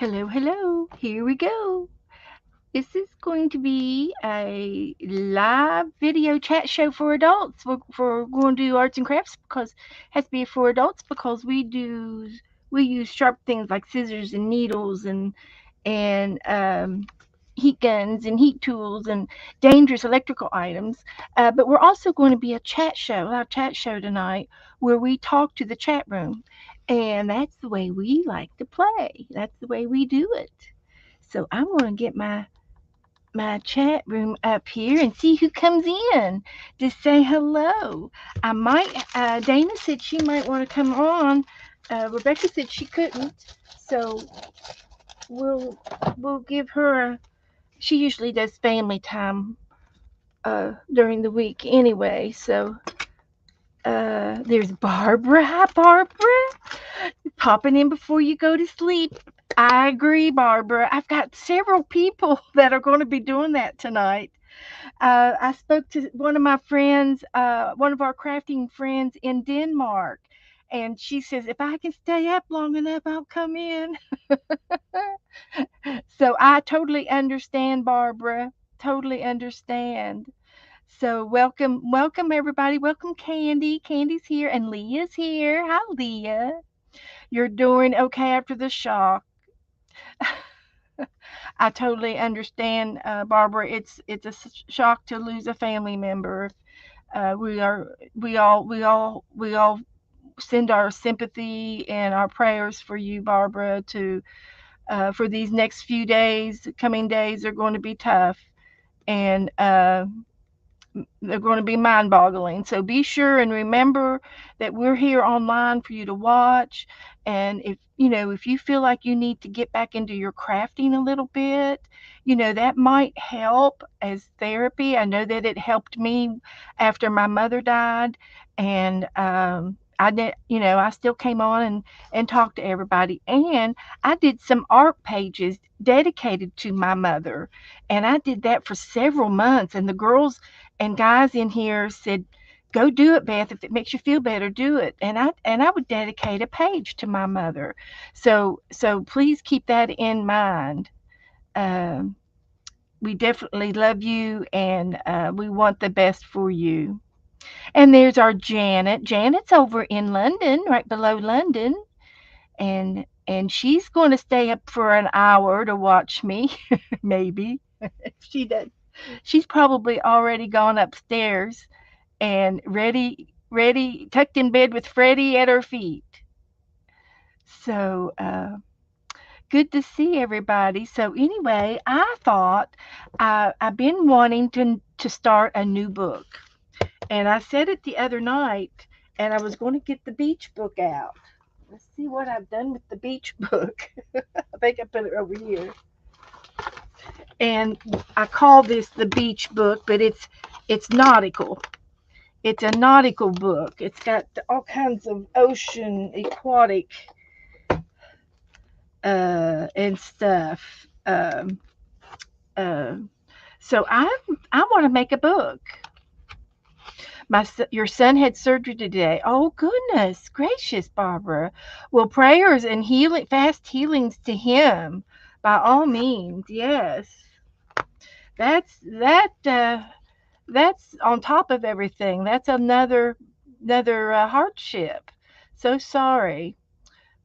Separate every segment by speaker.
Speaker 1: Hello, hello. Here we go. This is going to be a live video chat show for adults. We're going to do arts and crafts because it has to be for adults because we use sharp things like scissors and needles and heat guns and heat tools and dangerous electrical items. But we're also going to be a chat show, live chat show tonight, where we talk to the chat room, and that's the way we like to play. That's the way we do it. So I'm going to get my chat room up here and see who comes in to say hello. I might. Dana said she might want to come on. Rebecca said she couldn't, so we'll we'll give her a. She usually does family time during the week anyway. So there's Barbara. Hi, Barbara. Popping in before you go to sleep. I agree, Barbara. I've got several people that are going to be doing that tonight. I spoke to one of my friends, one of our crafting friends in Denmark, and she says if I can stay up long enough, I'll come in. So I totally understand, Barbara. Totally understand. So welcome everybody. Welcome Candy. Candy's here and Leah's here. Hi Leah. You're doing okay after the shock. I totally understand, Barbara. It's a shock to lose a family member. We all send our sympathy and our prayers for you, Barbara. To For these next few days, coming days are going to be tough, and they're going to be mind boggling. So be sure and remember that we're here online for you to watch. And if you feel like you need to get back into your crafting a little bit, that might help as therapy. I know that it helped me after my mother died. And, I did, I still came on and talked to everybody. And I did some art pages dedicated to my mother. And I did that for several months. And the girls and guys in here said, "Go do it, Beth. If it makes you feel better, do it." And I would dedicate a page to my mother. So please keep that in mind. Um, we definitely love you, and we want the best for you. And there's our Janet. Janet's over in London, right below London, and she's going to stay up for an hour to watch me, maybe. If she does. She's probably already gone upstairs and ready, tucked in bed with Freddie at her feet. So good to see everybody. So anyway, I thought I've been wanting to start a new book, and I said it the other night, and I was going to get the beach book out. Let's see what I've done with the beach book. I think I put it over here. And I call this the beach book, but it's nautical. It's a nautical book. It's got all kinds of ocean aquatic and stuff. Uh, so I want to make a book. Your son had surgery today. Oh goodness gracious, Barbara. Well, prayers and healing, fast healings to him, by all means. Yes, that's that. That's on top of everything. That's another hardship. So sorry.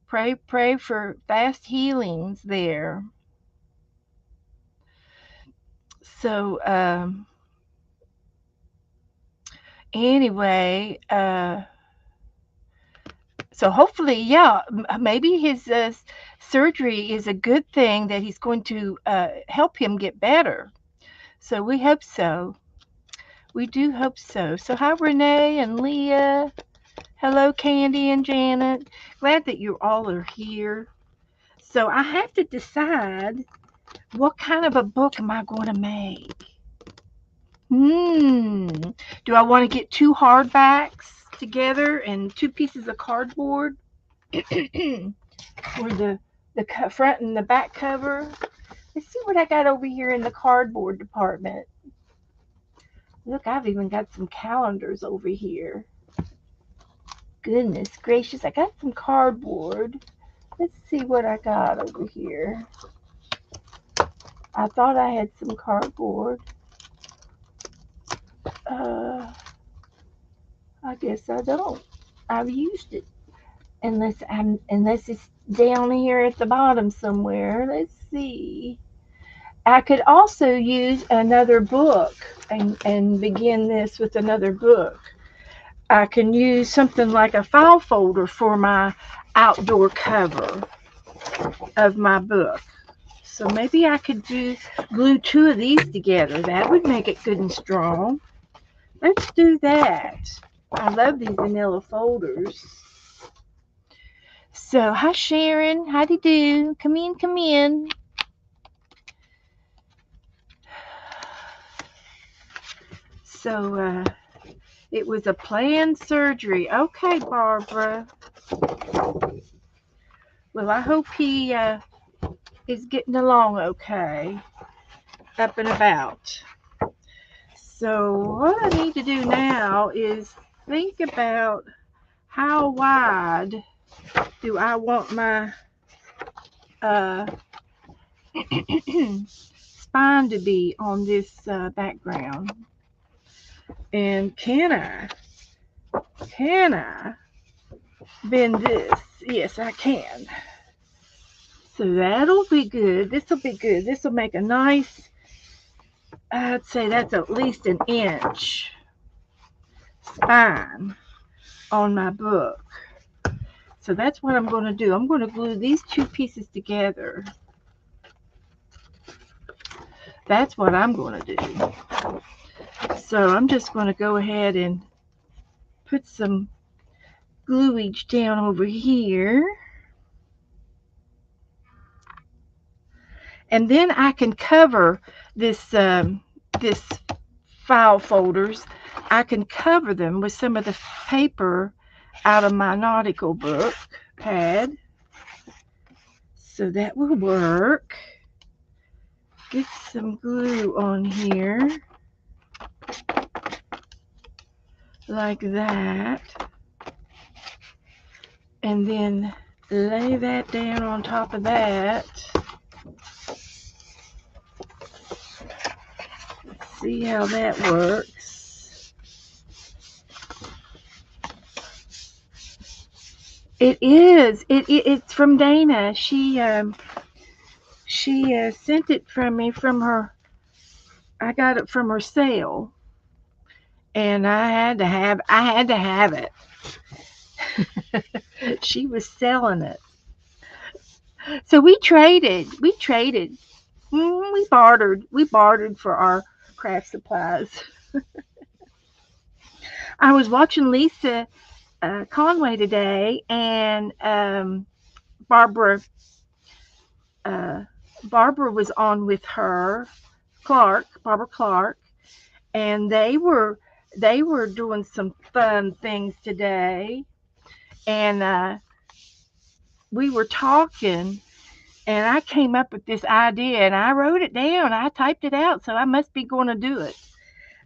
Speaker 1: Pray for fast healings there. So anyway, so hopefully, yeah, maybe his surgery is a good thing that he's going to help him get better. So we hope so. We do hope so. So hi Renee and Leah. Hello Candy and Janet. Glad that you all are here. So I have to decide what kind of a book am I going to make. Hmm. Do I want to get two hardbacks together and two pieces of cardboard for the front and the back cover? Let's see what I got over here in the cardboard department. Look, I've even got some calendars over here. Goodness gracious, I got some cardboard. Let's see what I got over here. I thought I had some cardboard. Uh, I guess I don't. I've used it. Unless it's down here at the bottom somewhere. Let's see. I could also use another book and begin this with another book. I can use something like a file folder for my outdoor cover of my book. So maybe I could glue two of these together. That would make it good and strong. Let's do that. I love these vanilla folders. So, hi Sharon. How do you do? Come in, come in. So, it was a planned surgery. Okay, Barbara. Well, I hope he is getting along okay, up and about. So, what I need to do now is think about how wide do I want my spine to be on this background. And can I bend this? Yes, I can. So that'll be good. This will be good. This will make a nice, I'd say that's at least an inch spine on my book. So that's what I'm going to do. I'm going to glue these two pieces together. That's what I'm going to do. So I'm just going to go ahead and put some gluage down over here. And then I can cover this file folders. I can cover them with some of the paper out of my nautical book pad. So that will work. Get some glue on here. Like that. And then lay that down on top of that. See how that works. It is. It's from Dana. She sent it from me from her. I got it from her sale, and I had to have it. She was selling it, so we traded. We bartered for our craft supplies. I was watching Lisa Conway today, and Barbara was on with her, Barbara Clark, and they were doing some fun things today, and we were talking, and I came up with this idea, and I wrote it down. I typed it out, so I must be going to do it.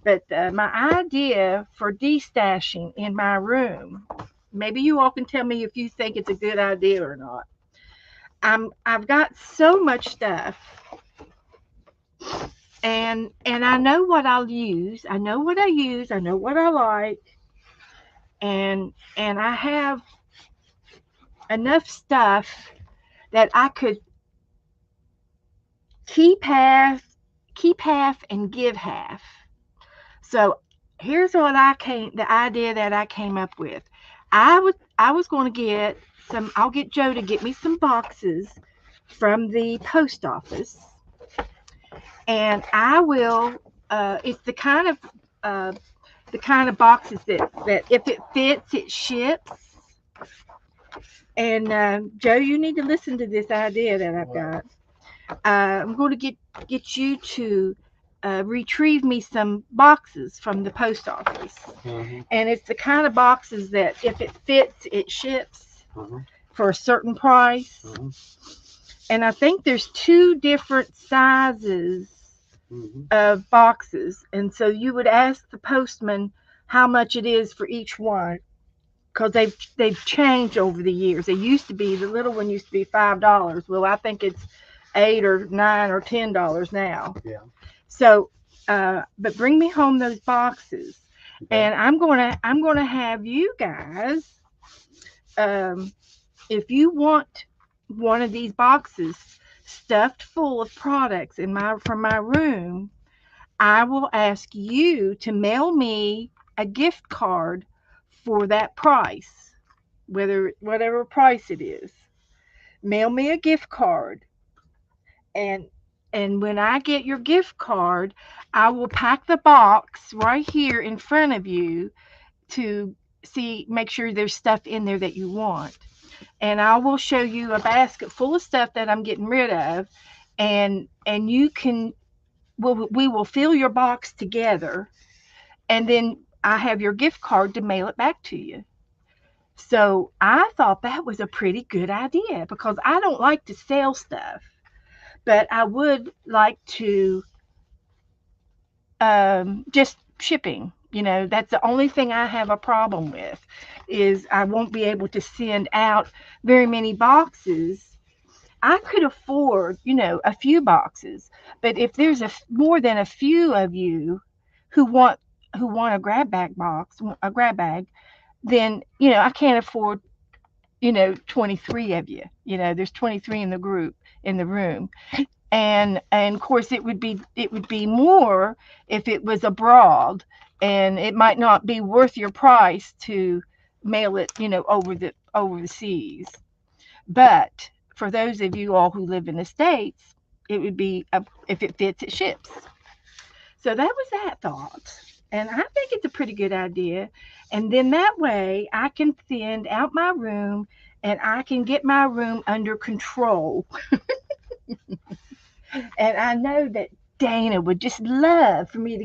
Speaker 1: But my idea for destashing in my room, maybe you all can tell me if you think it's a good idea or not. I've got so much stuff, and I know what I'll use. I know what I use. I know what I like, and I have enough stuff that I could keep half and give half. So here's the idea that I came up with. I was going to get some. I'll get Joe to get me some boxes from the post office, and I will. It's the kind of boxes that if it fits, it ships. And Joe, you need to listen to this idea that I've got. I'm going to get you to retrieve me some boxes from the post office. Mm-hmm. And it's the kind of boxes that if it fits, it ships for a certain price. Mm-hmm. And I think there's 2 different sizes of boxes. And so you would ask the postman how much it is for each one. because they've changed over the years. They used to be, the little one used to be $5. Well, I think it's 8 or 9 or $10 now.
Speaker 2: Yeah.
Speaker 1: So, but bring me home those boxes,
Speaker 2: Okay.
Speaker 1: and I'm gonna have you guys. Um, if you want one of these boxes stuffed full of products in my from my room, I will ask you to mail me a gift card for that price, whatever price it is. Mail me a gift card, and when I get your gift card, I will pack the box right here in front of you to make sure there's stuff in there that you want. And I will show you a basket full of stuff that I'm getting rid of, and you can we will fill your box together, and then I have your gift card to mail it back to you. So I thought that was a pretty good idea because I don't like to sell stuff, but I would like to just shipping. That's the only thing I have a problem with is I won't be able to send out very many boxes. I could afford, a few boxes, but if there's more than a few of you who want a grab bag, then I can't afford 23 of you. There's 23 in the group in the room, and of course it would be more if it was abroad, and it might not be worth your price to mail it, over the seas. But for those of you all who live in the States, it would be, if it fits, it ships. So that was that thought. And I think it's a pretty good idea. And then that way I can thin out my room and I can get my room under control. And I know that Dana would just love for me to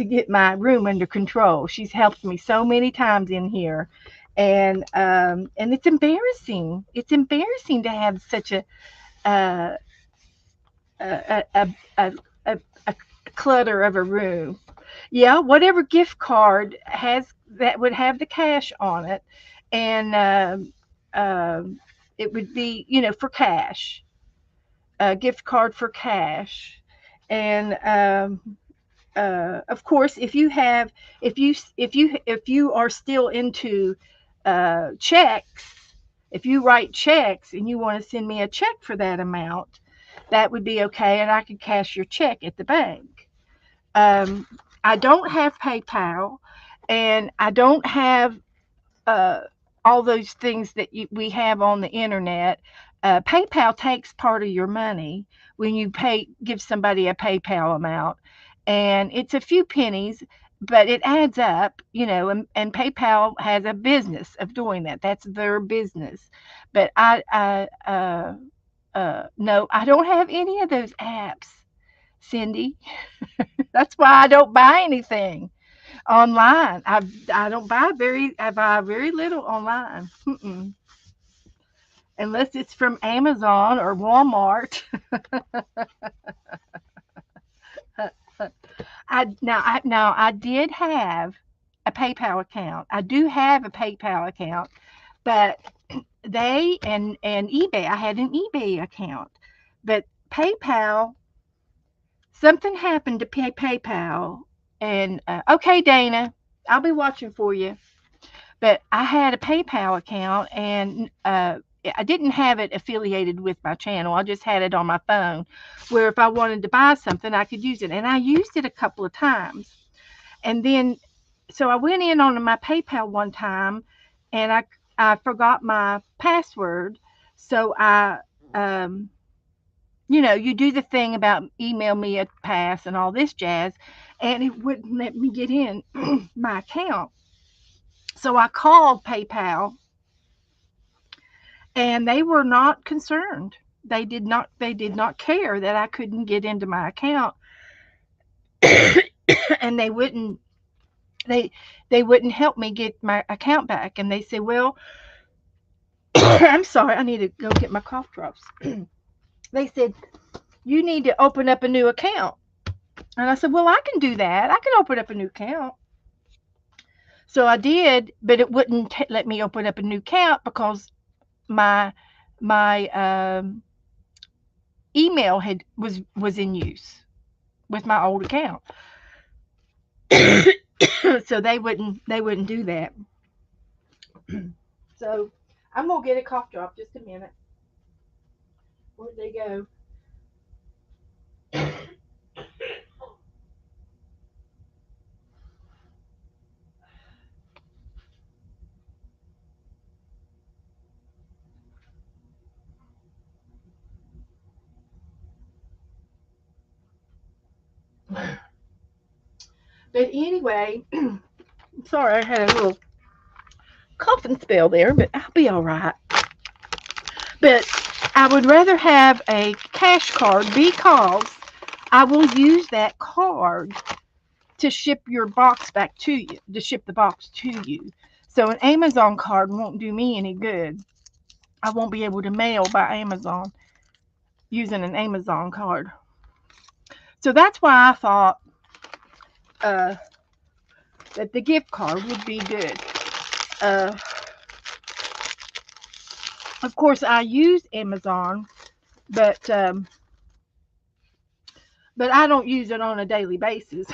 Speaker 1: get my room under control. She's helped me so many times in here. And it's embarrassing. It's embarrassing to have such uh, a, a, a, a, a clutter of a room. Yeah, whatever gift card has that would have the cash on it, and it would be, for cash, a gift card for cash, and of course, if you are still into checks, if you write checks and you want to send me a check for that amount, that would be okay, and I could cash your check at the bank. Um, I don't have PayPal, and I don't have uh, all those things that we have on the internet. PayPal takes part of your money when you give somebody a PayPal amount, and it's a few pennies, but it adds up, and PayPal has a business of doing that. That's their business. But no, I don't have any of those apps, Cindy. That's why I don't buy anything online. I buy very little online. Mm-mm. Unless it's from Amazon or Walmart. I did have a PayPal account. I do have a PayPal account, but and eBay. I had an eBay account, but PayPal. Something happened to PayPal, and okay, Dana, I'll be watching for you. But I had a PayPal account, and I didn't have it affiliated with my channel. I just had it on my phone, where if I wanted to buy something, I could use it. And I used it a couple of times. And then, so I went in on my PayPal one time, and I forgot my password. So um, you do the thing about email me a pass and all this jazz, and it wouldn't let me get in my account. So I called PayPal, and they were not concerned. They did not care that I couldn't get into my account, and they they wouldn't help me get my account back. And they said, "Well, I'm sorry, I need to go get my cough drops." They said, "You need to open up a new account." And I said, "Well, I can do that. I can open up a new account." So I did, but it wouldn't let me open up a new account because my my email was in use with my old account. So they wouldn't do that. So I'm gonna get a cough drop just a minute. Where'd they go? But anyway, sorry I had a little coughing spell there, but I'll be all right. But I would rather have a cash card because I will use that card to ship your box back to you, to ship the box to you. So an Amazon card won't do me any good. I won't be able to mail by Amazon using an Amazon card. So that's why I thought uh, that the gift card would be good. Uh, of course, I use Amazon, but um, but I don't use it on a daily basis.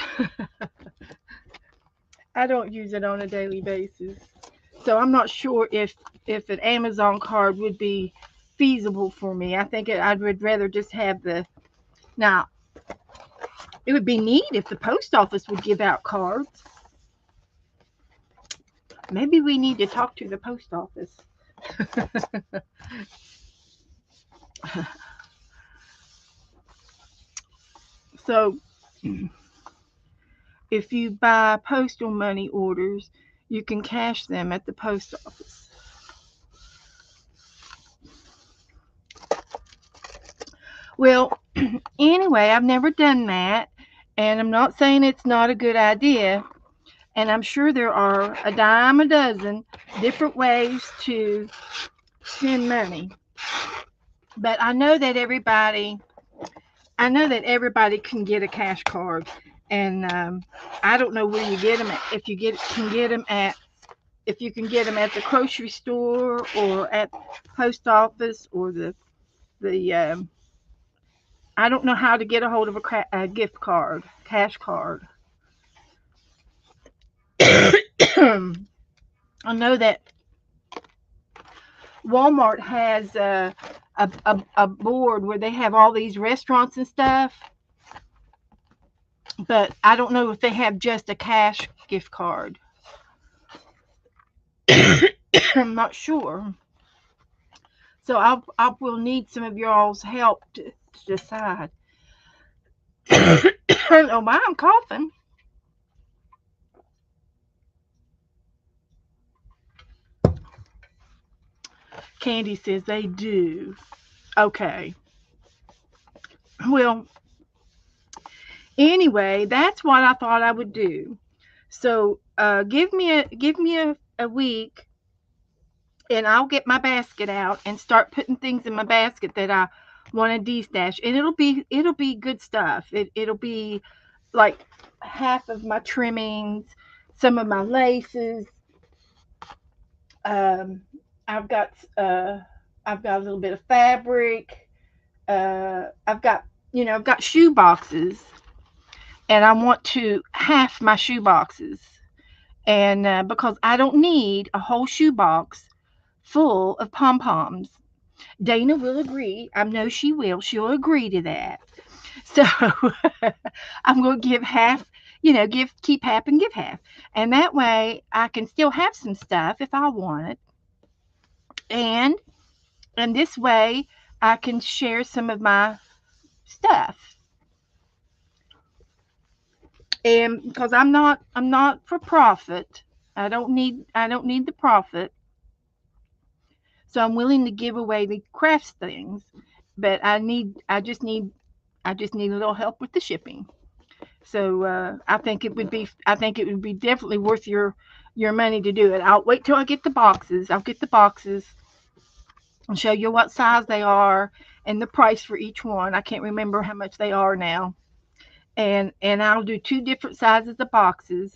Speaker 1: I don't use it on a daily basis. So I'm not sure if an Amazon card would be feasible for me. I think I would rather just have the now. It would be neat if the post office would give out cards. Maybe we need to talk to the post office. So if you buy postal money orders, you can cash them at the post office. Well, anyway, I've never done that, and I'm not saying it's not a good idea. And I'm sure there are a dime a dozen different ways to spend money. But I know that everybody can get a cash card, and I don't know where you get them. If you can get them at if you can get them at the grocery store or at post office or the I don't know how to get a hold of a gift card, cash card. I know that Walmart has a board where they have all these restaurants and stuff, but I don't know if they have just a cash gift card. I'm not sure. So I will need some of y'all's help to decide. I don't know why I'm coughing. Candy says they do. Okay. Well, anyway, that's what I thought I would do. So give me a week, and I'll get my basket out and start putting things in my basket that I want to de-stash, and it'll be good stuff. It'll be like half of my trimmings, some of my laces. Um, I've got uh, I've got a little bit of fabric. I've got shoe boxes, and I want to half my shoe boxes, and because I don't need a whole shoe box full of pom poms. Dana will agree. I know she will. She'll agree to that. So I'm going to give half, give keep half and give half. And that way I can still have some stuff if I want it. And this way I can share some of my stuff. And because I'm not for profit. I don't need the profit. So I'm willing to give away the crafts things, but I just need a little help with the shipping. So I think it would be definitely worth your money to do it. I'll wait till I get the boxes. I'll get the boxes and show you what size they are and the price for each one. I can't remember how much they are now. And I'll do two different sizes of boxes,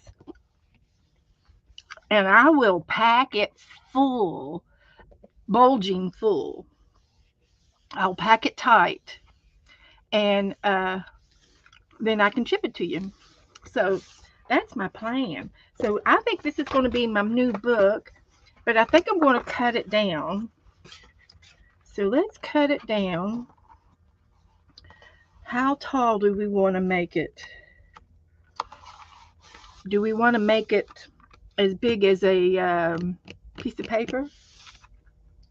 Speaker 1: and I will pack it full, bulging full. I'll pack it tight, and then I can ship it to you. So that's my plan. So I think this is going to be my new book, but I think I'm going to cut it down. So let's cut it down. How tall do we want to make it? Do we want to make it as big as a piece of paper? Did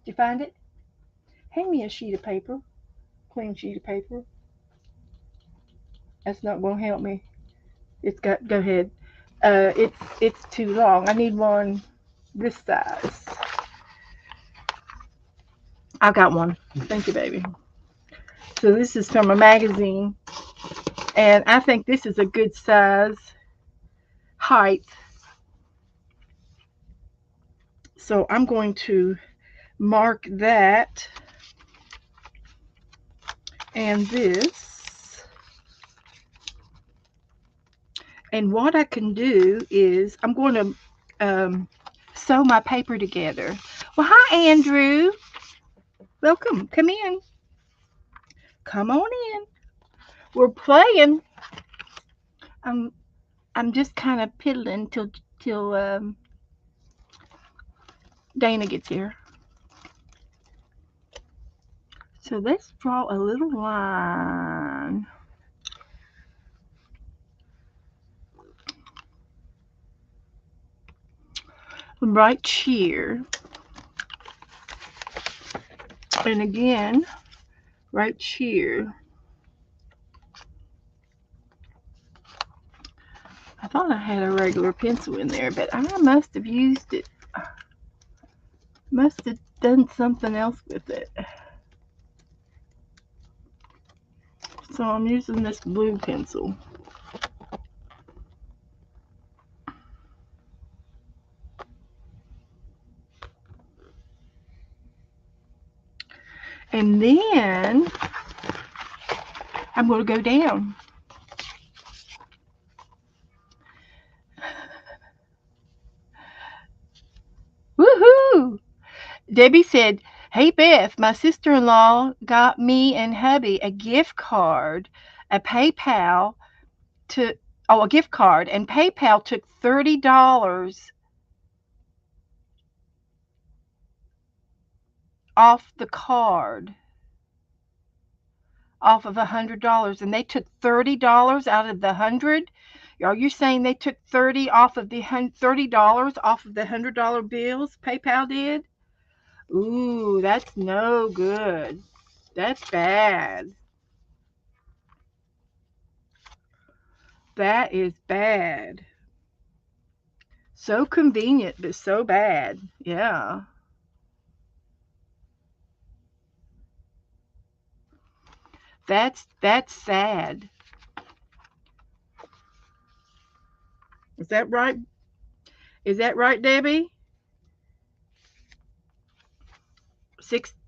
Speaker 1: you find it? Hand me a sheet of paper, clean sheet of paper. That's not going to help me. It's got. Go ahead. It's too long. I need one this size. I got one. Thank you, baby. So this is from a magazine, and I think this is a good size height. So I'm going to mark that and this. And what I can do is I'm going to sew my paper together. Well, hi, Andrew. Welcome. Come in. Come on in. We're playing. I'm I'm just kind of piddling till Dana gets here. So let's draw a little line right here, and again right here. I thought I had a regular pencil in there, but I must have used it. Must have done something else with it. So I'm using this blue pencil. And then I'm going to go down. Woohoo! Debbie said, "Hey Beth, my sister-in-law got me and hubby a gift card, a PayPal to a gift card, and PayPal took $30 off the card, off of $100, and they took $30 out of the 100. Are you saying they took 30 off of the $30 off of the $100 bills? PayPal did? Ooh, that's no good. That's bad. That is bad. So convenient, but so bad. Yeah. That's sad. Is that right? Is that right, Debbie?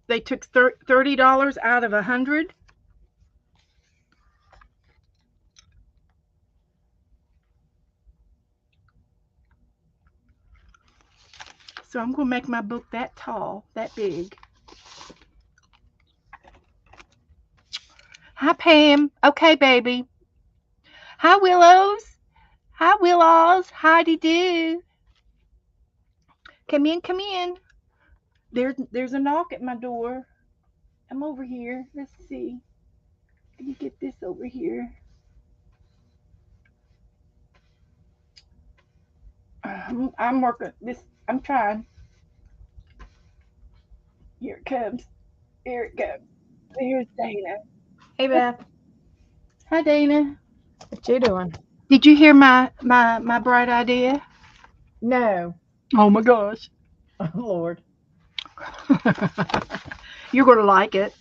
Speaker 1: They took $30 out of 100. So I'm gonna make my book that tall, that big. Hi, Pam. Okay, baby. Hi, Willows. Hi, Willows. Howdy do. Come in, come in. There's a knock at my door. I'm over here. Let's see. Let me get this over here. I'm working this. I'm trying. Here it comes. Here it comes. Here's Dana.
Speaker 2: Hey Beth,
Speaker 1: Hi, Dana.
Speaker 2: what you doing?
Speaker 1: Did you hear my bright idea?
Speaker 2: No.
Speaker 1: Oh my gosh.
Speaker 2: Oh Lord.
Speaker 1: You're gonna like it.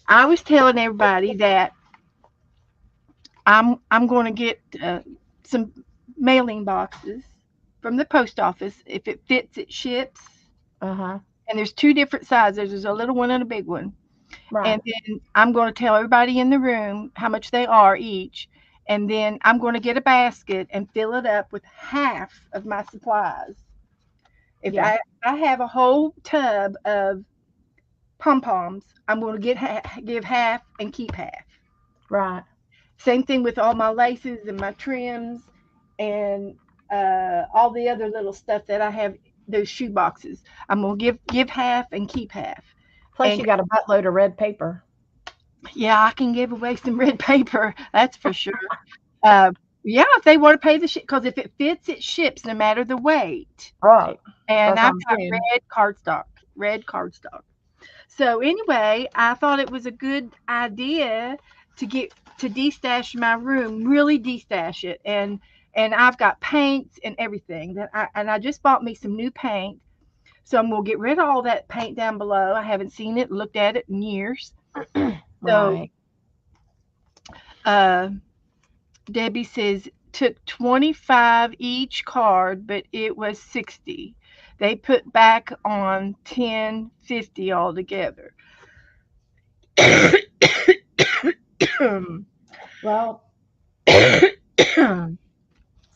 Speaker 1: I was telling everybody that I'm going to get some mailing boxes from the post office. If it fits, it ships.
Speaker 2: Uh-huh.
Speaker 1: And there's two different sizes. There's a little one and a big one.
Speaker 2: Right.
Speaker 1: And then I'm going to tell everybody in the room how much they are each. And then I'm going to get a basket and fill it up with half of my supplies. If
Speaker 2: Yeah.
Speaker 1: I have a whole tub of pom poms, I'm going to give half and keep half.
Speaker 2: Right.
Speaker 1: Same thing with all my laces and my trims and all the other little stuff that I have. Those shoe boxes, I'm gonna give half and keep half.
Speaker 2: Plus,
Speaker 1: And
Speaker 2: you got a buttload of red paper.
Speaker 1: yeah, I can give away some red paper. That's for sure. Uh, yeah, if they want to pay the ship, because if it fits, it ships no matter the weight.
Speaker 2: Right.
Speaker 1: And
Speaker 2: That's what
Speaker 1: I've
Speaker 2: I'm
Speaker 1: got
Speaker 2: saying.
Speaker 1: red cardstock. So anyway, I thought it was a good idea to get to destash my room, really destash it, and I've got paints and everything I just bought me some new paint, so I'm gonna get rid of all that paint down below. I haven't seen it, looked at it in years. So
Speaker 2: Right.
Speaker 1: uh, Debbie says took 25 each card, but it was 60. They put back on 10.50 altogether.
Speaker 2: Well,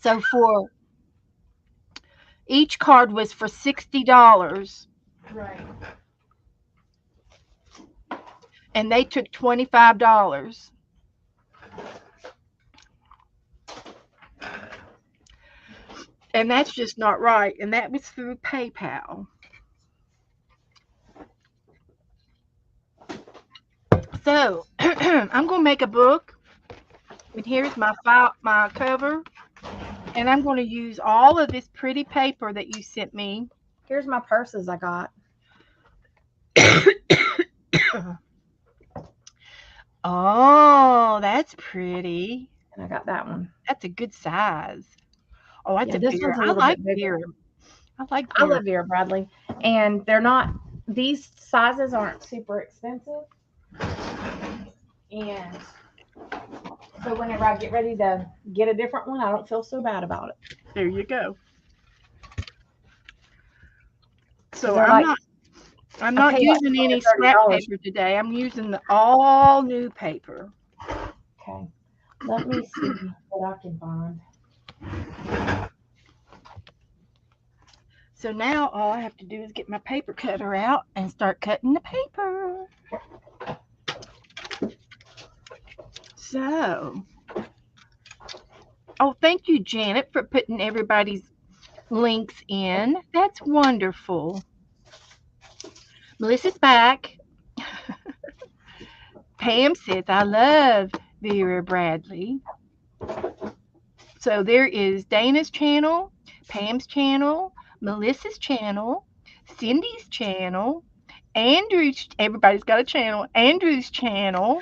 Speaker 1: So for each card was for $60
Speaker 2: right.
Speaker 1: and they took $25. And that's just not right. And that was through PayPal. So I'm gonna make a book, and here's my file, my cover, and I'm gonna use all of this pretty paper that you sent me.
Speaker 2: Here's my purses I got,
Speaker 1: Oh, that's pretty.
Speaker 2: and I got that one.
Speaker 1: That's a good size. Oh, that's
Speaker 2: Yeah,
Speaker 1: a
Speaker 2: this
Speaker 1: Vera.
Speaker 2: one's a
Speaker 1: I
Speaker 2: little
Speaker 1: like
Speaker 2: bit bigger.
Speaker 1: Vera. I like
Speaker 2: I
Speaker 1: Vera.
Speaker 2: love Vera Bradley, and they're not. These sizes aren't super expensive, and so whenever I get ready to get a different one, I don't feel so bad about it
Speaker 1: There you go.
Speaker 2: because
Speaker 1: So
Speaker 2: they're like
Speaker 1: I'm
Speaker 2: I
Speaker 1: not
Speaker 2: pay like
Speaker 1: using
Speaker 2: 20
Speaker 1: any
Speaker 2: or 30
Speaker 1: scrap
Speaker 2: dollars.
Speaker 1: paper today. I'm using the all new paper.
Speaker 2: Okay, let me see what I can find.
Speaker 1: So now all I have to do is get my paper cutter out and start cutting the paper. So, oh, thank you, Janet, for putting everybody's links in. That's wonderful. Melissa's back. Pam says, I love Vera Bradley. So there is Dana's channel, Pam's channel, Melissa's channel, Cindy's channel, Andrew's, everybody's got a channel, Andrew's channel,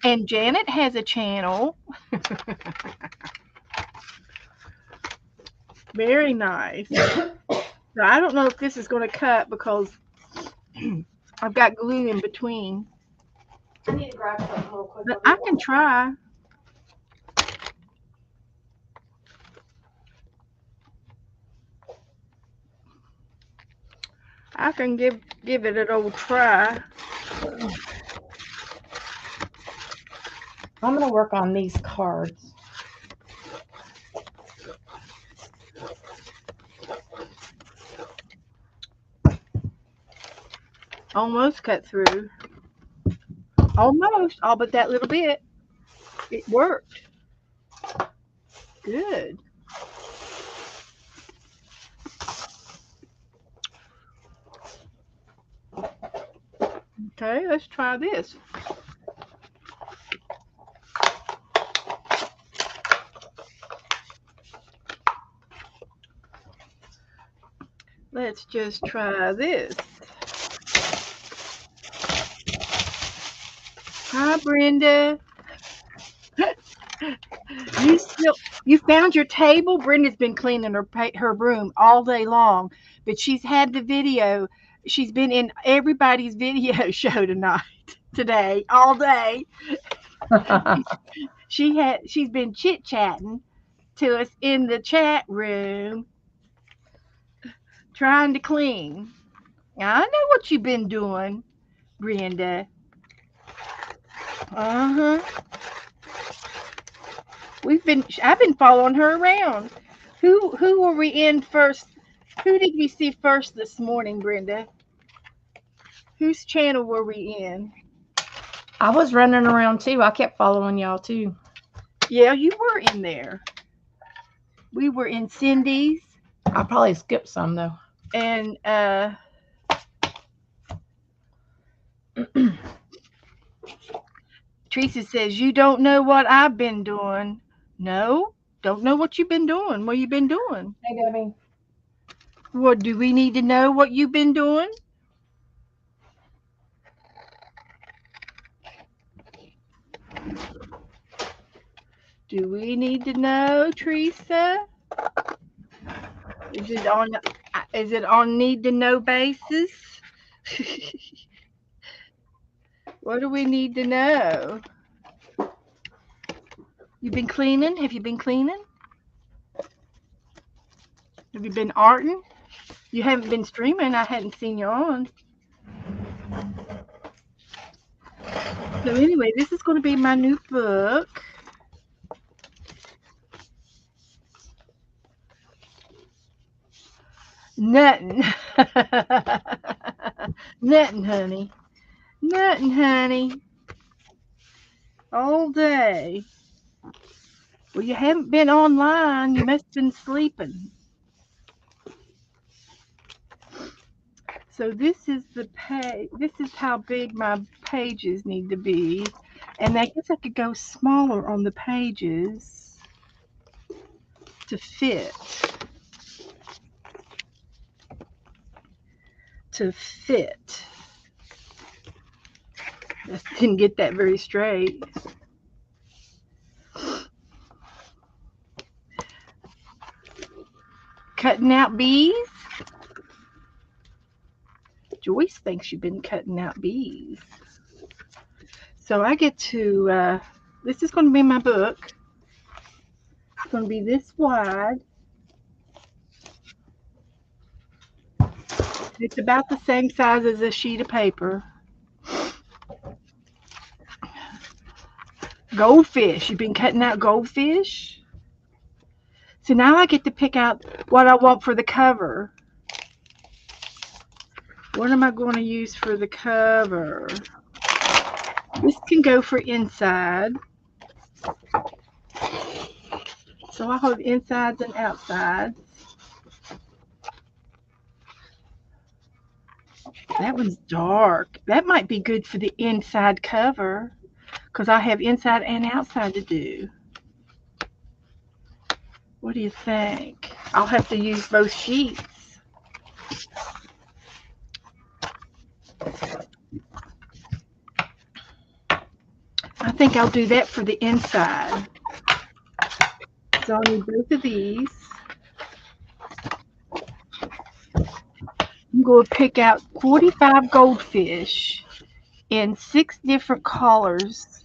Speaker 1: and Janet has a channel. Very nice. So I don't know if this is going to cut because I've got glue in between,
Speaker 2: I need to grab something real quick.
Speaker 1: but
Speaker 2: I'll be
Speaker 1: I
Speaker 2: right
Speaker 1: can try. I can give it an old try.
Speaker 2: I'm gonna work on these cards.
Speaker 1: Almost cut through. Almost, all but that little bit. It worked. Good. Okay, let's try this. Let's just try this. Hi, Brenda. You still you found your table? Brenda's been cleaning her room all day long, but she's had the video. She's been in everybody's video show today, all day. She's been chit chatting to us in the chat room, trying to clean. I know what you've been doing, Brenda. Uh-huh. I've been following her around. Who were we in first? Who did we see first this morning, Brenda? Whose channel were we in?
Speaker 2: I was running around too. I kept following y'all too.
Speaker 1: Yeah, you were in there. We were in Cindy's
Speaker 2: I probably skipped some though.
Speaker 1: and Teresa says, "You don't know what I've been doing." No, don't know what you've been doing. What you been doing?
Speaker 2: Hey, Debbie.
Speaker 1: What do we need to know what you've been doing? Do we need to know, Teresa? Is it on need to know basis? What do we need to know? You been cleaning? Have you been cleaning? Have you been arting? You haven't been streaming. I hadn't seen you on. So anyway, this is going to be my new book. Nothing. Nothing, honey. Nothing, honey. All day. Well, you haven't been online. You must have been sleeping. So this is the page. This is how big my pages need to be. And I guess I could go smaller on the pages to fit. To fit. I didn't get that very straight. Cutting out bees? Joyce thinks you've been cutting out bees. So I get to, this is going to be my book. It's going to be this wide. It's about the same size as a sheet of paper. Goldfish. You've been cutting out goldfish? So now I get to pick out what I want for the cover. What am I going to use for the cover? This can go for inside. So I hold insides and outsides. That one's dark. That might be good for the inside cover because I have inside and outside to do. What do you think? I'll have to use both sheets. I think I'll do that for the inside. So I'll need both of these. I'm going to pick out 45 goldfish in 6 different colors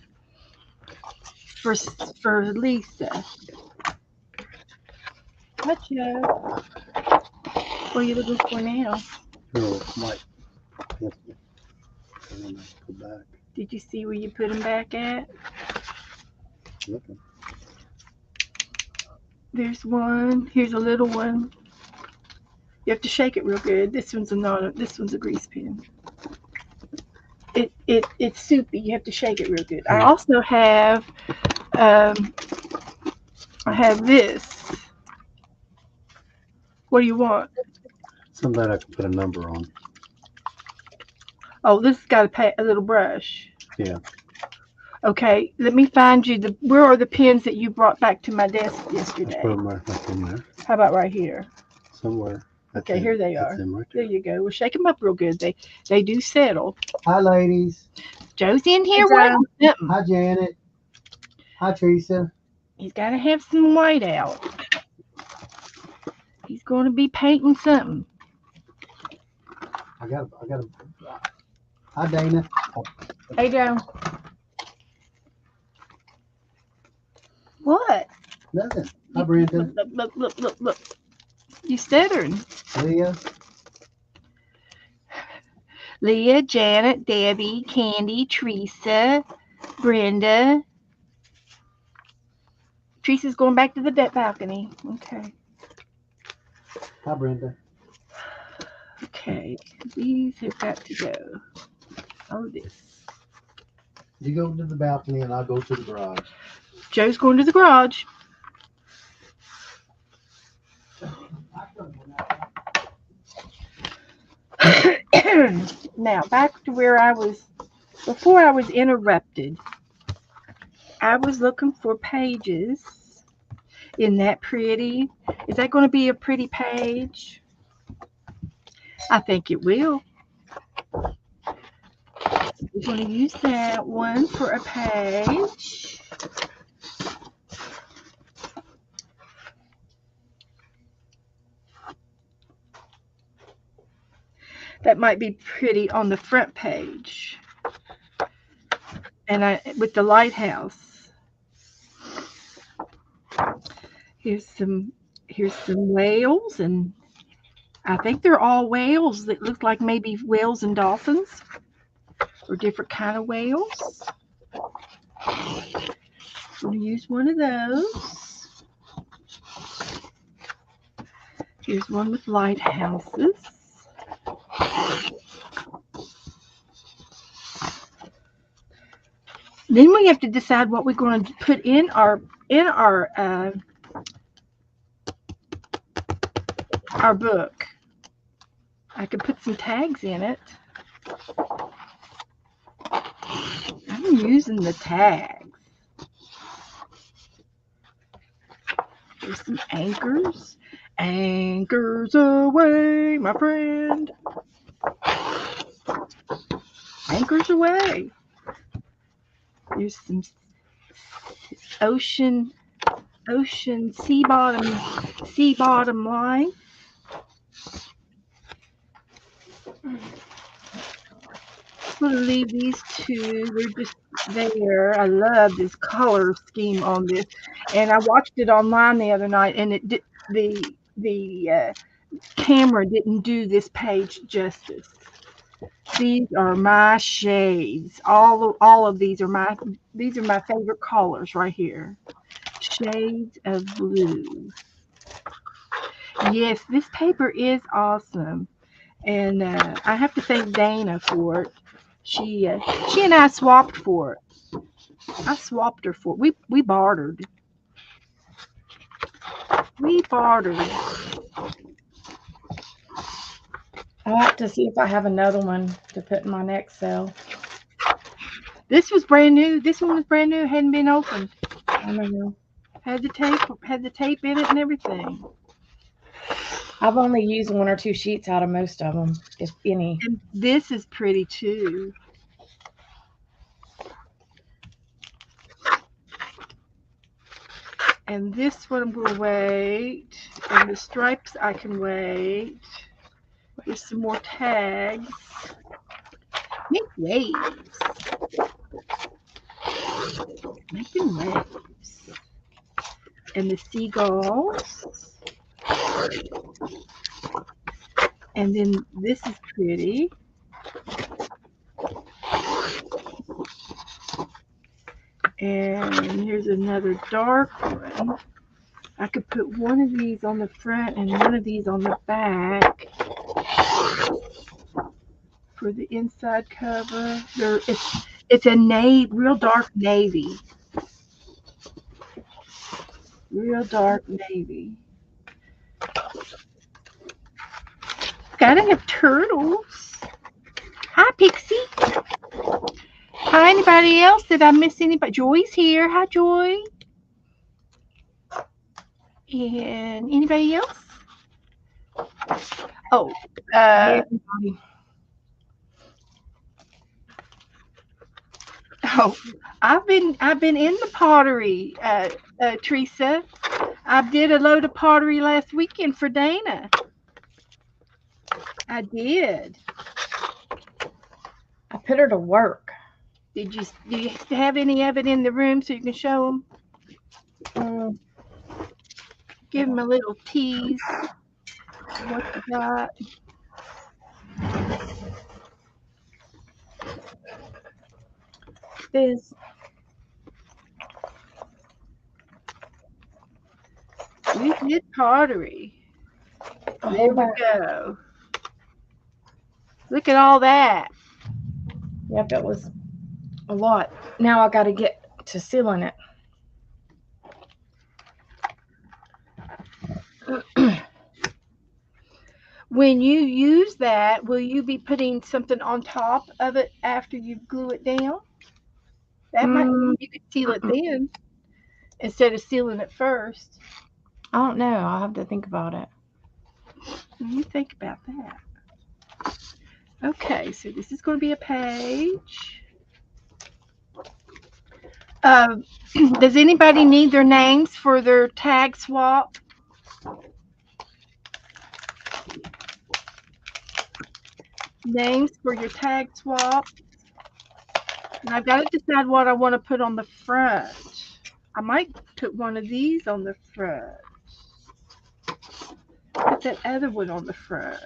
Speaker 1: for Lisa. Gotcha. What are you looking for now?
Speaker 3: No, Mike. Yes. And then I go back.
Speaker 1: Did you see where you put them back at?
Speaker 3: Looking.
Speaker 1: There's one. Here's a little one. You have to shake it real good. This one's a grease pen. It's soupy. You have to shake it real good. I also have this. What do you want?
Speaker 3: Something I can put a number on.
Speaker 1: Oh, this has got a little brush.
Speaker 3: Yeah.
Speaker 1: Okay, let me find you where are the pens that you brought back to my desk
Speaker 3: I
Speaker 1: yesterday?
Speaker 3: put them right in there.
Speaker 1: How about right here?
Speaker 3: Somewhere. That's
Speaker 1: Okay,
Speaker 3: it.
Speaker 1: here they
Speaker 3: That's
Speaker 1: are.
Speaker 3: them right
Speaker 1: There
Speaker 3: there.
Speaker 1: you go. Well, shake them up real good. They do settle.
Speaker 4: Hi, ladies.
Speaker 1: Joe's in here
Speaker 2: Hey,
Speaker 1: waiting something.
Speaker 4: Hi, Janet. Hi, Teresa.
Speaker 1: He's got to have some white out. He's going to be painting something.
Speaker 4: I got. Hi, Dana.
Speaker 2: Hey, Joe.
Speaker 1: What?
Speaker 4: Nothing. Hi, Brenda.
Speaker 1: Look. You stuttering.
Speaker 4: Leah.
Speaker 1: Leah, Janet, Debbie, Candy, Teresa, Brenda. Teresa's going back to the balcony. Okay.
Speaker 4: Hi, Brenda.
Speaker 1: Okay. These have got to go. Oh, this.
Speaker 4: You go to the balcony and I'll go to the garage.
Speaker 1: Joe's going to the garage. Now, back to where I was before I was interrupted. I was looking for pages. Isn't that pretty? Is that going to be a pretty page? I think it will. We're going to use that one for a page. That might be pretty on the front page. And with the lighthouse. Here's some whales, and I think they're all whales that look like maybe whales and dolphins or different kind of whales. I'm going to use one of those. Here's one with lighthouses. Then we have to decide what we're going to put in our book. I could put some tags in it. I'm using the tags. There's some anchors. Anchors away, my friend. Anchors away. There's some ocean sea bottom line. I'm going to leave these two. They're just there. I love this color scheme on this, and I watched it online the other night, and it did, the camera didn't do this page justice. These are my shades. All of these are my favorite colors right here. Shades of blue. Yes, this paper is awesome, and I have to thank Dana for it. She and I swapped for it. I swapped her for it. We bartered. We bartered.
Speaker 2: I'll have to see if I have another one to put in my next sale.
Speaker 1: This was brand new. This one was brand new. Hadn't been opened.
Speaker 2: I don't know.
Speaker 1: Had the tape in it and everything.
Speaker 2: I've only used one or two sheets out of most of them, if any.
Speaker 1: And this is pretty too. And this one I'm going to wait. And the stripes I can wait. There's some more tags. Make waves. Making waves. And the seagulls. And then this is pretty. And here's another dark one. I could put one of these on the front and one of these on the back for the inside cover. It's a real dark navy. Real dark navy. Gotta have turtles. Hi, Pixie. Hi, anybody else? Did I miss anybody? Joy's here. Hi, Joy. And anybody else? Oh, oh, I've been in the pottery, Teresa. I did a load of pottery last weekend for Dana. I did.
Speaker 2: I put her to work.
Speaker 1: Do you have any of it in the room so you can show them? Give them a little tease. What you got?
Speaker 2: This
Speaker 1: We did pottery.
Speaker 2: A
Speaker 1: There
Speaker 2: whole
Speaker 1: we
Speaker 2: bunch.
Speaker 1: go. Look at all that.
Speaker 2: Yep, it was a lot. Now I got to get to sealing it.
Speaker 1: When you use that, will you be putting something on top of it after you glue it down? That might,
Speaker 2: Mm,
Speaker 1: you could seal it then instead of sealing it first.
Speaker 2: I don't know. I'll have to think about it.
Speaker 1: You think about that. Okay, so this is going to be a page. Um, does anybody need their names for their tag swap? Names for your tag swap? And I've got to decide what I want to put on the front. I might put one of these on the front. Put that other one on the front.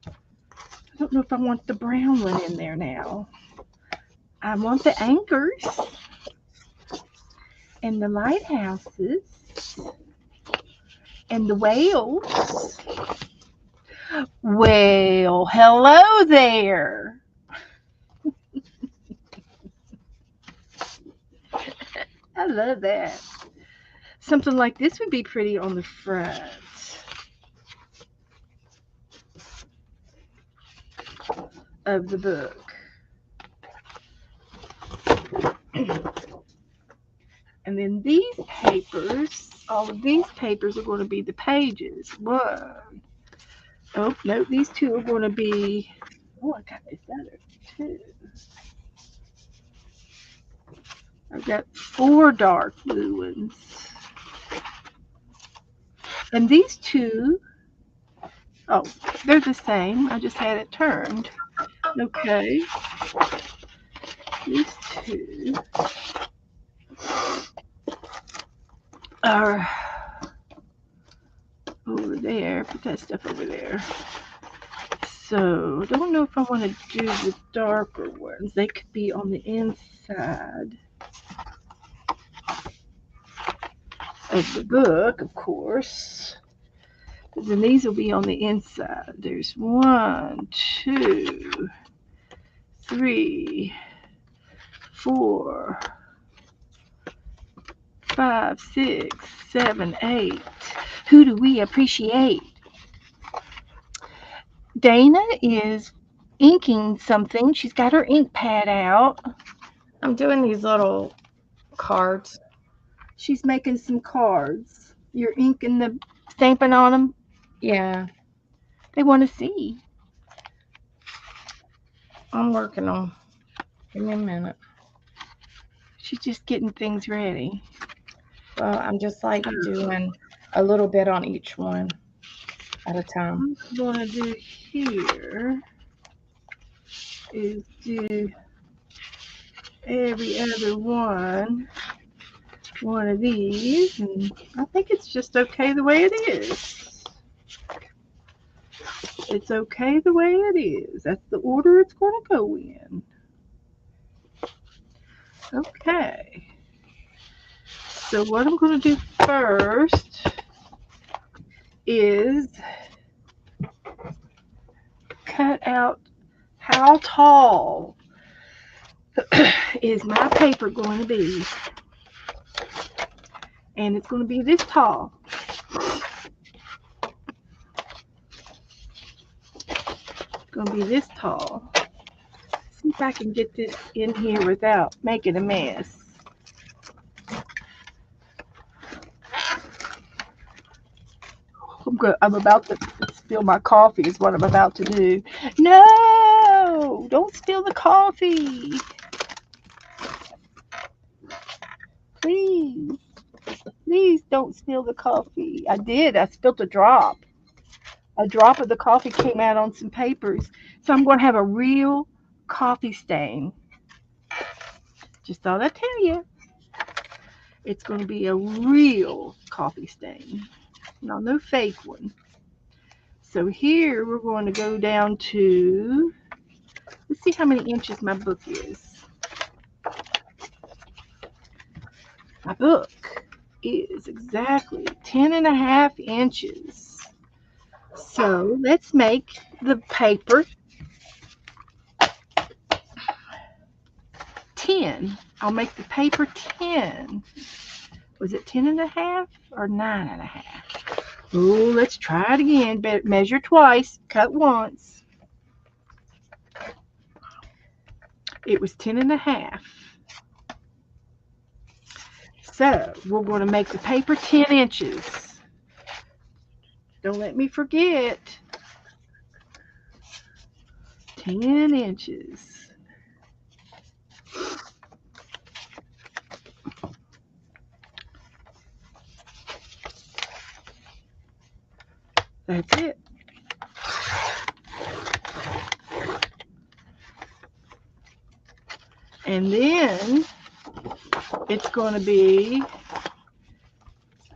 Speaker 1: I don't know if I want the brown one in there now. I want the anchors and the lighthouses and the whales. Well, hello there. I love that. Something like this would be pretty on the front of the book. And then these papers, all of these papers are going to be the pages. One. Oh, no, these two are going to be. Oh, I got this other two. I've got 4 dark blue ones. And these two, oh, they're the same. I just had it turned. Okay. These two are over there. Put that stuff over there. So, I don't know if I want to do the darker ones. They could be on the inside of the book, of course. But then these will be on the inside. There's 1, 2, 3, 4, 5, 6, 7, 8. Who do we appreciate? Dana is inking something. She's got her ink pad out.
Speaker 2: I'm doing these little cards.
Speaker 1: She's making some cards. You're inking the stamping on them.
Speaker 2: Yeah,
Speaker 1: They want to see.
Speaker 2: I'm working on. Give me a minute.
Speaker 1: She's just getting things ready.
Speaker 2: Well, I'm just like doing a little bit on each one at a time.
Speaker 1: What I'm going to do here is do every other one of these, and I think it's just okay the way it is. It's okay the way it is. That's the order it's going to go in. Okay. So what I'm going to do first is cut out how tall is my paper going to be. And it's going to be this tall. It's going to be this tall. See if I can get this in here without making a mess. I'm about to spill my coffee is what I'm about to do. No! Don't spill the coffee. Please. Please don't spill the coffee. I did. I spilled a drop. A drop of the coffee came out on some papers. So I'm going to have a real coffee stain. Just thought I'd tell you. It's going to be a real coffee stain. Not no fake one. So here we're going to go down to, let's see how many inches my book is. My book. is exactly 10.5 inches. So let's make the paper 10. I'll make the paper 10. Was it 10.5 or 9.5? Oh, let's try it again. Measure twice, cut once. It was 10.5. So we're going to make the paper 10 inches. Don't let me forget. 10 inches. That's it. And then it's going to be,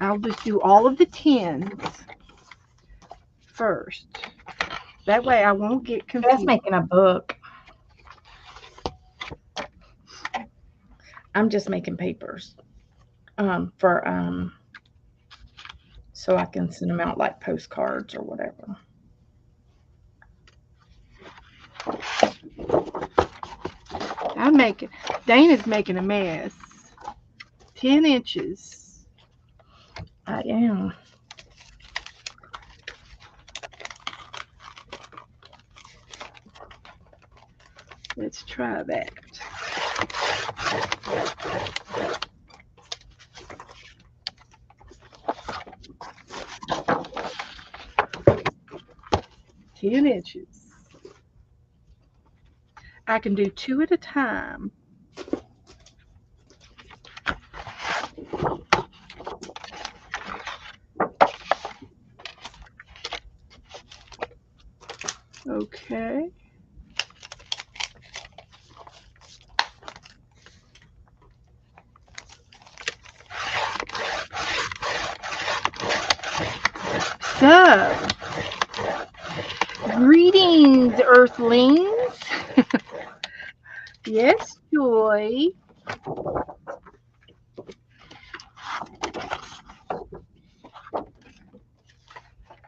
Speaker 1: I'll just do all of the 10s first. That way I won't get
Speaker 2: That's
Speaker 1: confused.
Speaker 2: making a book. I'm just making papers. For so I can send them out like postcards or whatever.
Speaker 1: Dana's making a mess. 10 inches.
Speaker 2: I am.
Speaker 1: Let's try that. Ten inches. I can do 2 at a time. Okay. So, greetings, Earthlings. Yes, Joy.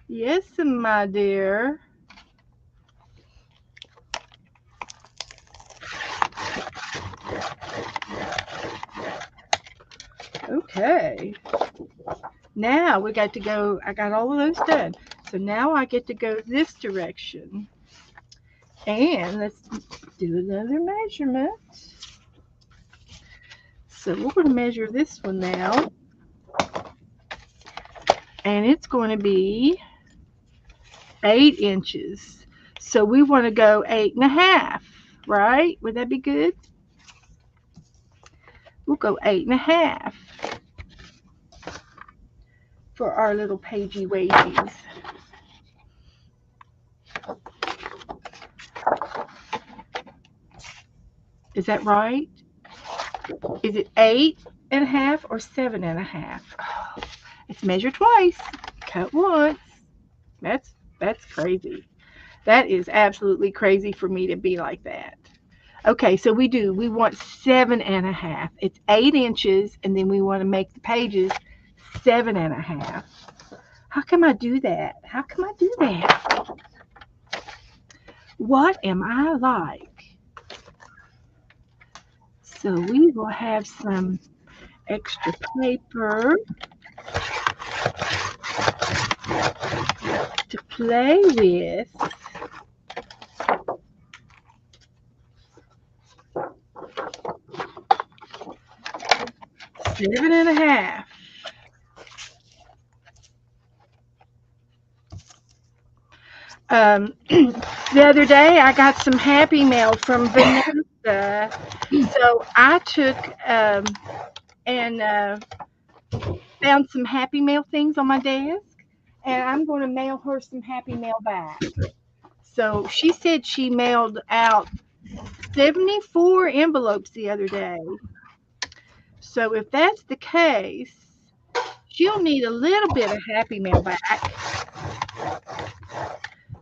Speaker 1: Yes, my dear. Okay. Now we got to go. I got all of those done. So now I get to go this direction. And let's do another measurement. So we're going to measure this one now. And it's going to be 8 inches. So we want to go 8.5, right? Would that be good? We'll go 8.5 for our little pagey wages. Is that right? Is it 8.5 or 7.5? Oh, it's measured twice, cut once. That's crazy. That is absolutely crazy for me to be like that. Okay, so we want 7.5. It's 8 inches, and then we want to make the pages 7.5. How come I do that? How come I do that? What am I like? So we will have some extra paper to play with. Seven and a half. The other day I got some Happy Mail from Vanessa. So I took and found some Happy Mail things on my desk, and I'm going to mail her some Happy Mail back. So she said she mailed out 74 envelopes the other day. So if that's the case, she'll need a little bit of Happy Mail back.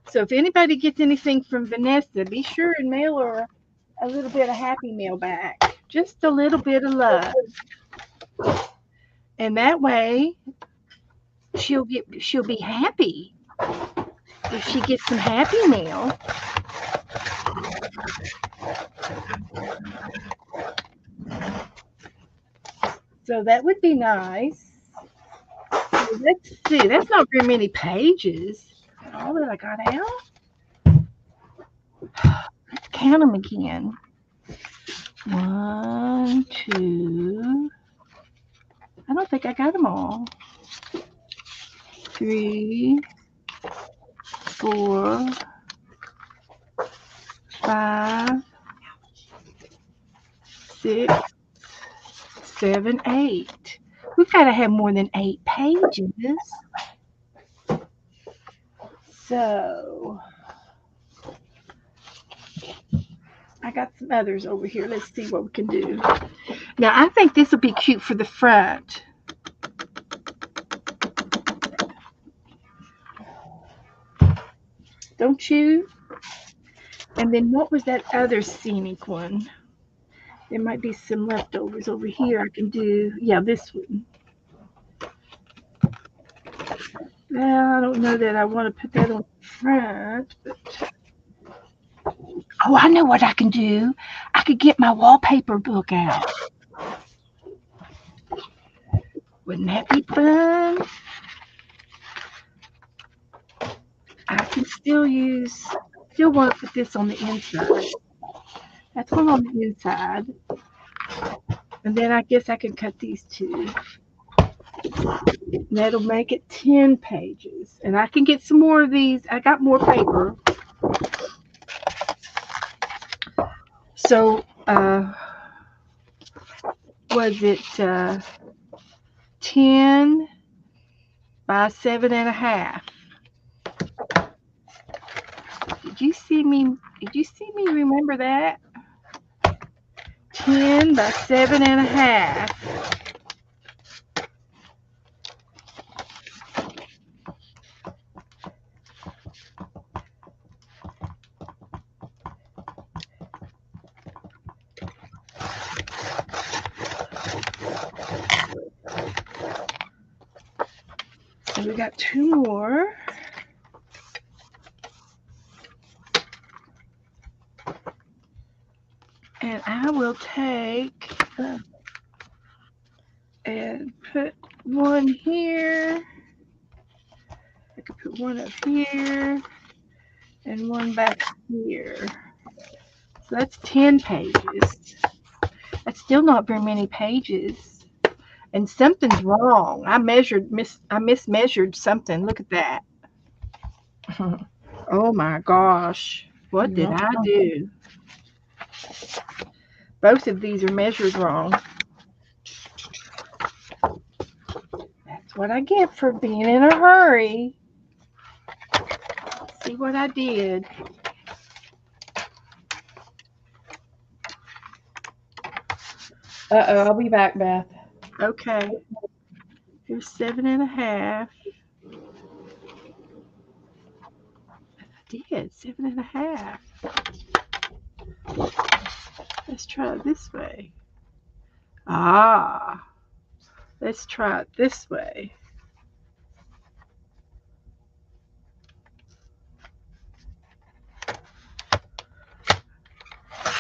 Speaker 1: So if anybody gets anything from Vanessa, be sure and mail her a little bit of Happy Mail back. Just a little bit of love. And that way she'll be happy. If she gets some Happy Meal, so that would be nice. So let's see. That's not very many pages. All that I got out. Let's count them again. One, two. I don't think I got them all. Three, four, five, six, seven, eight. We've got to have more than 8 pages. So I got some others over here. Let's see what we can do. Now I think this will be cute for the front. Don't you? And then what was that other scenic one? There might be some leftovers over here I can do. Yeah, this one. Well, I don't know that I want to put that on the front, but oh, I know what I can do. I could get my wallpaper book out. Wouldn't that be fun? I can still want to put this on the inside. That's one on the inside. And then I guess I can cut these two. And that'll make it 10 pages. And I can get some more of these. I got more paper. So, was it 10 by 7.5? Did you see me? Did you see me remember that? 10 by 7.5. So we got two more. And I will take and put one here. I could put one up here and one back here. So that's 10 pages. That's still not very many pages. And something's wrong. I mismeasured something. Look at that. Oh my gosh. What did I do? Both of these are measured wrong. That's what I get for being in a hurry. Let's see what I did.
Speaker 2: Uh-oh, I'll be back, Beth.
Speaker 1: Okay. Here's 7.5. I did 7.5. Let's try it this way. Ah, let's try it this way.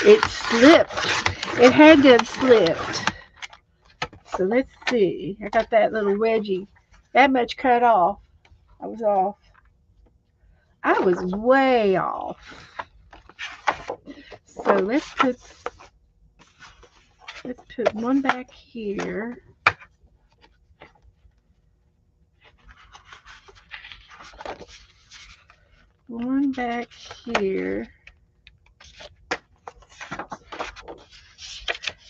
Speaker 1: It slipped. It had to have slipped. So let's see. I got that little wedgie. That much cut off. I was off. I was way off. So let's put one back here. One back here.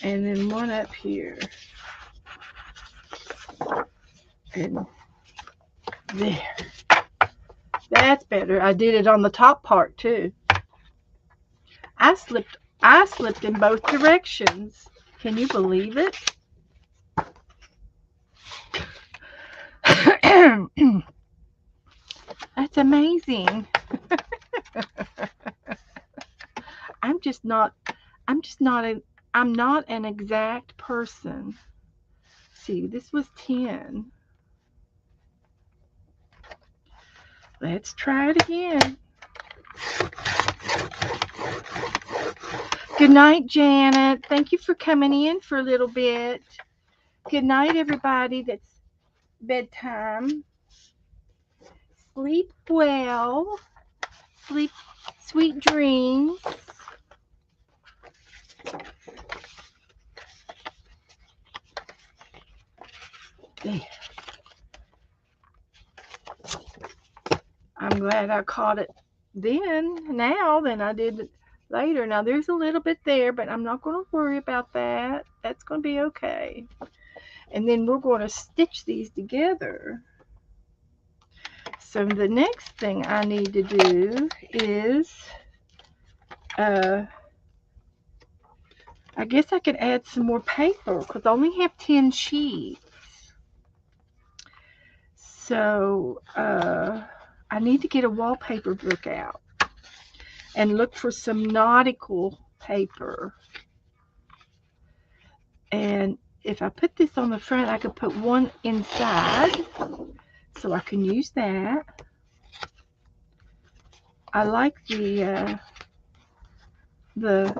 Speaker 1: And then one up here. And there. That's better. I did it on the top part too. I slipped in both directions. Can you believe it? That's amazing. I'm just not I'm not an exact person. see, this was 10. Let's try it again. Good night, Janet. Thank you for coming in for a little bit. Good night, everybody. That's bedtime. Sleep well. Sleep sweet dreams. There. I'm glad I caught it now than I did later. Now there's a little bit there, but I'm not going to worry about that. That's going to be okay. And then we're going to stitch these together. So the next thing I need to do is, I guess I could add some more paper because I only have 10 sheets. So I need to get a wallpaper book out and look for some nautical paper. And if I put this on the front, I could put one inside, so I can use that. I like the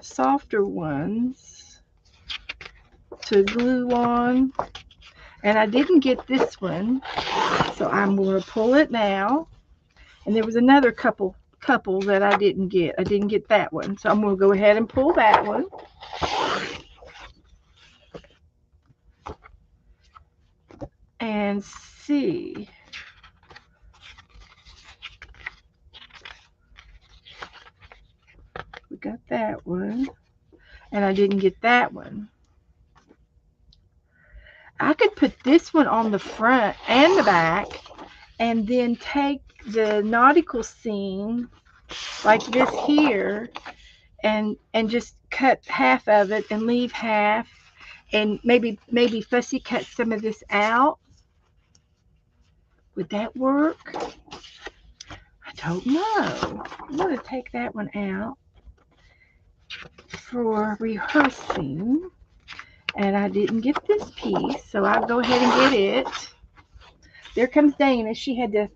Speaker 1: softer ones to glue on, and I didn't get this one, so I'm going to pull it now. And there was another couple that I didn't get. I didn't get that one, so I'm going to go ahead and pull that one. And see. We got that one. And I didn't get that one. I could put this one on the front and the back and then take the nautical scene like this here and just cut half of it and leave half and maybe fussy cut some of this out. Would that work? I don't know. I'm going to take that one out for rehearsing. And I didn't get this piece, so I'll go ahead and get it. There comes Dana. She had to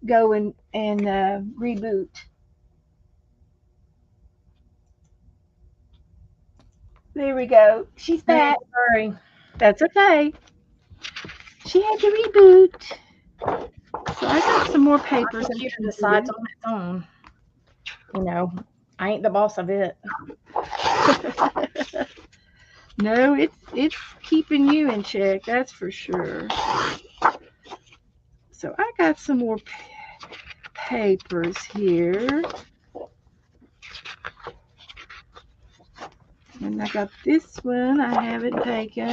Speaker 1: go and reboot. There we go. She's back.
Speaker 2: Sorry.
Speaker 1: That's okay. She had to reboot. So I got some more papers.
Speaker 2: My computer decides on its own. You know, I ain't the boss of it.
Speaker 1: No, it's keeping you in check, that's for sure. So I got some more papers here. And I got this one I haven't taken.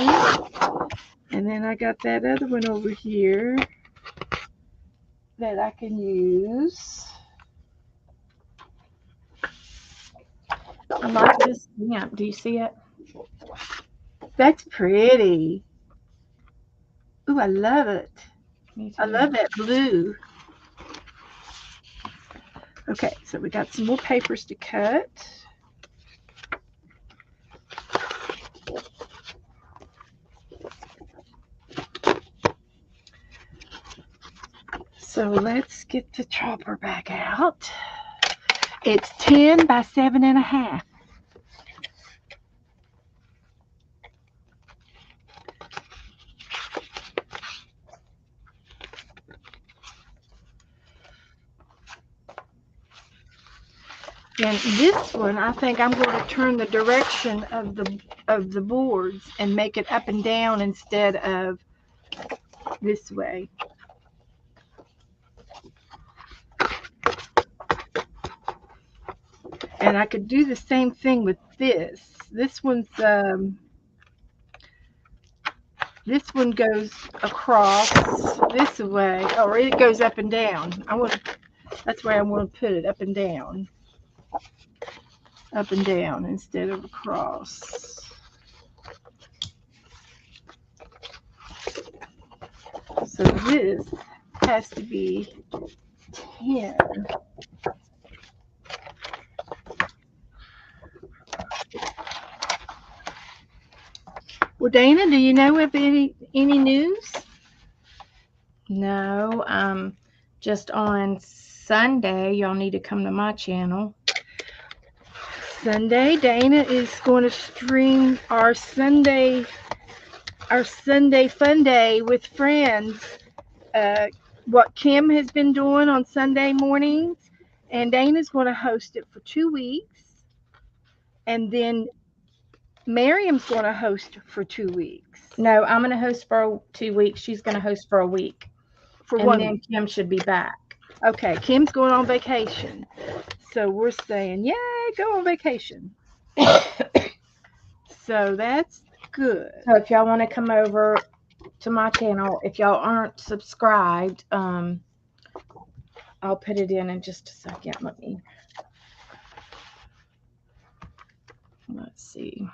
Speaker 1: And then I got that other one over here that I can use.
Speaker 2: I like this stamp. Do you see it?
Speaker 1: That's pretty. Ooh, I love it.
Speaker 2: Me too.
Speaker 1: I love that blue. Okay, so we got some more papers to cut. So let's get the chopper back out. It's 10 by 7.5. And this one, I think I'm going to turn the direction of the boards and make it up and down instead of this way. And I could do the same thing with this. This one goes across this way, or it goes up and down. That's where I want to put it, up and down. Up and down instead of across. So this has to be 10. Well, Dana, do you know of any news?
Speaker 2: No, just on Sunday, y'all need to come to my channel.
Speaker 1: Sunday, Dana is going to stream our Sunday fun day with friends. Uh, what Kim has been doing on Sunday mornings, and Dana's going to host it for 2 weeks, and then Miriam's going to host for 2 weeks.
Speaker 2: No, I'm going to host for 2 weeks. She's going to host for a week.
Speaker 1: For
Speaker 2: And
Speaker 1: one
Speaker 2: then
Speaker 1: week.
Speaker 2: Kim should be back.
Speaker 1: Okay, Kim's going on vacation. So we're saying, yay, go on vacation. So that's good.
Speaker 2: So if y'all want to come over to my channel, if y'all aren't subscribed, I'll put it in just a second. Let's see.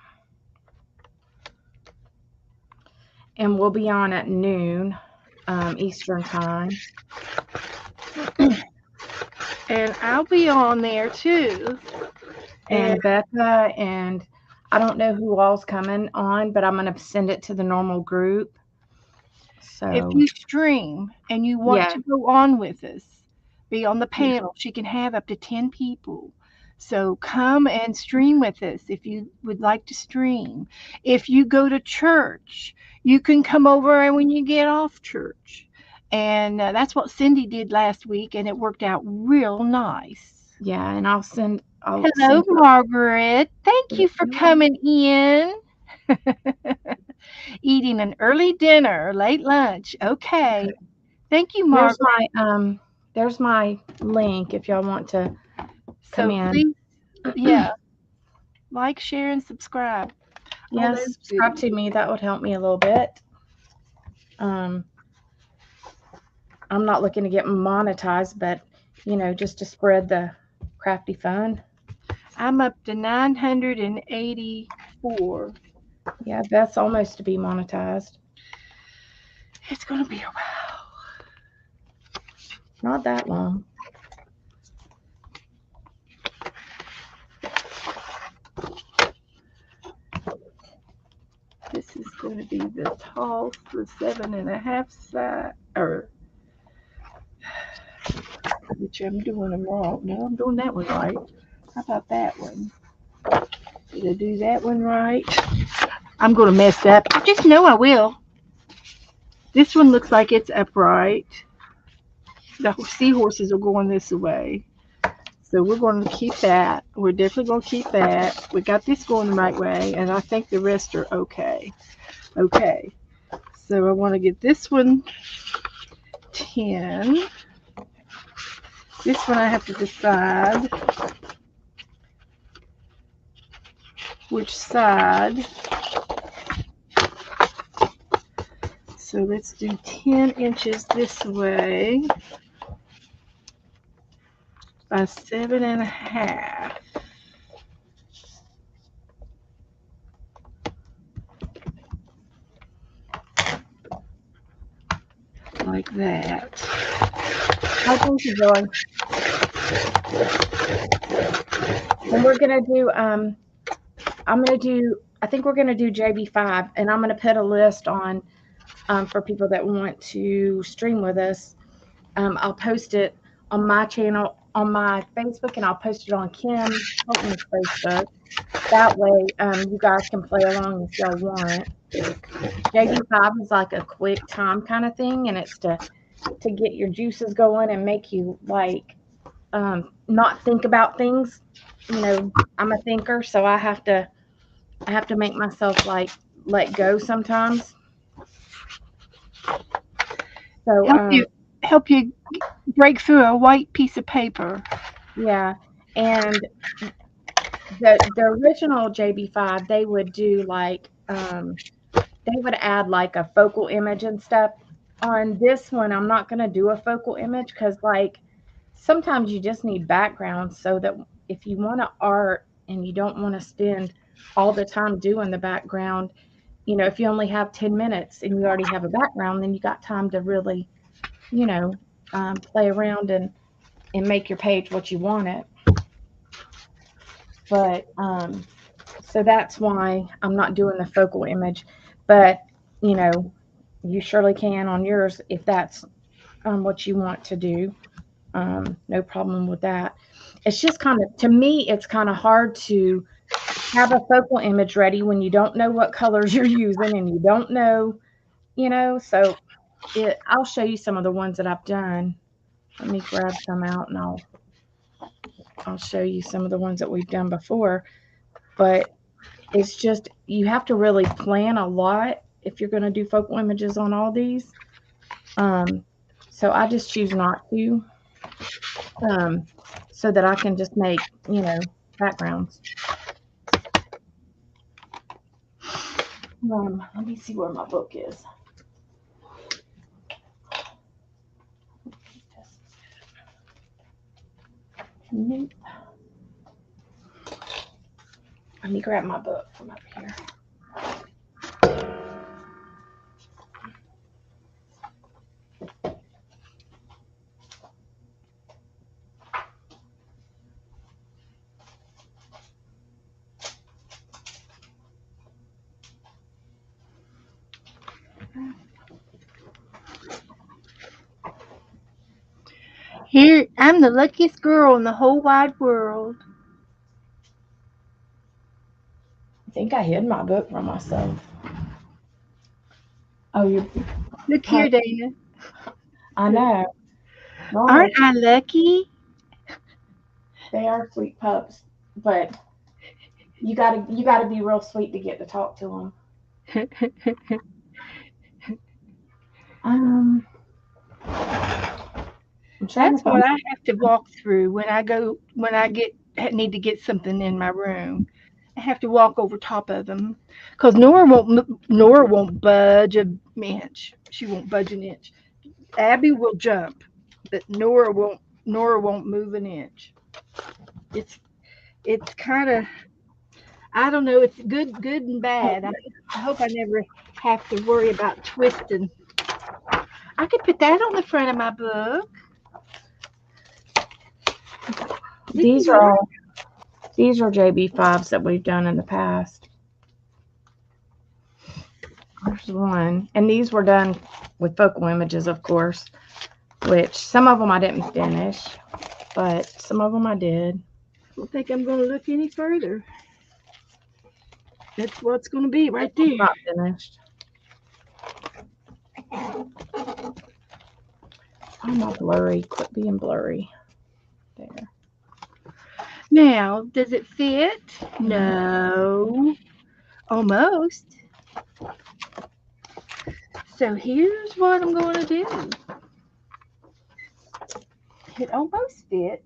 Speaker 2: And we'll be on at noon Eastern time.
Speaker 1: And I'll be on there too.
Speaker 2: And Becca, and I don't know who all's coming on, but I'm going to send it to the normal group. So
Speaker 1: if you stream and you want to go on with us, be on the panel, she can have up to 10 people. So come and stream with us if you would like to stream. If you go to church, you can come over and when you get off church. And that's what Cindy did last week, and it worked out real nice.
Speaker 2: Yeah, and I'll send.
Speaker 1: Hello, Margaret. Thank you for coming in. Eating an early dinner, late lunch. Okay. Thank you, Margaret.
Speaker 2: There's my link if y'all want to come in.
Speaker 1: Please, yeah. Like, share, and subscribe.
Speaker 2: Yes, subscribe to me. That would help me a little bit. I'm not looking to get monetized, but just to spread the crafty fun.
Speaker 1: I'm up to 984.
Speaker 2: Yeah, that's almost to be monetized.
Speaker 1: It's gonna be a while.
Speaker 2: Not that long.
Speaker 1: This is going to be the tall for 7.5 size, which I'm doing them wrong. No, I'm doing that one right. How about that one? Did I do that one right? I'm going to mess up. I just know I will. This one looks like it's upright. The seahorses are going this way. So we're going to keep that. We're definitely going to keep that. We got this going the right way, and I think the rest are okay. Okay. So I want to get this one 10. This one I have to decide which side. So let's do 10 inches this way by 7.5. Like that.
Speaker 2: How things are going? And we're gonna do I think we're gonna do JB5, and I'm gonna put a list on for people that want to stream with us. I'll post it on my channel, on my Facebook, and I'll post it on Kim Hilton's Facebook. That way, you guys can play along if y'all want. JB5 is like a quick time kind of thing, and it's to get your juices going and make you like not think about things. I'm a thinker, so I have to make myself like let go sometimes. So
Speaker 1: help you break through a white piece of paper.
Speaker 2: Yeah, and the original JB5, they would do like they would add like a focal image and stuff. On this one, I'm not going to do a focal image because like sometimes you just need background, so that if you want to art and you don't want to spend all the time doing the background, if you only have 10 minutes and you already have a background, then you got time to really, play around and make your page what you want it. But so that's why I'm not doing the focal image. but you know, you surely can on yours if that's what you want to do. No problem with that. It's just kind of, to me, it's kind of hard to have a focal image ready when you don't know what colors you're using and you don't know, so I'll show you some of the ones that I've done. Let me grab some out and I'll show you some of the ones that we've done before. But it's just, you have to really plan a lot if you're going to do focal images on all these. So I just choose not to, um, so that I can just make, backgrounds. Let me see where my book is. Nope. Let me grab my book from over here.
Speaker 1: Here, I'm the luckiest girl in the whole wide world.
Speaker 2: I think I hid my book from myself. Oh, you.
Speaker 1: Look here, Dana.
Speaker 2: I know.
Speaker 1: Aren't
Speaker 2: Right.
Speaker 1: I lucky?
Speaker 2: They are sweet pups, but you gotta be real sweet to get to talk to them. Um, I'm trying
Speaker 1: That's
Speaker 2: to
Speaker 1: what
Speaker 2: find.
Speaker 1: I have to walk through when I need to get something in my room. I have to walk over top of them because Nora won't budge an inch. She won't budge an inch. Abby will jump, but Nora won't move an inch. It's it's kind of, I don't know. It's good and bad. I hope I never have to worry about twisting. I could put that on the front of my book.
Speaker 2: These are all these are JB5s that we've done in the past. There's one, and these were done with focal images, of course, which some of them I didn't finish, but some of them I did.
Speaker 1: I don't think I'm going to look any further. That's what's going to be right there.
Speaker 2: Not finished. I'm not blurry. Quit being blurry. There.
Speaker 1: Now, does it fit? No, almost. So here's what I'm going to do. It almost fit.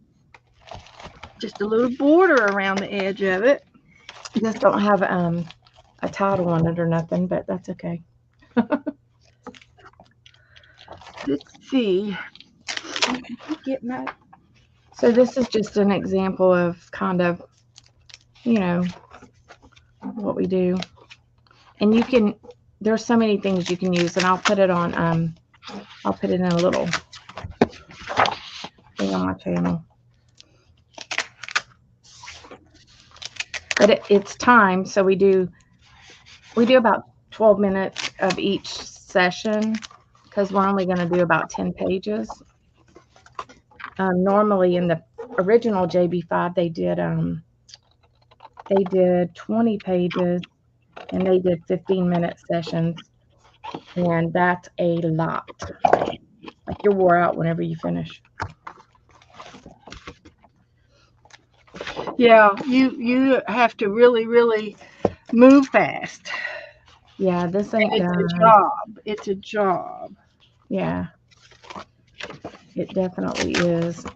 Speaker 1: Just a little border around the edge of it.
Speaker 2: Just don't have a title on it or nothing, but that's okay.
Speaker 1: Let's see. Get my.
Speaker 2: So this is just an example of kind of, what we do. And there's so many things you can use, and I'll put it in a little thing on my channel. But it's time, so we do about 12 minutes of each session because we're only going to do about 10 pages. Normally in the original JB5 they did 20 pages and they did 15-minute sessions, and that's a lot. Like, you're wore out whenever you finish.
Speaker 1: Yeah, you have to really move fast.
Speaker 2: Yeah, this ain't
Speaker 1: It's
Speaker 2: done.
Speaker 1: a job. It's a job.
Speaker 2: Yeah, it definitely is. It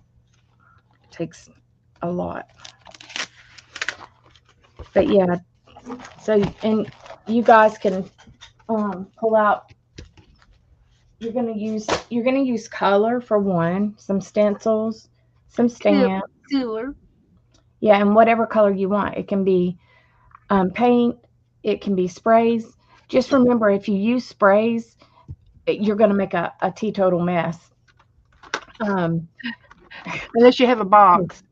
Speaker 2: takes a lot. But yeah, so, and you guys can pull out. You're gonna use color for one, some stencils, some stamps.
Speaker 1: Cooler.
Speaker 2: Yeah, and whatever color you want. It can be paint. It can be sprays. Just remember, if you use sprays, you're going to make a teetotal mess.
Speaker 1: Unless you have a box.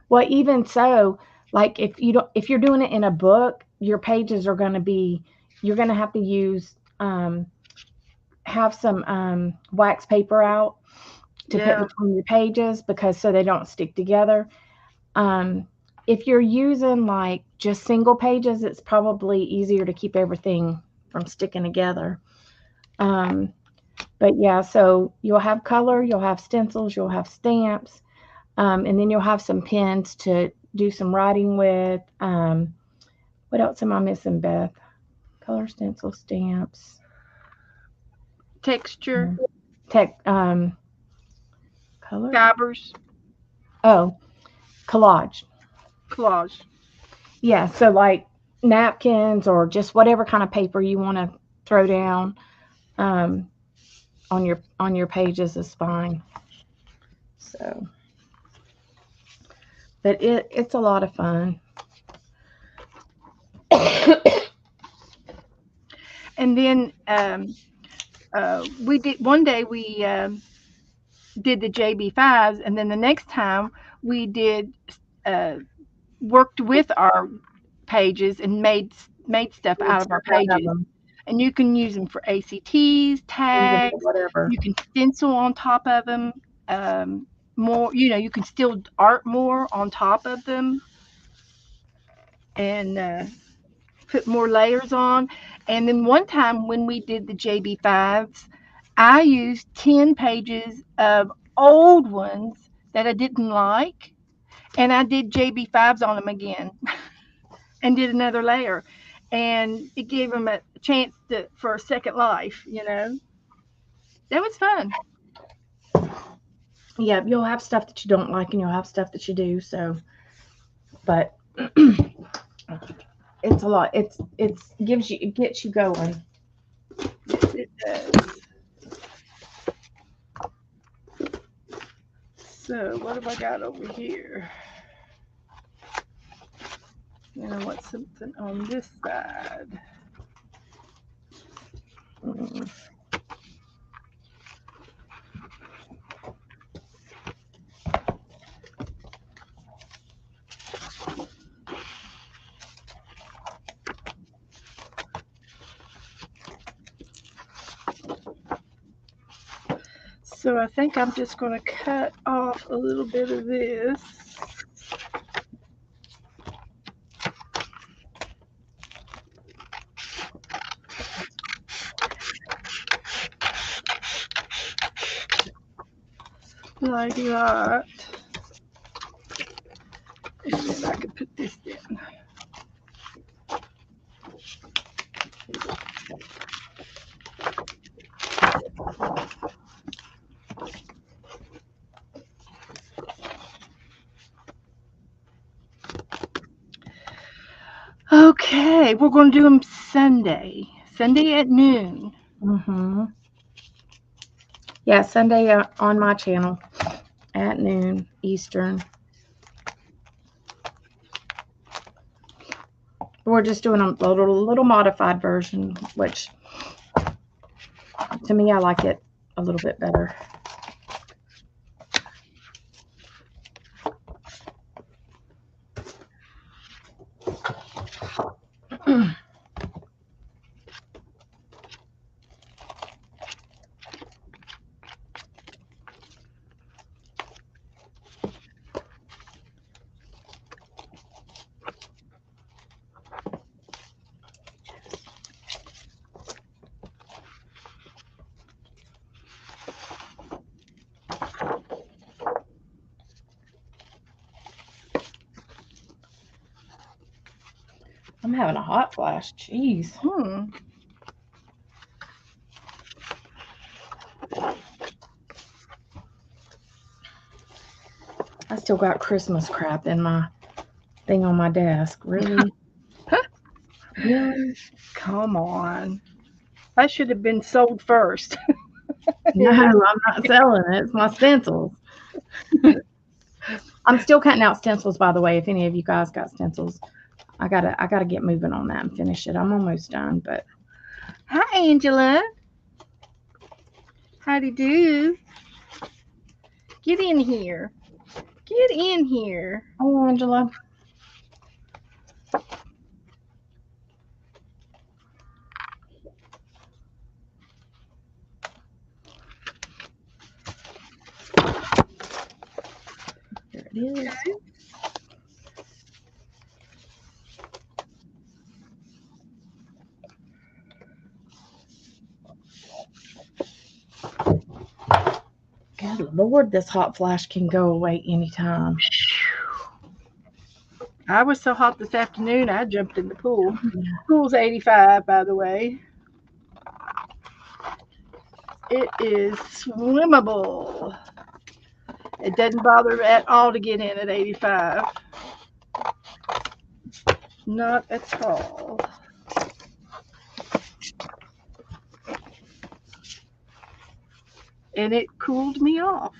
Speaker 2: Well, even so, like if you're doing it in a book, your pages are going to be, you're going to have to use have some wax paper out to put
Speaker 1: Yeah.
Speaker 2: between your pages, because so they don't stick together. Um, if you're using like just single pages, it's probably easier to keep everything from sticking together. Um, but yeah, so you'll have color, you'll have stencils, you'll have stamps, and then you'll have some pens to do some writing with. What else am I missing, Beth? Color, stencil, stamps,
Speaker 1: Texture,
Speaker 2: tech, color.
Speaker 1: fibers,
Speaker 2: Oh, collage.
Speaker 1: collage.
Speaker 2: Yeah, so like napkins or just whatever kind of paper you want to throw down um, on your pages is fine. So, but it's a lot of fun.
Speaker 1: And then we did one day we did the JB5s, and then the next time we did uh, worked with our pages and made stuff
Speaker 2: Made
Speaker 1: out of our
Speaker 2: stuff out of
Speaker 1: pages.
Speaker 2: them,
Speaker 1: And you can use them for ACTs,
Speaker 2: even for
Speaker 1: tags.
Speaker 2: whatever.
Speaker 1: You can stencil on top of them. More, you can still art more on top of them and put more layers on. And then one time when we did the JB5s, I used 10 pages of old ones that I didn't like, and I did JB5s on them again and did another layer. And it gave them a chance for a second life. That was fun.
Speaker 2: Yeah, you'll have stuff that you don't like, and you'll have stuff that you do. So, but it's a lot. It gets you going.
Speaker 1: Yes, it does. So, what have I got over here? And I want something on this side.
Speaker 2: Mm.
Speaker 1: So, I think I'm just going to cut off a little bit of this. Like that. And then I can put this in. Okay, we're going to do them Sunday. Sunday at noon.
Speaker 2: Mm-hmm. Yeah, Sunday on my channel at noon Eastern. We're just doing a little modified version, which to me I like it a little bit better. I'm having a hot flash. Jeez. I still got Christmas crap in my thing on my desk. Really? Really?
Speaker 1: Come on. That should have been sold first.
Speaker 2: No, I'm not selling it. It's my stencils. I'm still cutting out stencils, by the way. If any of you guys got stencils, I gotta get moving on that and finish it. I'm almost done, but
Speaker 1: Hi, Angela. Howdy do. Get in here. Get in here.
Speaker 2: oh, Angela. it is. Good Lord, this hot flash can go away anytime.
Speaker 1: I was so hot this afternoon, I jumped in the pool. Pool's 85, by the way. It is swimmable. It doesn't bother at all to get in at 85. Not at all. And it cooled me off.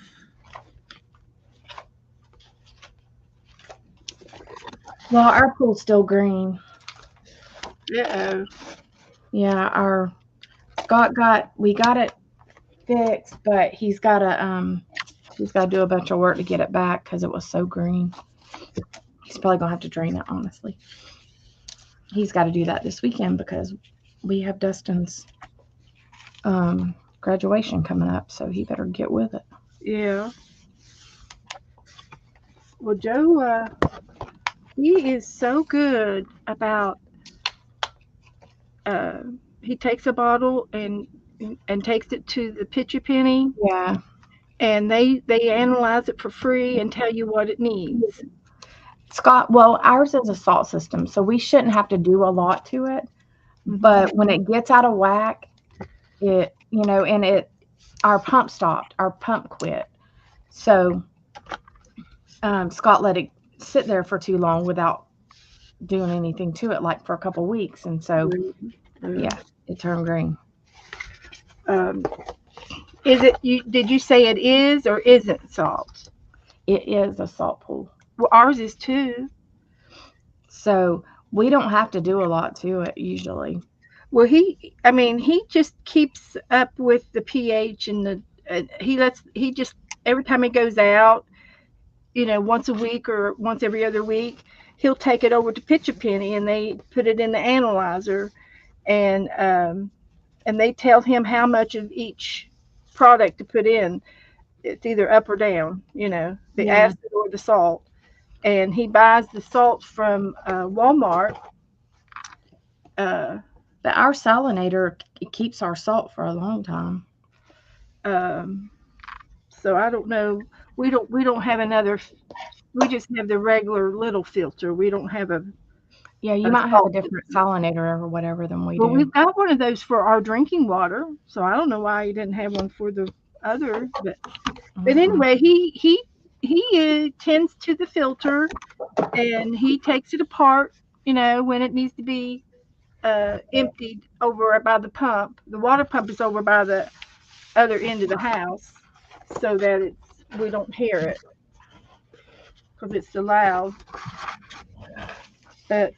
Speaker 2: Well, our pool's still green.
Speaker 1: Uh-oh.
Speaker 2: Yeah, our Scott we got it fixed, but he's gotta do a bunch of work to get it back because it was so green. He's probably gonna have to drain it, honestly. He's got to do that this weekend because we have Dustin's graduation coming up, so he better get with it.
Speaker 1: Yeah. Well, Joe, he is so good about. Uh, he takes a bottle and takes it to the pitcher penny,
Speaker 2: Yeah.
Speaker 1: and they analyze it for free and tell you what it needs.
Speaker 2: Scott, well, ours is a salt system, so we shouldn't have to do a lot to it. But when it gets out of whack, our pump stopped, our pump quit. So Scott let it sit there for too long without doing anything to it, like for a couple weeks, and so yeah, it turned green.
Speaker 1: Is it? Did you say it is or isn't salt?
Speaker 2: It is a salt pool,
Speaker 1: Well, ours is too.
Speaker 2: so we don't have to do a lot to it usually.
Speaker 1: Well, he just keeps up with the pH and he just every time he goes out, once a week or once every other week, he'll take it over to Pitcher Penny and they put it in the analyzer, and they tell him how much of each product to put in. It's either up or down, the
Speaker 2: Yeah.
Speaker 1: acid or the salt. And he buys the salt from Walmart. Uh,
Speaker 2: But our salinator keeps our salt for a long time.
Speaker 1: um, so I don't know. We don't have another. We just have the regular little filter. We don't have a
Speaker 2: Yeah, you
Speaker 1: a
Speaker 2: might have a
Speaker 1: salt.
Speaker 2: different salinator or whatever than we
Speaker 1: Well,
Speaker 2: do.
Speaker 1: we've got one of those for our drinking water, so I don't know why he didn't have one for the other. But
Speaker 2: Mm-mm.
Speaker 1: anyway, he tends to the filter, and he takes it apart. When it needs to be emptied over by the pump. The water pump is over by the other end of the house, so that we don't hear it because it's so loud. But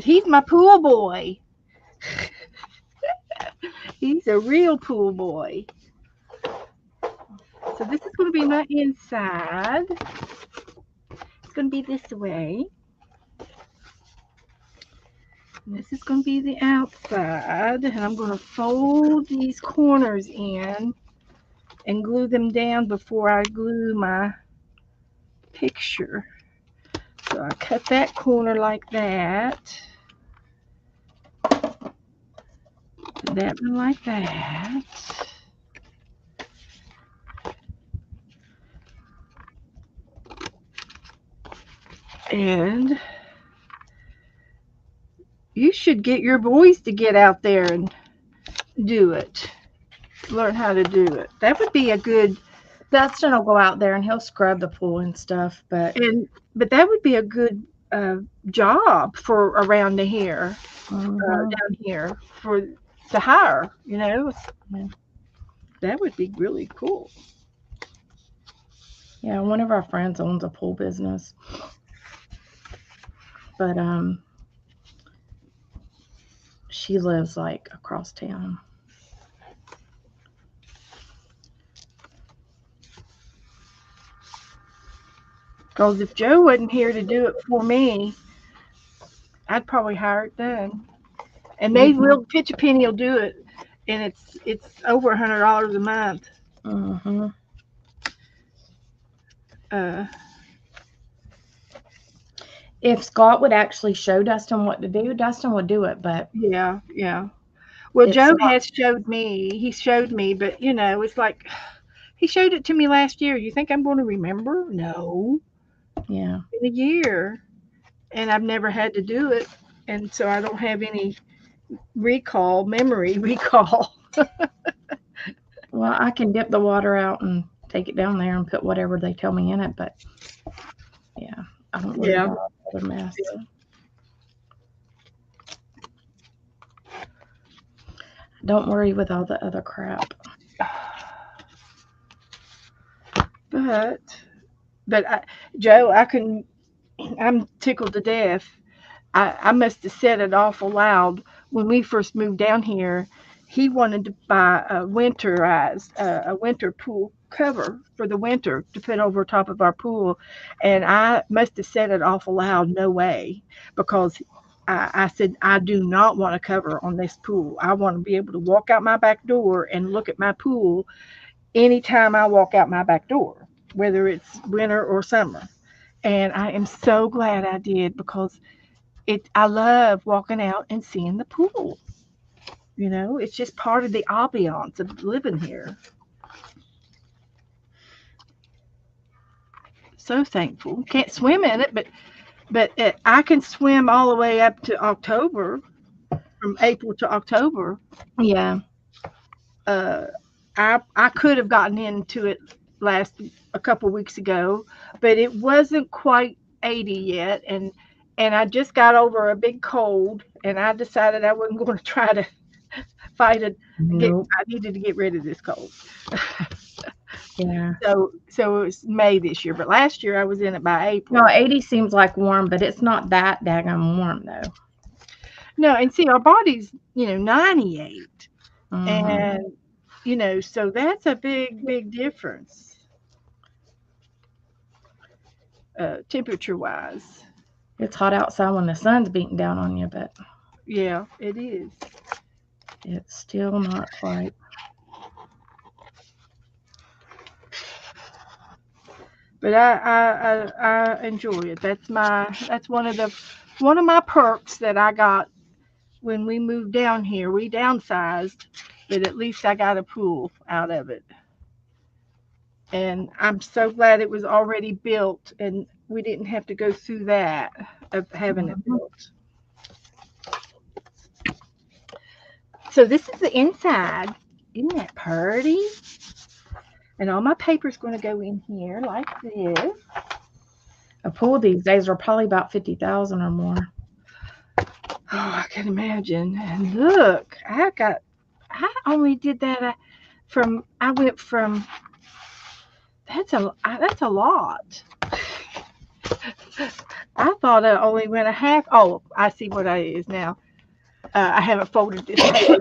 Speaker 1: he's my pool boy. He's a real pool boy. So this is going to be my inside. It's going to be this way. And this is going to be the outside. And I'm going to fold these corners in and glue them down before I glue my picture. So I cut that corner like that. That one like that. And you should get your boys to get out there and do it. Learn how to do it. That would be a good
Speaker 2: Dustin will go out there and he'll scrub the pool and stuff, but
Speaker 1: but that would be a good job for around here,
Speaker 2: mhm.
Speaker 1: down here for to hire.
Speaker 2: Yeah.
Speaker 1: That would be really cool.
Speaker 2: Yeah, one of our friends owns a pool business, but she lives like across town.
Speaker 1: Because if Joe wasn't here to do it for me, I'd probably hire it done. And they will. Pitch a penny will do it, and it's over $100 a month.
Speaker 2: Mm-hmm.
Speaker 1: Uh,
Speaker 2: If Scott would actually show Dustin what to do, Dustin would do it, but
Speaker 1: yeah, yeah. Well,
Speaker 2: it's
Speaker 1: Joe
Speaker 2: not.
Speaker 1: has showed me. He showed me, but it's like he showed it to me last year. You think I'm going to remember? No,
Speaker 2: Yeah.
Speaker 1: in a year, and I've never had to do it, and so I don't have any memory recall.
Speaker 2: Well, I can dip the water out and take it down there and put whatever they tell me in it, but yeah, I don't worry
Speaker 1: Yeah,
Speaker 2: about all the other mess. Don't worry with all the other crap.
Speaker 1: but Joe, I'm tickled to death. I must have said it awful loud when we first moved down here. He wanted to buy a winter pool cover for the winter to put over top of our pool, and I must have said it awful loud. No way, because I said I do not want a cover on this pool. I want to be able to walk out my back door and look at my pool anytime I walk out my back door, whether it's winter or summer. And I am so glad I did because I love walking out and seeing the pool. It's just part of the ambiance of living here. So thankful. Can't swim in it, but I can swim all the way up to October, from April to October.
Speaker 2: Yeah.
Speaker 1: Uh, I could have gotten into it last a couple weeks ago, but it wasn't quite 80 yet, and I just got over a big cold, and I decided I wasn't going to try to fight it.
Speaker 2: Nope.
Speaker 1: I needed to get rid of this cold.
Speaker 2: Yeah.
Speaker 1: So it was May this year, but last year I was in it by
Speaker 2: No,
Speaker 1: April.
Speaker 2: 80 seems like warm, but it's not that daggone warm though.
Speaker 1: No, and see, our body's 98,
Speaker 2: Hmm.
Speaker 1: and so that's a big difference, temperature wise.
Speaker 2: It's hot outside when the sun's beating down on you, but
Speaker 1: Yeah, it is.
Speaker 2: it's still not quite.
Speaker 1: But I enjoy it. That's one of my perks that I got when we moved down here. We downsized, but at least I got a pool out of it. And I'm so glad it was already built and we didn't have to go through that of having it
Speaker 2: Mhm.
Speaker 1: built. So this is the inside. Isn't that pretty? And all my paper's going to go in here like this.
Speaker 2: A pool these days are probably about 50,000 or more.
Speaker 1: Oh, I can imagine. And look, I only did that I went from, that's a lot. I thought I only went a half. Oh, I see what it is now. I haven't folded this yet,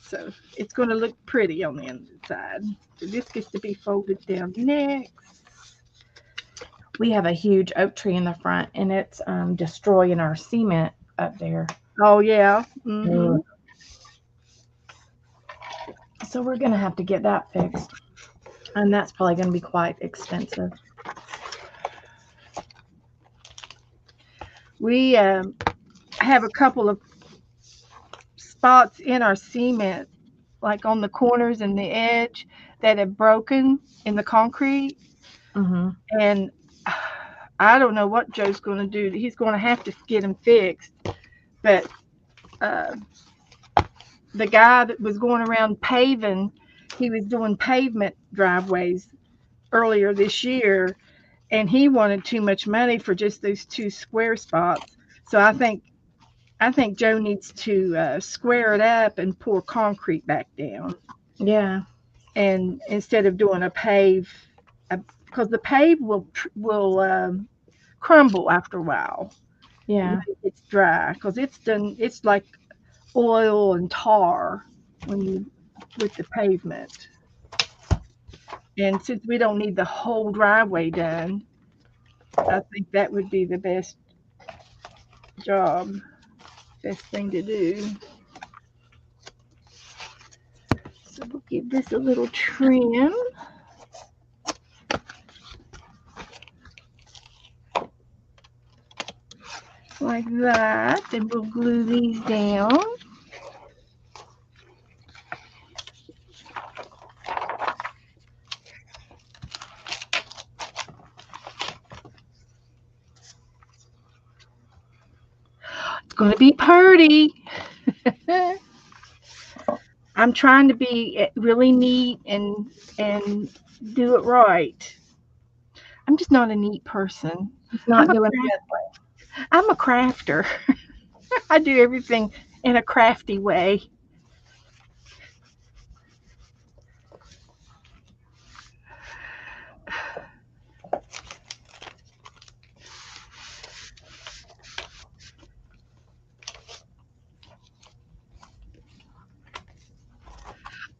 Speaker 1: so it's going to look pretty on the inside. So this gets to be folded down next.
Speaker 2: We have a huge oak tree in the front, and it's destroying our cement up there.
Speaker 1: Oh yeah.
Speaker 2: Ugh. So we're gonna have to get that fixed, and that's probably gonna be quite expensive.
Speaker 1: We have a couple of spots in our cement, like on the corners and the edge, that have broken in the concrete,
Speaker 2: Hmm.
Speaker 1: and I don't know what Joe's going to do. He's going to have to get them fixed. But uh, the guy that was going around paving, he was doing pavement driveways earlier this year, and he wanted too much money for just those two square spots. So I think Joe needs to square it up and pour concrete back down,
Speaker 2: Yeah,
Speaker 1: and instead of doing a pave, because the pave will crumble after a while when
Speaker 2: yeah,
Speaker 1: it gets dry, because it's like oil and tar when you with the pavement. And since we don't need the whole driveway done, I think that would be the job, best thing to do. So we'll give this a little trim. like that. And we'll glue these down. It's going to be pretty. I'm trying to be really neat and do it right. I'm just not a neat person.
Speaker 2: He's
Speaker 1: I'm
Speaker 2: not
Speaker 1: a
Speaker 2: doing
Speaker 1: I'm a crafter. I do everything in a crafty way.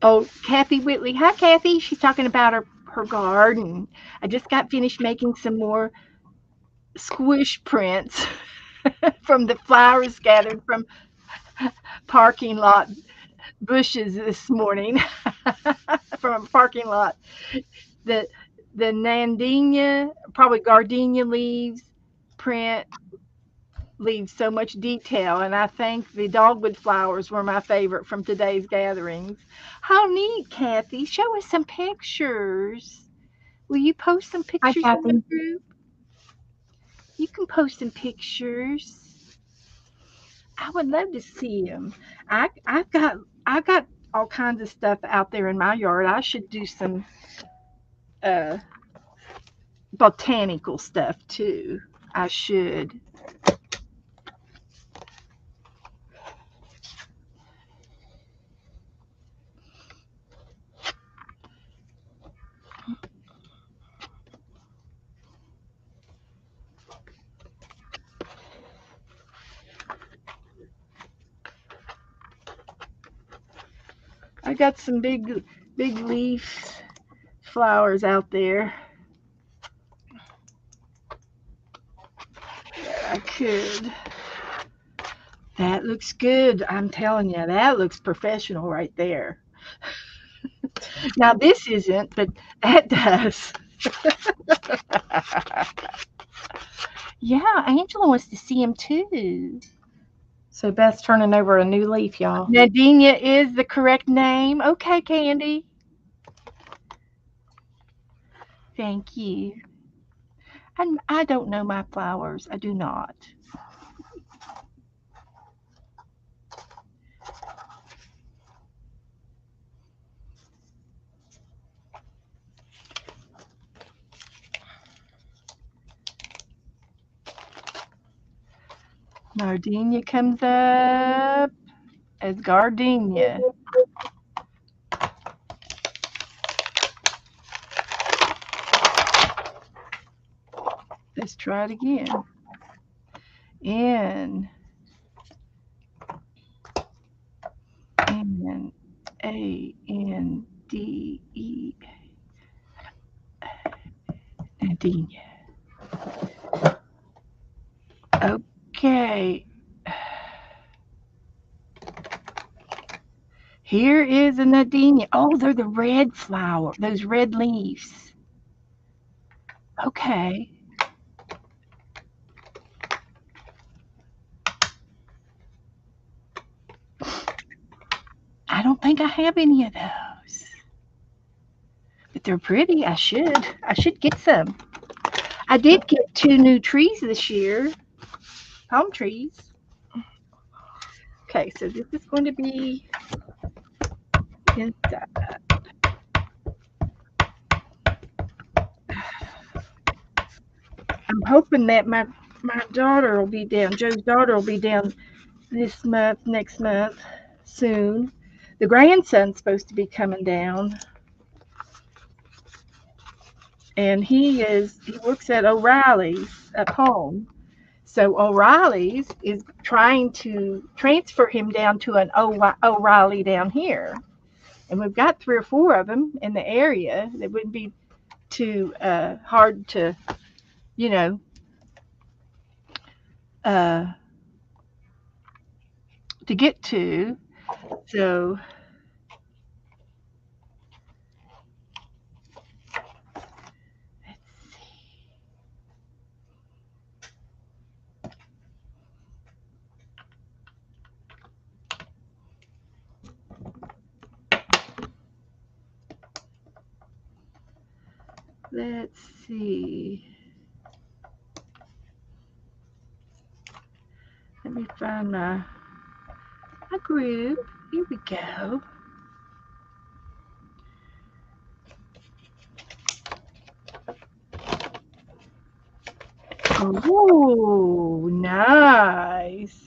Speaker 1: Oh, Kathy Whitley. Hi, Kathy. She's talking about her garden. I just got finished making some more squish prints from the flowers gathered from parking lot bushes this morning from a parking lot. The the Nandina, probably gardenia leaves print leaves so much detail, and I think the dogwood flowers were my favorite from today's gatherings. How neat, Kathy. Show us some pictures. Will you post some
Speaker 2: Hi,
Speaker 1: pictures in the
Speaker 2: Kathy.
Speaker 1: group? You can post some pictures. I would love to see them. I've got all kinds of stuff out there in my yard. I should do some uh, botanical stuff too. I should. I got some big leaf flowers out there. I could. That looks good. I'm telling you, that looks professional right there. Now this isn't, but that does. Yeah, Angela wants to see him too.
Speaker 2: So Beth's turning over a new leaf, y'all.
Speaker 1: Nadinia is the correct name. Okay, Candy. Thank you. And I don't know my flowers. I do not. Nardenia comes up as gardenia. Let's try it again. N N Ande Nadinia. Okay. Here is a Nadinia. Oh, they're the red flower, those red leaves. Okay. I don't think I have any of those. But they're pretty. I should get some. I did get two new trees this year, palm trees. Okay, so this is going to be inside. I'm hoping that my daughter will be down. Joe's daughter will be down this month, next month, soon. The grandson's supposed to be coming down, and he works at O'Reilly's at home. So O'Reilly's is trying to transfer him down to an O'Reilly down here, and we've got three or four of them in the area. That wouldn't be too hard to, you know, uh, to get to. So let's see. let's see. Let me find my group. Here we go. Oh, nice.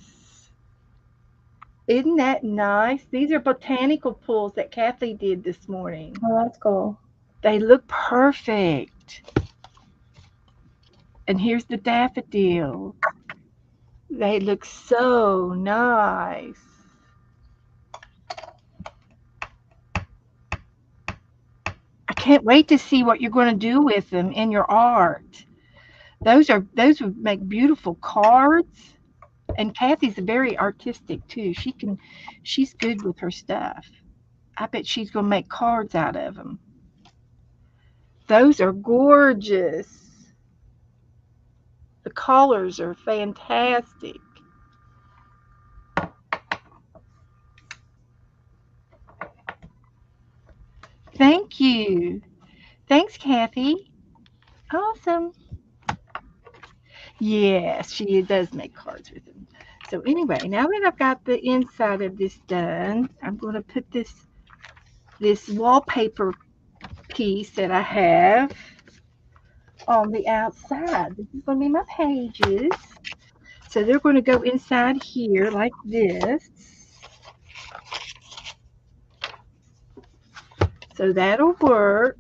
Speaker 1: Isn't that nice? These are botanical pools that Kathy did this morning.
Speaker 2: Oh, that's cool.
Speaker 1: They look perfect. And here's the daffodils. They look so nice. I can't wait to see what you're going to do with them in your art. Those would make beautiful cards. And Kathy's very artistic too. She's good with her stuff. I bet she's going to make cards out of them. Those are gorgeous. The colors are fantastic. Thank you. Thanks, Kathy. Awesome. Yes, she does make cards with them. So anyway, now that I've got the inside of this done, I'm going to put this wallpaper piece that I have on the outside. This is going to be my pages. So they're going to go inside here like this. So that'll work.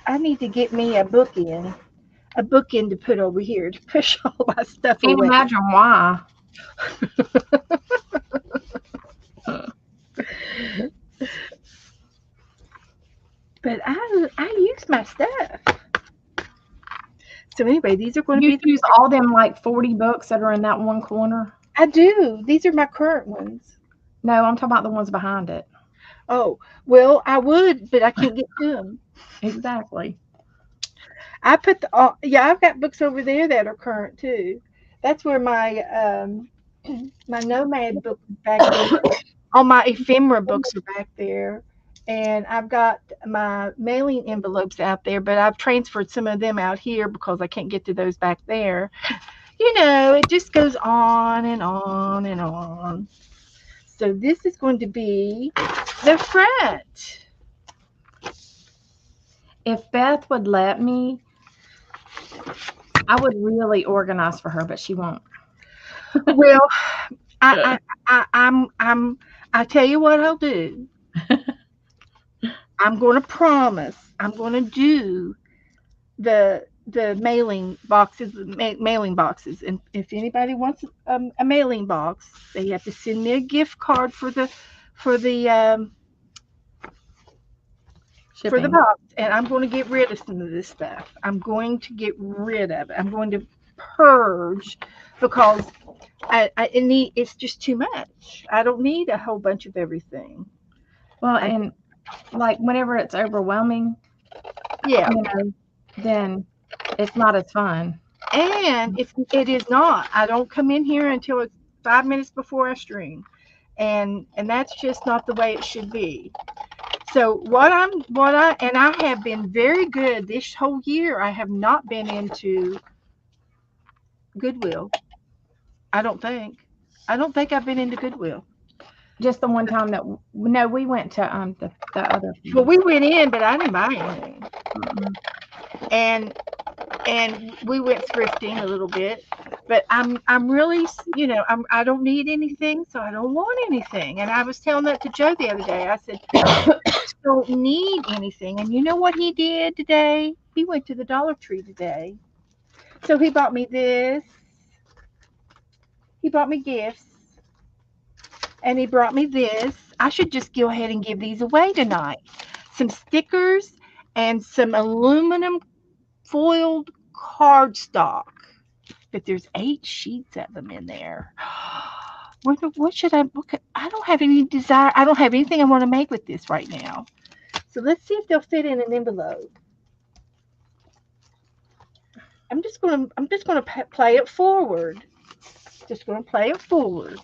Speaker 1: I need to get me a bookend to put over here to push all my stuff
Speaker 2: Can't
Speaker 1: away.
Speaker 2: imagine why.
Speaker 1: But I use my stuff. So anyway, these are going to
Speaker 2: You
Speaker 1: be.
Speaker 2: use all them like 40 books that are in that one corner?
Speaker 1: I do. These are my current ones.
Speaker 2: No, I'm talking about the ones behind it.
Speaker 1: Oh, well, I would, but I can't get to them.
Speaker 2: Exactly.
Speaker 1: I put yeah, I've got books over there that are current too. That's where my nomad book is back there. All my ephemera books are back there. And I've got my mailing envelopes out there, but I've transferred some of them out here because I can't get to those back there. It just goes on and on and on. So this is going to be the front.
Speaker 2: If Beth would let me, I would really organize for her, but she won't.
Speaker 1: Well, I tell you what I'll do. I'm going to promise. I'm going to do the mailing boxes, and if anybody wants a mailing box, they have to send me a gift card for the
Speaker 2: Shipping.
Speaker 1: box, and I'm going to get rid of some of this stuff. I'm going to get rid of it. I'm going to purge because it's just too much. I don't need a whole bunch of everything.
Speaker 2: Well,
Speaker 1: I,
Speaker 2: and like whenever it's overwhelming,
Speaker 1: yeah,
Speaker 2: then it's not as fun.
Speaker 1: and it is not. I don't come in here until it's 5 minutes before I stream, and that's just not the way it should be. So I have been very good this whole year. I have not been into Goodwill. I don't think. I don't think I've been into Goodwill.
Speaker 2: Just the one time that no, we went to the other
Speaker 1: Well,
Speaker 2: place.
Speaker 1: we went in, but I didn't buy anything.
Speaker 2: Mm-mm.
Speaker 1: And we went thrifting a little bit, but I'm really, I don't need anything, so I don't want anything. And I was telling that to Joe the other day. I said, I just don't need anything. And you know what he did today? He went to the Dollar Tree today. So he bought me this. He bought me gifts, and he brought me this. I should just go ahead and give these away tonight. Some stickers and some aluminum foiled cardstock. But there's 8 sheets of them in there. What should I? I don't have any desire. I don't have anything I want to make with this right now. So let's see if they'll fit in an envelope. I'm just gonna play it forward. Just gonna play it forward.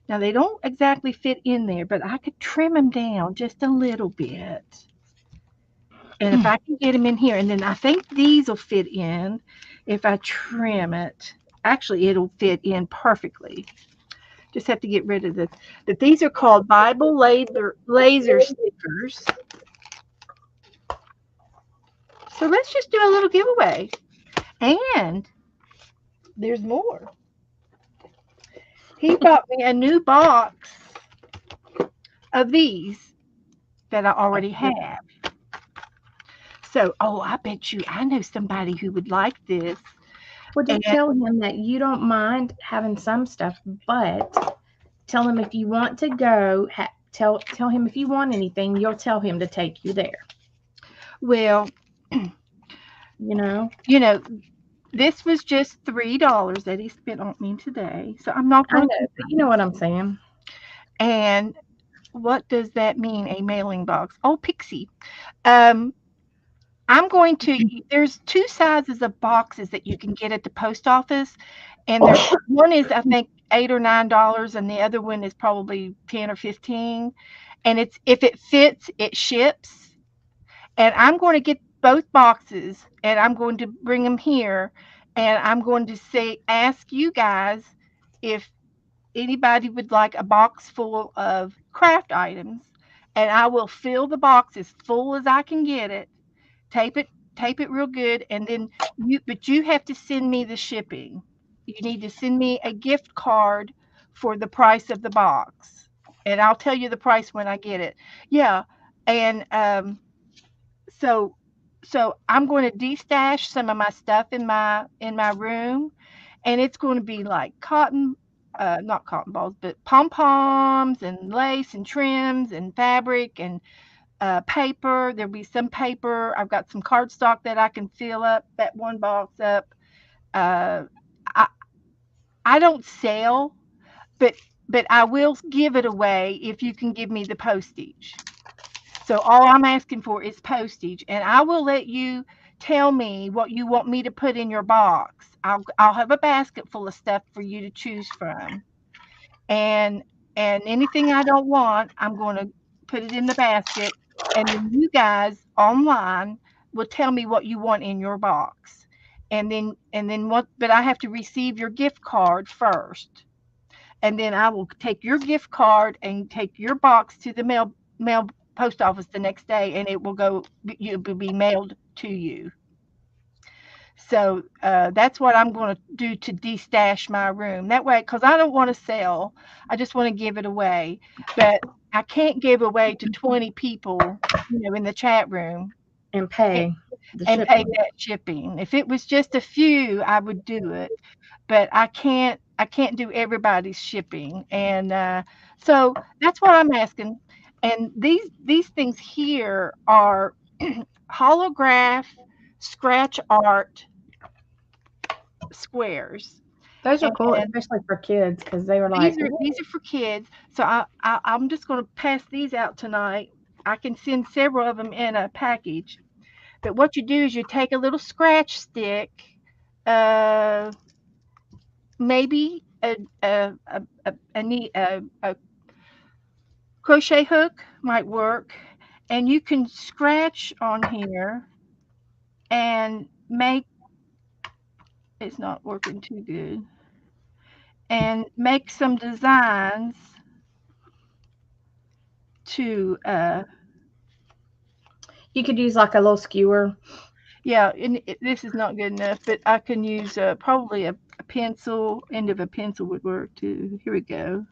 Speaker 1: Now they don't exactly fit in there, but I could trim them down just a little bit. And if I can get them in here, and then I think these will fit in if I trim it. Actually, it'll fit in perfectly. Just have to get rid of this. But these are called Bible laser stickers. So let's just do a little giveaway. And there's more. He bought me a new box of these that I already have. So, oh, I bet you I know somebody who would like this.
Speaker 2: Well,
Speaker 1: And
Speaker 2: just tell him that you don't mind having some stuff, but tell him if you want to go. Tell him if you want anything, you'll tell him to take you there.
Speaker 1: well,
Speaker 2: You know,
Speaker 1: you know, this was just $3 that he spent on me today. So I'm not
Speaker 2: I
Speaker 1: going
Speaker 2: know,
Speaker 1: to.
Speaker 2: but you know what I'm saying.
Speaker 1: And what does that mean? A mailing box? Oh, Pixie. Um, I'm going to. There's two sizes of boxes that you can get at the post office, and there's one is I think $8 or $9, and the other one is probably 10 or 15. And it's if it fits, it ships. And I'm going to get both boxes, and I'm going to bring them here, and I'm going to say ask you guys if anybody would like a box full of craft items, and I will fill the box as full as I can get it. Tape it, tape it real good, and then you have to send me the shipping. You need to send me a gift card for the price of the box, and I'll tell you the price when I get it. Yeah, and so I'm going to destash some of my stuff in my room, and it's going to be like cotton, not cotton balls, but pom poms and lace and trims and fabric and paper. There'll be some paper. I've got some cardstock that I can fill up that one box up. Uh, I I don't sell, but I will give it away if you can give me the postage. So all I'm asking for is postage, and I will let you tell me what you want me to put in your box. I'll have a basket full of stuff for you to choose from, and anything I don't want, I'm going to put it in the basket, and then you guys online will tell me what you want in your box, and then what? But I have to receive your gift card first, and then I will take your gift card and take your box to the mail post office the next day, and it will be mailed to you. So that's what I'm going to do to destash my room. That way, because I don't want to sell, I just want to give it away. But I can't give away to 20 people, in the chat room
Speaker 2: And
Speaker 1: and,
Speaker 2: pay the
Speaker 1: pay
Speaker 2: shipping.
Speaker 1: that shipping. If it was just a few, I would do it, but I can't do everybody's shipping, and so that's what I'm asking. And these things here are holograph scratch art squares,
Speaker 2: Those are cool,
Speaker 1: and
Speaker 2: especially for kids because they were like,
Speaker 1: these are for kids. So I'm just going to pass these out tonight. I can send several of them in a package. But what you do is you take a little scratch stick, uh, maybe a crochet hook might work, and you can scratch on here and make. It's not working too good. And make some designs to
Speaker 2: you could use like a little skewer.
Speaker 1: yeah, and this is not good enough, but I can use probably a pencil. End of a pencil would work too. Here we go.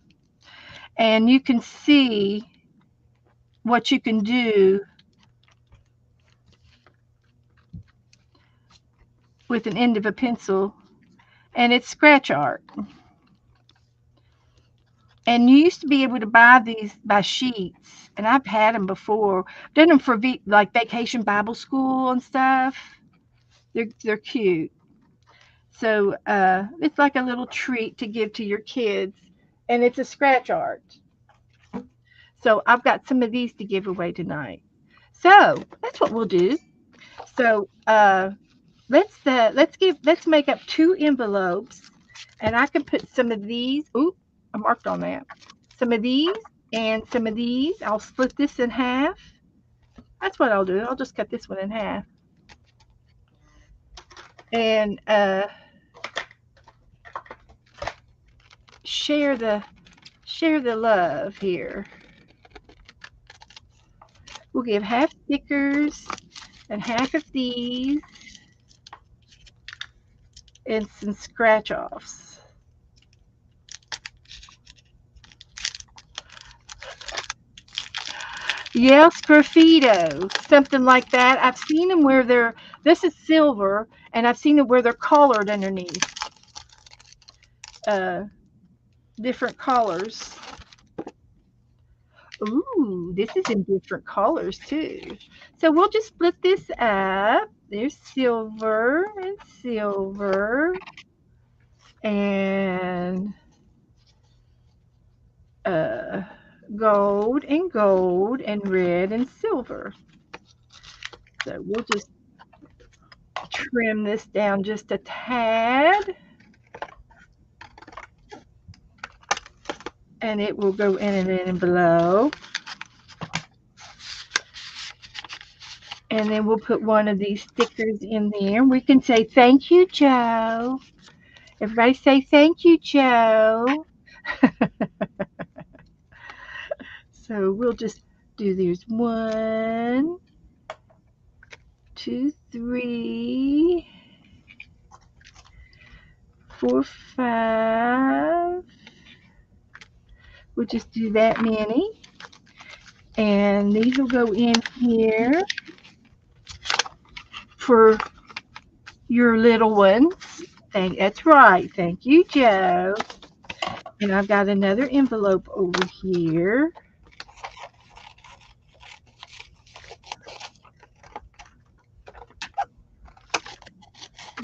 Speaker 1: And you can see what you can do with an end of a pencil, and it's scratch art. And you used to be able to buy these by sheets, and I've had them before. Done them for like vacation Bible school and stuff. They're cute. So it's like a little treat to give to your kids, and it's a scratch art. So I've got some of these to give away tonight. So that's what we'll do. So let's make up 2 envelopes, and I can put some of these. Ooh, I marked on that. Some of these and some of these. I'll split this in half. That's what I'll do. I'll just cut this one in half and share the love here. We'll give half stickers and half of these and some scratch offs. Yeah, Scrafito, something like that. I've seen them where this is silver, and I've seen them where they're colored underneath, uh, different colors. Ooh, this is in different colors too. So we'll just split this up. There's silver and silver and uh, gold and red and silver. So we'll just trim this down just a tad, and it will go in an envelope. And then we'll put one of these stickers in there. We can say, "Thank you, Joe." Everybody say, "Thank you, Joe." So we'll just do there's 1, 2, 3, 4, 5. We'll just do that many. And these will go in here for your little ones. That's right. Thank you, Joe. And I've got another envelope over here.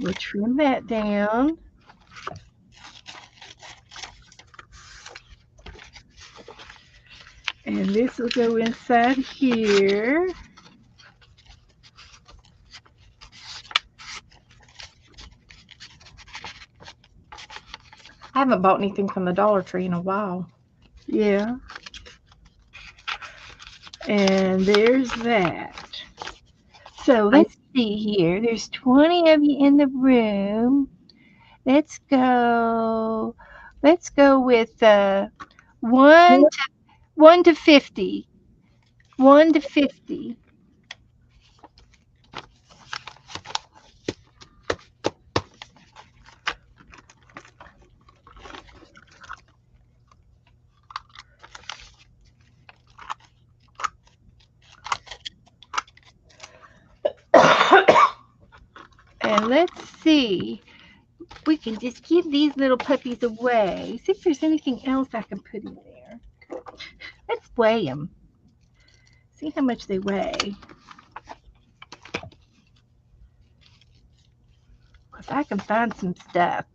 Speaker 1: We'll trim that down. And this will go inside here.
Speaker 2: I haven't bought anything from the Dollar Tree in a while.
Speaker 1: Yeah. And there's that. So let's see here. There's 20 of you in the room. Let's go. Let's go with 1 to 50. 1 to 50. And let's see. We can just give these little puppies away. See if there's anything else I can put in there. Let's weigh them. See how much they weigh. Because I can find some stuff.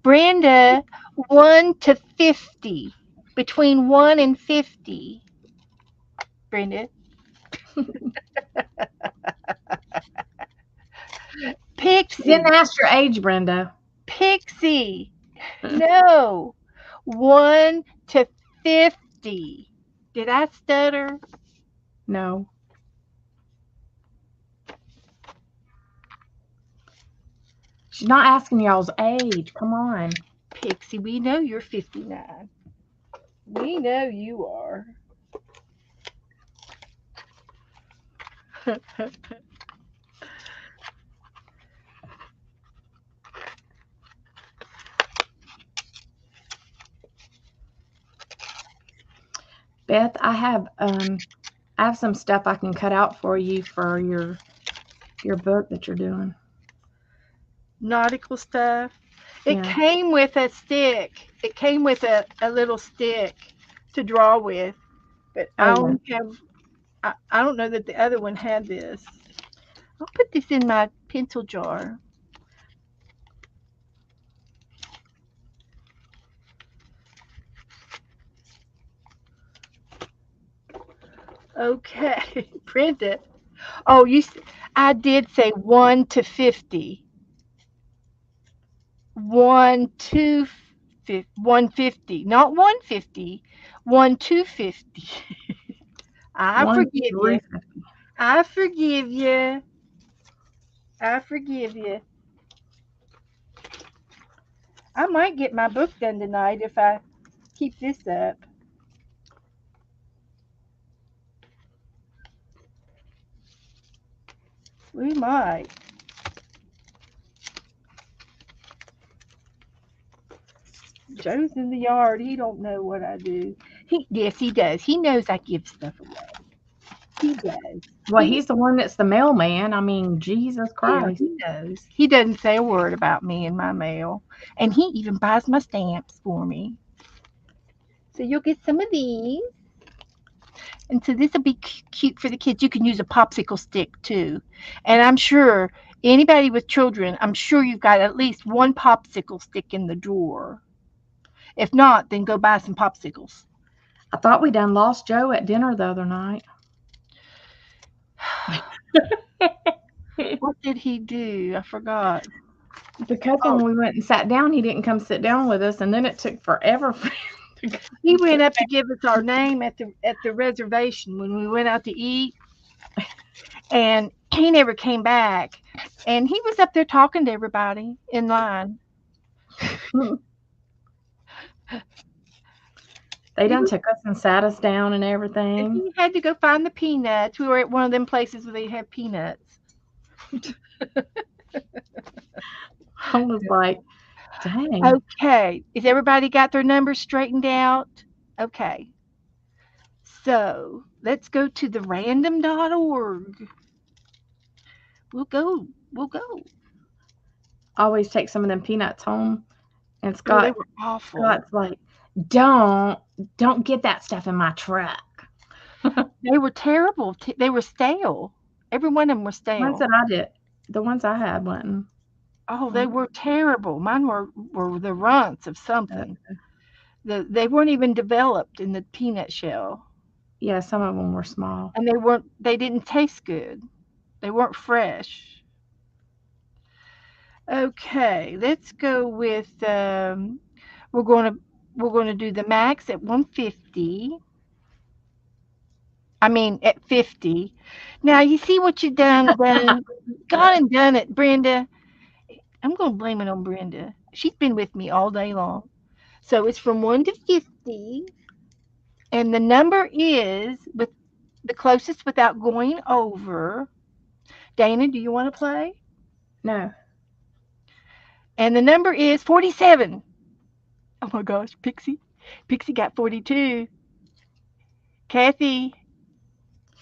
Speaker 1: Brenda, 1 to 50. Between 1 and 50. Brenda. Pixie.
Speaker 2: You didn't ask your age, Brenda.
Speaker 1: Pixie. No. 1 to 50. Did I stutter?
Speaker 2: No. She's not asking y'all's age. Come on.
Speaker 1: Pixie, we know you're 59. We know you are.
Speaker 2: Beth, I have some stuff I can cut out for you for your book that you're doing.
Speaker 1: Nautical stuff. It
Speaker 2: Yeah.
Speaker 1: came with a stick. It came with a little stick to draw with. But I
Speaker 2: Oh,
Speaker 1: only have I don't know that the other one had this. I'll put this in my pencil jar. Okay, print it. Oh, I did say 1 to 50. 1 to 150, not 150, 1 to 50. I
Speaker 2: One,
Speaker 1: forgive you.
Speaker 2: three.
Speaker 1: I forgive you. I forgive you. I might get my book done tonight if I keep this up. We might. Joe's in the yard. He don't know what I do. Yes, he does. He knows I give stuff away. He does.
Speaker 2: Well, he's the one that's the mailman. I mean, Jesus
Speaker 1: Yeah,
Speaker 2: Christ.
Speaker 1: he knows. He doesn't say a word about me in my mail, and he even buys my stamps for me. So you'll get some of these, and so this will be cute for the kids. You can use a popsicle stick too, and I'm sure anybody with children, I'm sure you've got at least one popsicle stick in the drawer. If not, then go buy some popsicles.
Speaker 2: I thought we done lost Joe at dinner the other night.
Speaker 1: What did he do? I forgot.
Speaker 2: Because
Speaker 1: Oh,
Speaker 2: when we went and sat down, he didn't come sit down with us, and then it took forever for him to come
Speaker 1: he
Speaker 2: and sit.
Speaker 1: went up to give us our name at the reservation when we went out to eat, and he never came back. And he was up there talking to everybody in line.
Speaker 2: They
Speaker 1: He
Speaker 2: done
Speaker 1: was,
Speaker 2: took us and sat us down and
Speaker 1: and
Speaker 2: everything.
Speaker 1: he had to go find the peanuts. We were at one of them places where they have peanuts.
Speaker 2: I was like, dang.
Speaker 1: Okay, is everybody got their numbers straightened out? Okay, so let's go to the random.org. We'll go. We'll go.
Speaker 2: I always take some of them peanuts home, and
Speaker 1: Oh, they were awful.
Speaker 2: Scott's like, don't don't get that stuff in my truck.
Speaker 1: They were terrible. They were stale. Every one of them was
Speaker 2: Ones
Speaker 1: stale.
Speaker 2: that I did, the ones I had wasn't.
Speaker 1: Oh, they
Speaker 2: Uh,
Speaker 1: were terrible. Mine were the runts of something. They weren't even developed in the peanut shell,
Speaker 2: yeah, some of them were small.
Speaker 1: and they didn't taste good. They weren't fresh. Okay, let's go with we're going to we're going to do the max at 150. I mean at 50. Now you see what you done gone and done it, Brenda. I'm going to blame it on Brenda. She's been with me all day long. So it's from 1 to 50, and the number is with the closest without going over. Dana, do you want to play?
Speaker 2: No.
Speaker 1: And the number is 47. Oh my gosh, Pixie. Pixie got 42. Kathy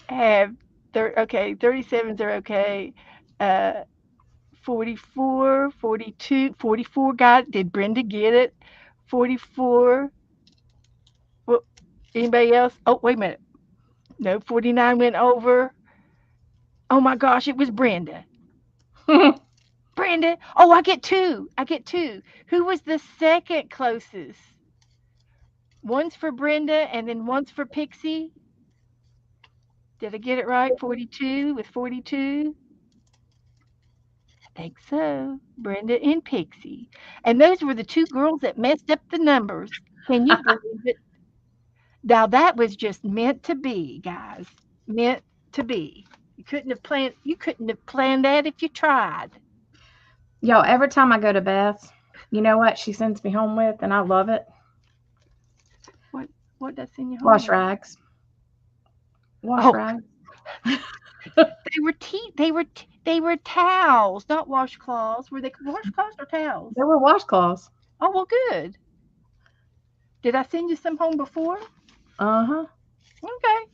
Speaker 1: have okay, 37s are okay. Uh 44, 42, 44 got it. Did Brenda get it? 44. Well, anybody else? Oh, wait a minute. No, 49 went over. Oh my gosh, it was Brenda. Brenda. Oh, I get two. I get two. Who was the second closest? One's for Brenda and then one's for Pixie. Did I get it right? 42 with 42? I think so. Brenda and Pixie. And those were the two girls that messed up the numbers. Can you believe it? Now that was just meant to be, guys. Meant to be. You couldn't have planned that if you tried.
Speaker 2: Yo, every time I go to Beth's, you know what she sends me home with, and I love it?
Speaker 1: What what does in your
Speaker 2: Wash
Speaker 1: home?
Speaker 2: rags. Wash
Speaker 1: Oh,
Speaker 2: rags.
Speaker 1: they were towels, not washcloths. Were they washcloths or towels?
Speaker 2: They were washcloths.
Speaker 1: Oh well, good. Did I send you some home before?
Speaker 2: Uh-huh.
Speaker 1: Okay.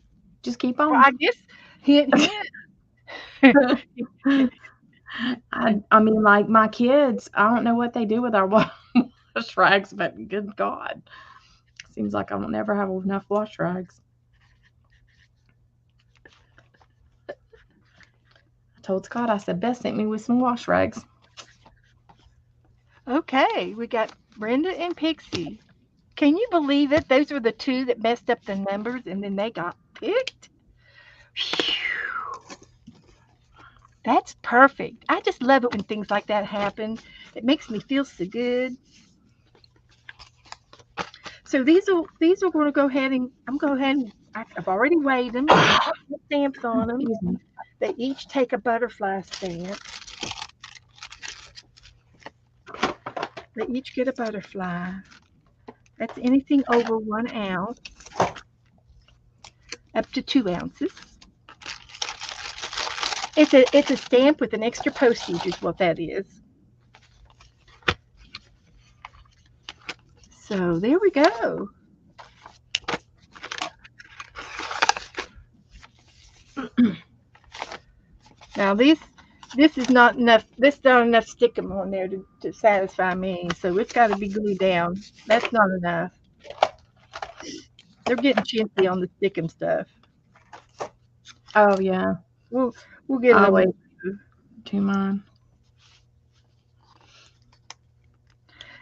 Speaker 2: Just keep
Speaker 1: Well,
Speaker 2: on.
Speaker 1: I guess hint hint.
Speaker 2: I mean, like my kids, I don't know what they do with our wash rags, but good God. Seems like I will never have enough wash rags. I told Scott, I said, Beth sent me with some wash rags.
Speaker 1: Okay, we got Brenda and Pixie. Can you believe it? Those were the two that messed up the numbers, and then they got picked. Phew. That's perfect. I just love it when things like that happen. It makes me feel so good. So these are going to go ahead and I'm going to go ahead and I've already weighed them. Put stamps on them.
Speaker 2: Excuse me.
Speaker 1: They each take a butterfly stamp. They each get a butterfly. That's anything over 1 ounce up to 2 ounces. It's a stamp with an extra postage is what that is. So there we go. Now this is not enough. This is not enough stickum on there to satisfy me. So it's got to be glued down. That's not enough. They're getting chintzy on the stickum stuff.
Speaker 2: Oh yeah,
Speaker 1: We'll we'll get a
Speaker 2: I'll
Speaker 1: little
Speaker 2: wait
Speaker 1: more.
Speaker 2: to mine.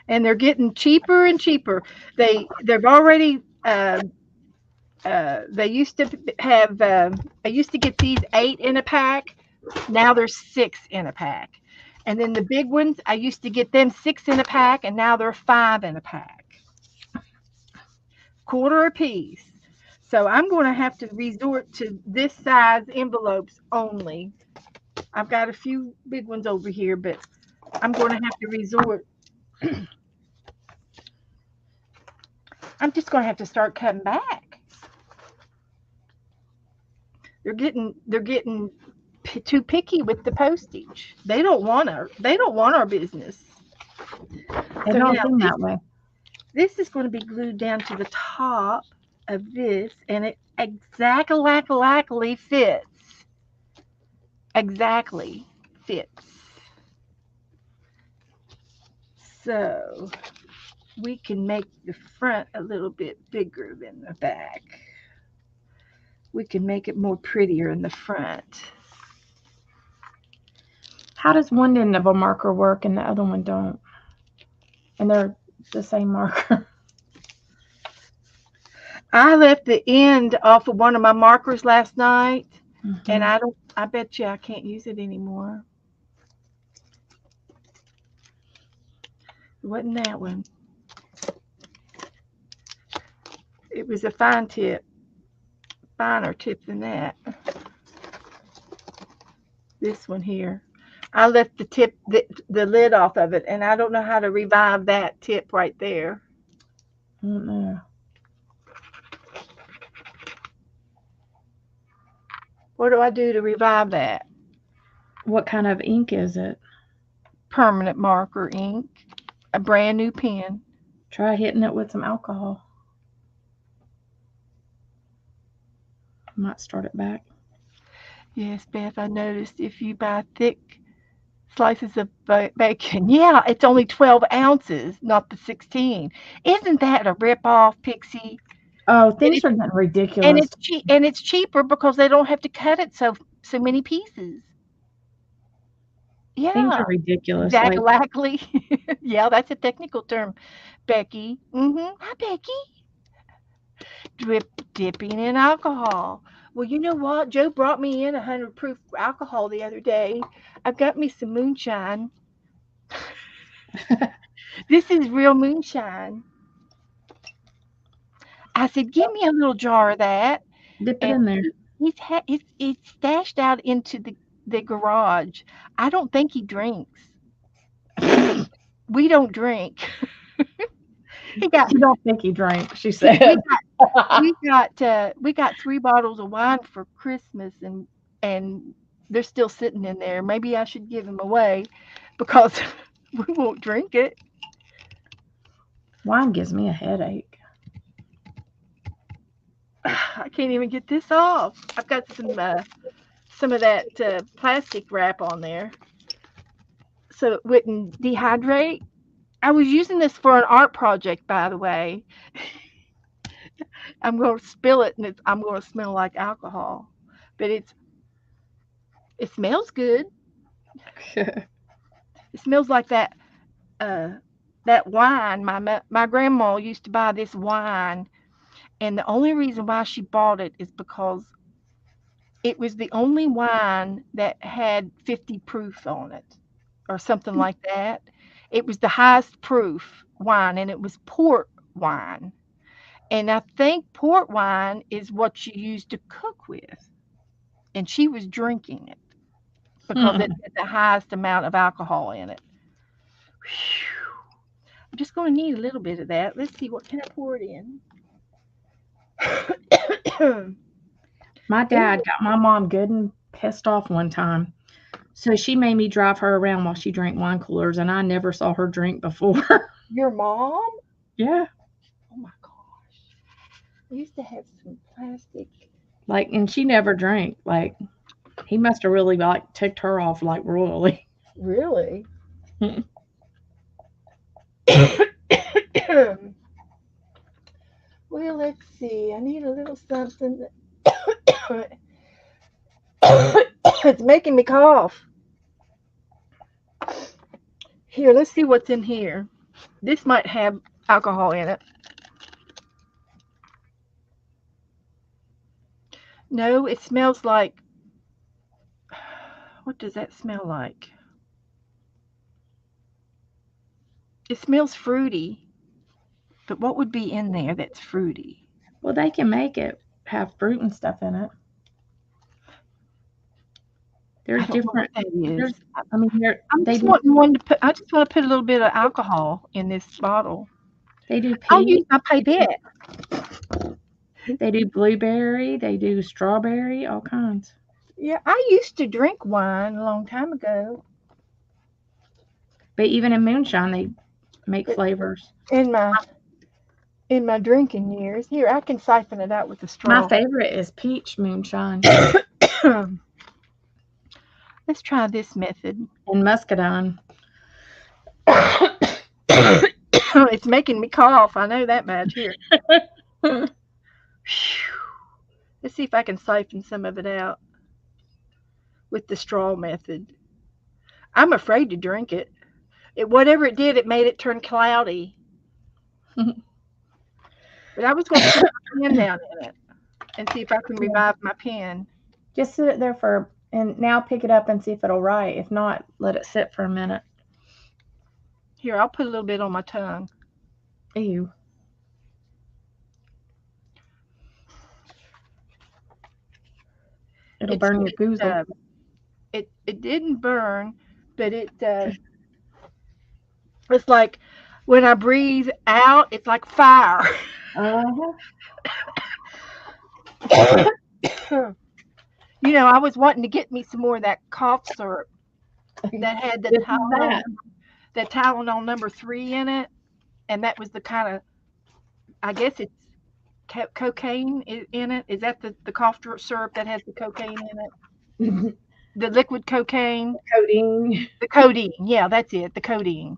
Speaker 1: And they're getting cheaper and cheaper. They've already they used to have I used to get these 8 in a pack. Now there's 6 in a pack. And then the big ones, I used to get them 6 in a pack, and now they're 5 in a pack, quarter a piece. So I'm going to have to resort to this size envelopes only. I've got a few big ones over here, but I'm going to have to resort. I'm just going to have to start cutting back. They're getting too picky with the postage. They don't want our business.
Speaker 2: It
Speaker 1: So
Speaker 2: don't
Speaker 1: now
Speaker 2: seem
Speaker 1: this
Speaker 2: that way.
Speaker 1: this is going to be glued down to the top of this, and it exactly fits. Exactly fits. So we can make the front a little bit bigger than the back. We can make it more prettier in the front.
Speaker 2: How does one end of a marker work and the other one don't? And they're the same marker.
Speaker 1: I left the end off of one of my markers last night, and
Speaker 2: Hmm.
Speaker 1: I bet you I can't use it anymore. It wasn't that one. It was a finer tip than that. This one here. I left the lid off of it, and I don't know how to revive that tip right there.
Speaker 2: I don't know.
Speaker 1: What do I do to revive that?
Speaker 2: What kind of ink is it?
Speaker 1: Permanent marker ink, a brand new pen.
Speaker 2: Try hitting it with some alcohol. Might start it back.
Speaker 1: Yes, Beth, I noticed if you buy thick slices of bacon, yeah, it's only 12 ounces, not the 16. Isn't that a rip-off, Pixie?
Speaker 2: Oh,
Speaker 1: And
Speaker 2: things
Speaker 1: it's
Speaker 2: are getting
Speaker 1: and
Speaker 2: ridiculous.
Speaker 1: it's cheap and it's cheaper because they don't have to cut it so many pieces.
Speaker 2: Things
Speaker 1: Yeah,
Speaker 2: are ridiculous. Like,
Speaker 1: exactly. Yeah, that's a technical term, Becky. Hi, Becky. Dipping in alcohol. Well, you know what? Joe brought me in 100 proof alcohol the other day. I've got me some moonshine. This is real moonshine. I said, give me a little jar of that.
Speaker 2: dip it
Speaker 1: And
Speaker 2: in there.
Speaker 1: it's stashed out into the garage. I don't think he drinks. We don't drink. He got
Speaker 2: You don't think he drank, she
Speaker 1: he,
Speaker 2: said.
Speaker 1: we got 3 bottles of wine for Christmas, and they're still sitting in there. Maybe I should give them away because we won't drink it.
Speaker 2: Wine gives me a headache.
Speaker 1: I can't even get this off. I've got some of that plastic wrap on there so it wouldn't dehydrate. I was using this for an art project, by the way. I'm going to spill it, and I'm going to smell like alcohol, but it smells good. It smells like uh, that wine. My grandma used to buy this wine, and the only reason why she bought it is because It was the only wine that had 50 proof on it or something like that. It was the highest proof wine and it was port wine. And I think port wine is what you use to cook with. And she was drinking it because it
Speaker 2: Hmm.
Speaker 1: had the highest amount of alcohol in it. Whew. I'm just going to need a little bit of that. Let's see, what can I pour it in?
Speaker 2: My dad
Speaker 1: Ooh,
Speaker 2: got my mom good and pissed off one time. So she made me drive her around while she drank wine coolers, and I never saw her drink before.
Speaker 1: your mom?
Speaker 2: Yeah.
Speaker 1: Oh my gosh. I used to have some plastic.
Speaker 2: Like, and she never drank. Like, he must have really like ticked her off like royally.
Speaker 1: Really? Well, let's see. I need a little something. It's making me cough. Here, let's see what's in here. This might have alcohol in it. No, it smells like. What does that smell like? It smells fruity, but what would be in there that's fruity?
Speaker 2: Well, they can make it have fruit and stuff in it.
Speaker 1: I
Speaker 2: There's
Speaker 1: don't know what
Speaker 2: different.
Speaker 1: that is.
Speaker 2: There's. I mean,
Speaker 1: I'm
Speaker 2: they
Speaker 1: just
Speaker 2: do.
Speaker 1: wanting one to put. I just want to put a little bit of alcohol in this bottle.
Speaker 2: They do
Speaker 1: I'll
Speaker 2: peach.
Speaker 1: use my pipette.
Speaker 2: They do blueberry. They do strawberry. All kinds.
Speaker 1: Yeah, I used to drink wine a long time ago.
Speaker 2: But even in moonshine, they make
Speaker 1: But
Speaker 2: flavors.
Speaker 1: in my drinking years, here I can siphon it out with a
Speaker 2: My
Speaker 1: straw.
Speaker 2: favorite is peach moonshine
Speaker 1: Let's try this method.
Speaker 2: and muscadine.
Speaker 1: It's making me cough. I know that much. Here, let's see if I can siphon some of it out with the straw method. I'm afraid to drink it. Whatever it did, it made it turn cloudy. But I was going to stick my pen down in it and see if I can
Speaker 2: Yeah.
Speaker 1: revive my pen.
Speaker 2: Just sit it there for, and now pick it up and see if it'll write. If not, let it sit for a minute.
Speaker 1: Here, I'll put a little bit on my tongue.
Speaker 2: Ew. It'll
Speaker 1: It's
Speaker 2: burn your goozle.
Speaker 1: it didn't burn, but it's like when I breathe out, it's like fire.
Speaker 2: Uh-huh.
Speaker 1: I was wanting to get me some more of that cough syrup that had
Speaker 2: This is that.
Speaker 1: that Tylenol number 3 in it, and that was the kind of, I guess it's cocaine in it. Is that the cough syrup that has the cocaine in it? The liquid cocaine,
Speaker 2: Codeine.
Speaker 1: the codeine. Yeah, that's it, the codeine.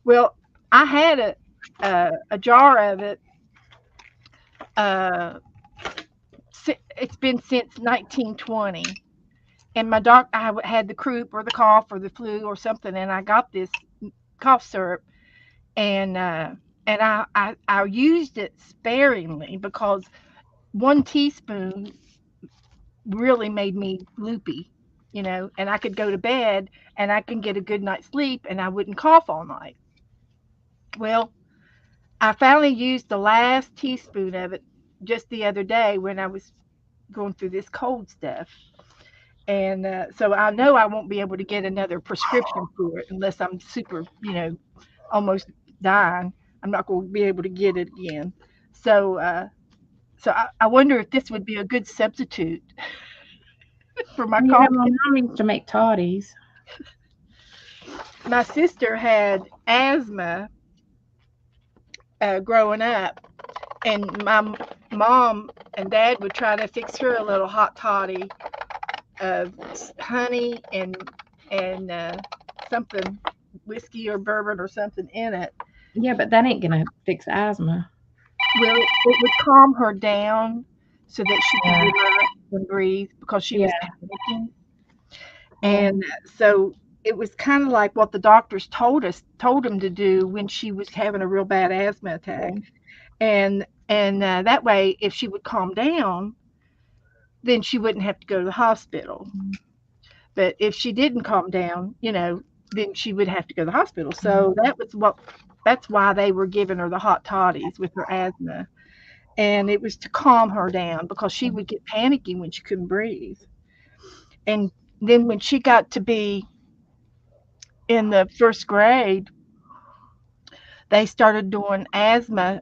Speaker 1: Well, I had a jar of it. Uh, it's been since 1920, and I had the croup or the cough or the flu or something, and I got this cough syrup, and I used it sparingly because 1 teaspoon really made me loopy, and I could go to bed and I can get a good night's sleep and I wouldn't cough all night. Well, I finally used the last teaspoon of it just the other day when I was going through this cold stuff. And so I know I won't be able to get another prescription for it unless I'm super, almost dying. I'm not going to be able to get it again. So, I wonder if this would be a good substitute for my
Speaker 2: Yeah,
Speaker 1: cough.
Speaker 2: my mom used to make toddies.
Speaker 1: My sister had asthma growing up, and my mom and dad would try to fix her a little hot toddy of honey and something, whiskey or bourbon or something in it.
Speaker 2: Yeah, but that ain't gonna fix asthma.
Speaker 1: Well, it would calm her down so that she could
Speaker 2: Yeah.
Speaker 1: relax and breathe because she
Speaker 2: Yeah.
Speaker 1: was panicking.
Speaker 2: Yeah.
Speaker 1: And so it was kind of like what the doctors told him to do when she was having a real bad asthma attack. And that way, if she would calm down, then she wouldn't have to go to the hospital. But if she didn't calm down, then she would have to go to the hospital. So that's why they were giving her the hot toddies with her asthma. And it was to calm her down because she would get panicky when she couldn't breathe. And then when she got to be in the first grade, they started doing asthma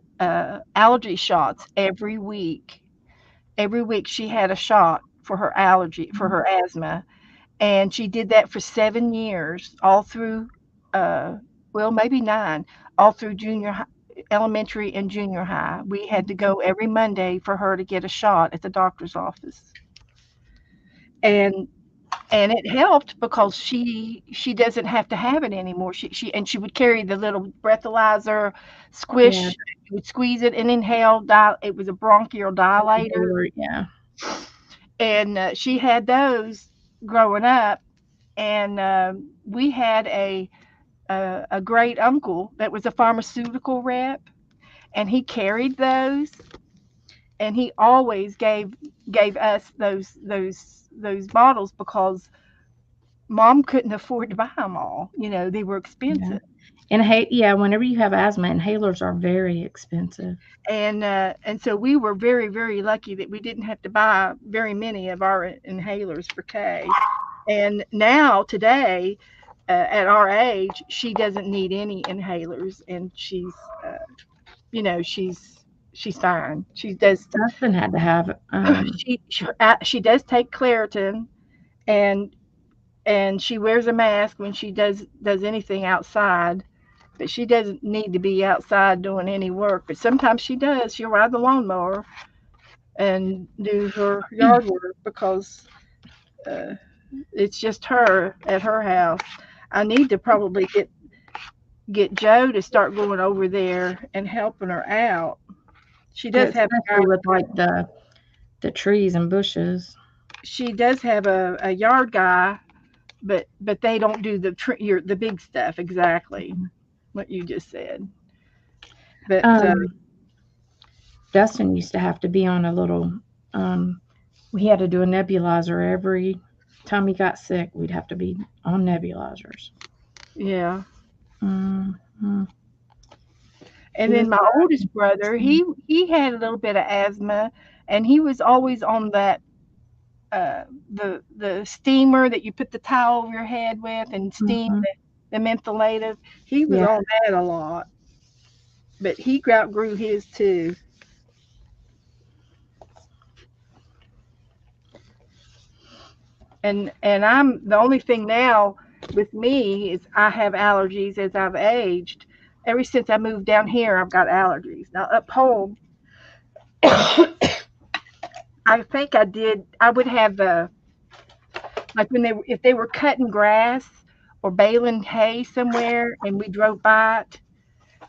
Speaker 1: allergy shots every week. Every week she had a shot for her asthma, and she did that for 7 years, all through, uh, well, maybe 9, all through elementary and junior high. We had to go every Monday for her to get a shot at the doctor's office, and it helped because she doesn't have to have it anymore. She would carry the little breathalyzer,
Speaker 2: Yeah.
Speaker 1: squish, would squeeze it and inhale. It was a bronchial dilator,
Speaker 2: Yeah.
Speaker 1: and she had those growing up. And we had a great uncle that was a pharmaceutical rep, and he carried those, and he always gave us those bottles because mom couldn't afford to buy them all. They were
Speaker 2: Yeah.
Speaker 1: expensive.
Speaker 2: Yeah, whenever you have asthma, inhalers are very expensive.
Speaker 1: And so we were very, very lucky that we didn't have to buy very many of our inhalers for Kay. And now today, at our age, she doesn't need any inhalers, and she's fine. She does
Speaker 2: My husband had to have
Speaker 1: she does take Claritin, and she wears a mask when she does anything outside. But she doesn't need to be outside doing any work. But sometimes she does. She'll ride the lawnmower and do her yard work because uh, it's just her at her house. I need to probably get Joe to start going over there and helping her out.
Speaker 2: especially with like the trees and bushes.
Speaker 1: She does have a yard guy, but they don't do the big stuff exactly what you just said. But
Speaker 2: Um, Dustin used to have to be on a little. Um, we had to do a nebulizer every time he got sick. We'd have to be on nebulizers.
Speaker 1: yeah.
Speaker 2: Mm-hmm.
Speaker 1: And
Speaker 2: He
Speaker 1: then
Speaker 2: was
Speaker 1: my oldest brother, he had a little bit of asthma, and he was always on that the steamer that you put the towel over your head with and steam
Speaker 2: mhm.
Speaker 1: the mentholated. He was
Speaker 2: Yeah.
Speaker 1: on that a lot, but he outgrew his too. And I'm the only thing now with me is I have allergies as I've aged. Ever since I moved down here, I've got allergies. Now up home, I think I would have like when if they were cutting grass or baling hay somewhere and we drove by it,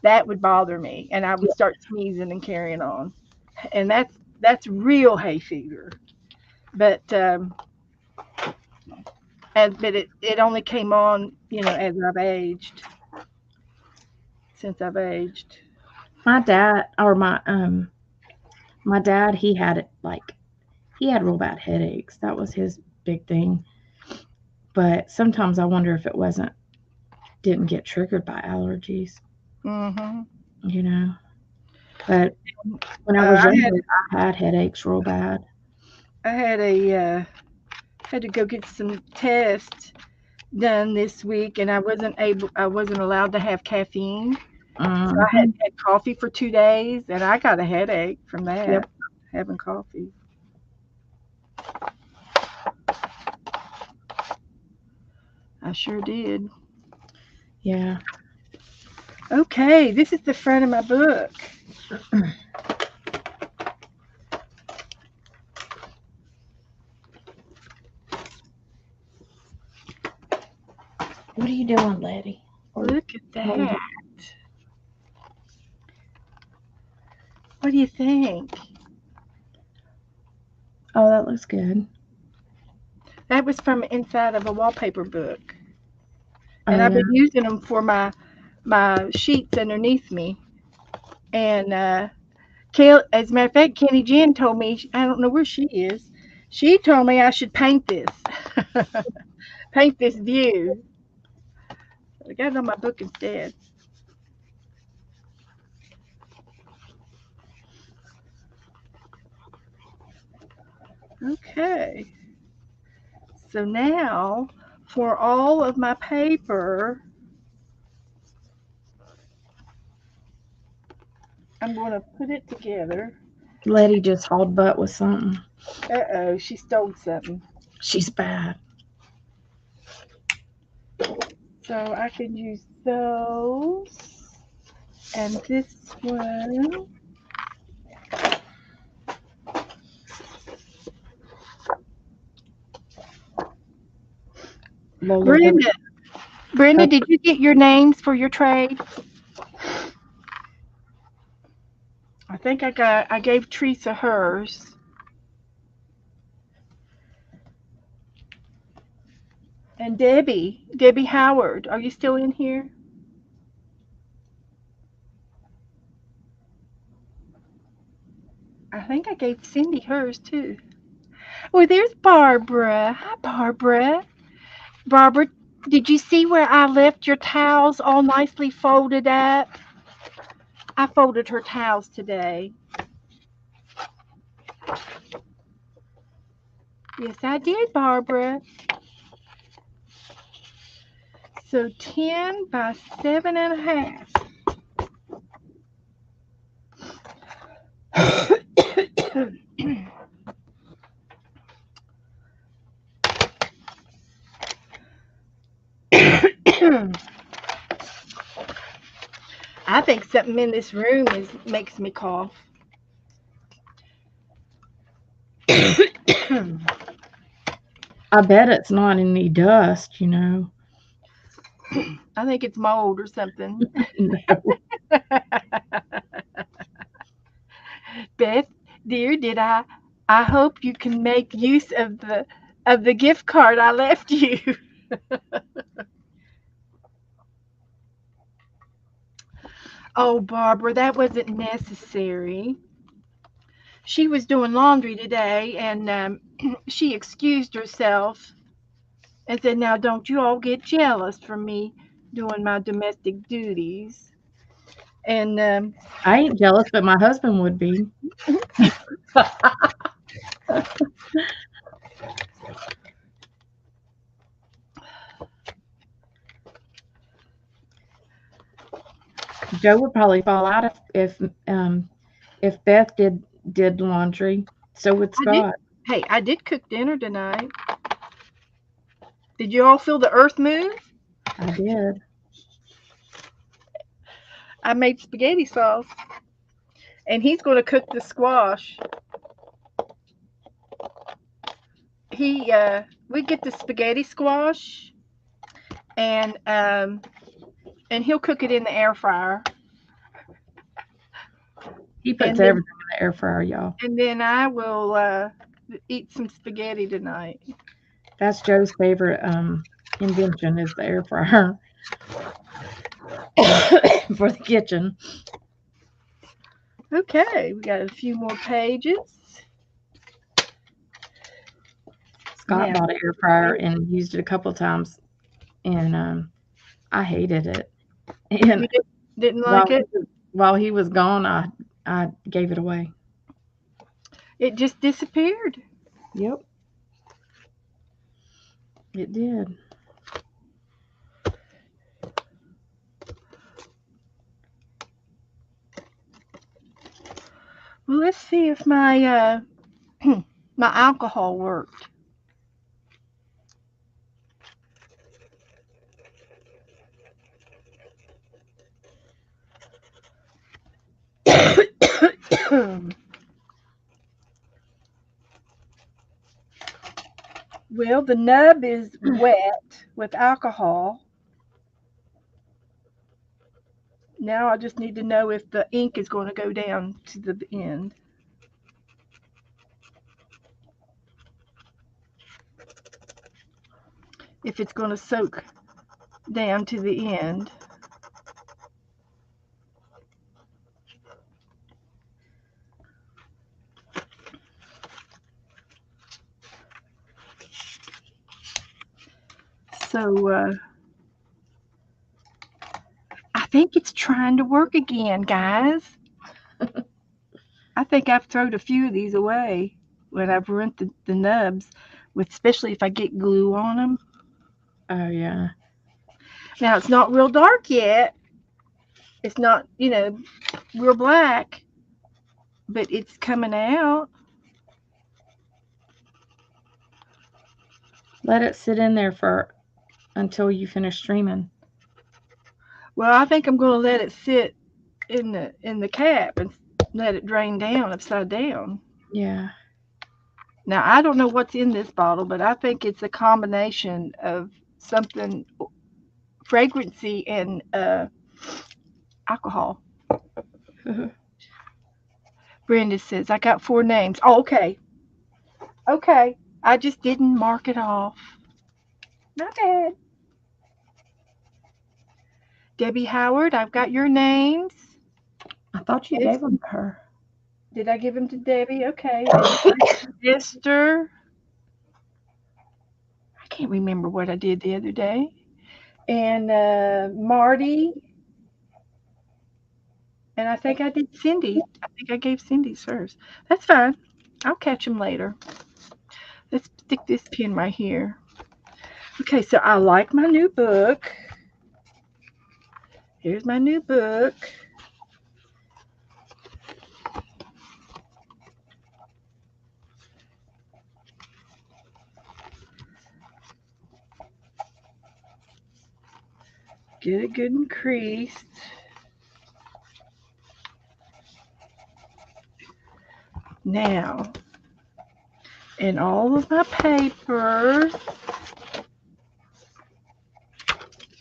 Speaker 1: that would bother me, and I would
Speaker 2: Yeah.
Speaker 1: start sneezing and carrying on. And that's real hay fever. But but it only came on, as I've aged, since I've aged.
Speaker 2: My dad or my dad, he had it like he had real bad headaches. That was his big thing. But sometimes I wonder if it wasn't didn't get triggered by allergies,
Speaker 1: Hmm.
Speaker 2: you know. But when I was
Speaker 1: I had
Speaker 2: younger, I had headaches real bad.
Speaker 1: I had to go get some tests done this week, and I wasn't allowed to have caffeine. So I had
Speaker 2: Hmm.
Speaker 1: had coffee for 2 days, and I got a headache from
Speaker 2: Yep.
Speaker 1: that, having coffee. I sure did.
Speaker 2: Yeah.
Speaker 1: Okay, this is the front of my book.
Speaker 2: What are you doing, Letty? Or
Speaker 1: Look at
Speaker 2: what are you
Speaker 1: that. What do you think?
Speaker 2: Oh, that looks good.
Speaker 1: That was from inside of a wallpaper book, and
Speaker 2: Oh
Speaker 1: I've
Speaker 2: yeah.
Speaker 1: been using them for my sheets underneath me. And as a matter of fact, Kenny Jen told me, I don't know where she is. She told me I should paint this. Paint this view. I got it on my book instead. Okay. So now for all of my paper, I'm going to put it together.
Speaker 2: Letty just hauled butt with something.
Speaker 1: Uh-oh, she stole something.
Speaker 2: She's bad.
Speaker 1: So I can use those and this one.
Speaker 2: Lola,
Speaker 1: Brenda, Brenda,
Speaker 2: her,
Speaker 1: did you get your names for your trade? I think I gave Teresa hers. And Debbie Howard, are you still in here? I think I gave Cindy hers too. Oh, there's Barbara. Hi, Barbara. Barbara, did you see where I left your towels all nicely folded up? I folded her towels today. Yes, I did, Barbara. So 10 by 7.5. I think something in this room makes me cough.
Speaker 2: I bet it's not any dust,
Speaker 1: I think it's mold or something.
Speaker 2: No.
Speaker 1: Beth, dear, did I hope you can make use of the gift card I left you. Oh, Barbara, that wasn't necessary. She was doing laundry today and she excused herself and said, "Now, don't you all get jealous for me doing my domestic duties." And
Speaker 2: I ain't jealous, but my husband would be. Joe would probably fall out if Beth did laundry. So would
Speaker 1: I did,
Speaker 2: Scott.
Speaker 1: hey, I did cook dinner tonight. Did you all feel the earth move?
Speaker 2: I did.
Speaker 1: I made spaghetti sauce, and he's going to cook the squash. We get the spaghetti squash, and um, and he'll cook it in the air fryer,
Speaker 2: He puts
Speaker 1: and then
Speaker 2: everything in the air fryer, y'all.
Speaker 1: I will eat some spaghetti tonight.
Speaker 2: That's Joe's favorite invention is the air fryer for the kitchen.
Speaker 1: Okay, we got a few more pages.
Speaker 2: Scott
Speaker 1: Now,
Speaker 2: bought an air fryer and used it a couple times, and I hated it. And
Speaker 1: you didn't
Speaker 2: while
Speaker 1: like
Speaker 2: he
Speaker 1: it?
Speaker 2: was, while he was gone, I gave it away.
Speaker 1: It just disappeared.
Speaker 2: Yep, it did.
Speaker 1: Well, let's see if my my alcohol worked. Well, the nub is wet with alcohol. Now I just need to know if the ink is going to go down to the end. If it's going to soak down to the end. So I think it's trying to work again, guys. I think I've thrown a few of these away when I've ruined the nubs, with especially if I get glue on them.
Speaker 2: Oh yeah.
Speaker 1: Now it's not real dark yet. It's not, real black, but it's coming out.
Speaker 2: Let it sit in there for until you finish streaming.
Speaker 1: Well, I think I'm going to let it sit in the cap and let it drain down upside down.
Speaker 2: Yeah.
Speaker 1: Now I don't know what's in this bottle, but I think it's a combination of something fragrancy and alcohol. Brenda says I got 4 names. Oh, okay, okay. I just didn't mark it off. Not bad. Debbie Howard, I've got your names.
Speaker 2: I thought you
Speaker 1: Yes.
Speaker 2: gave them to her.
Speaker 1: Did I give them to Debbie? Okay. Esther. I can't remember what I did the other day. And Marty. And I think I did Cindy. I think I gave Cindy's hers. That's fine. I'll catch them later. Let's stick this pin right here. Okay, so I like my new book. Here's my new book. Get it good and creased. Now, in all of my paper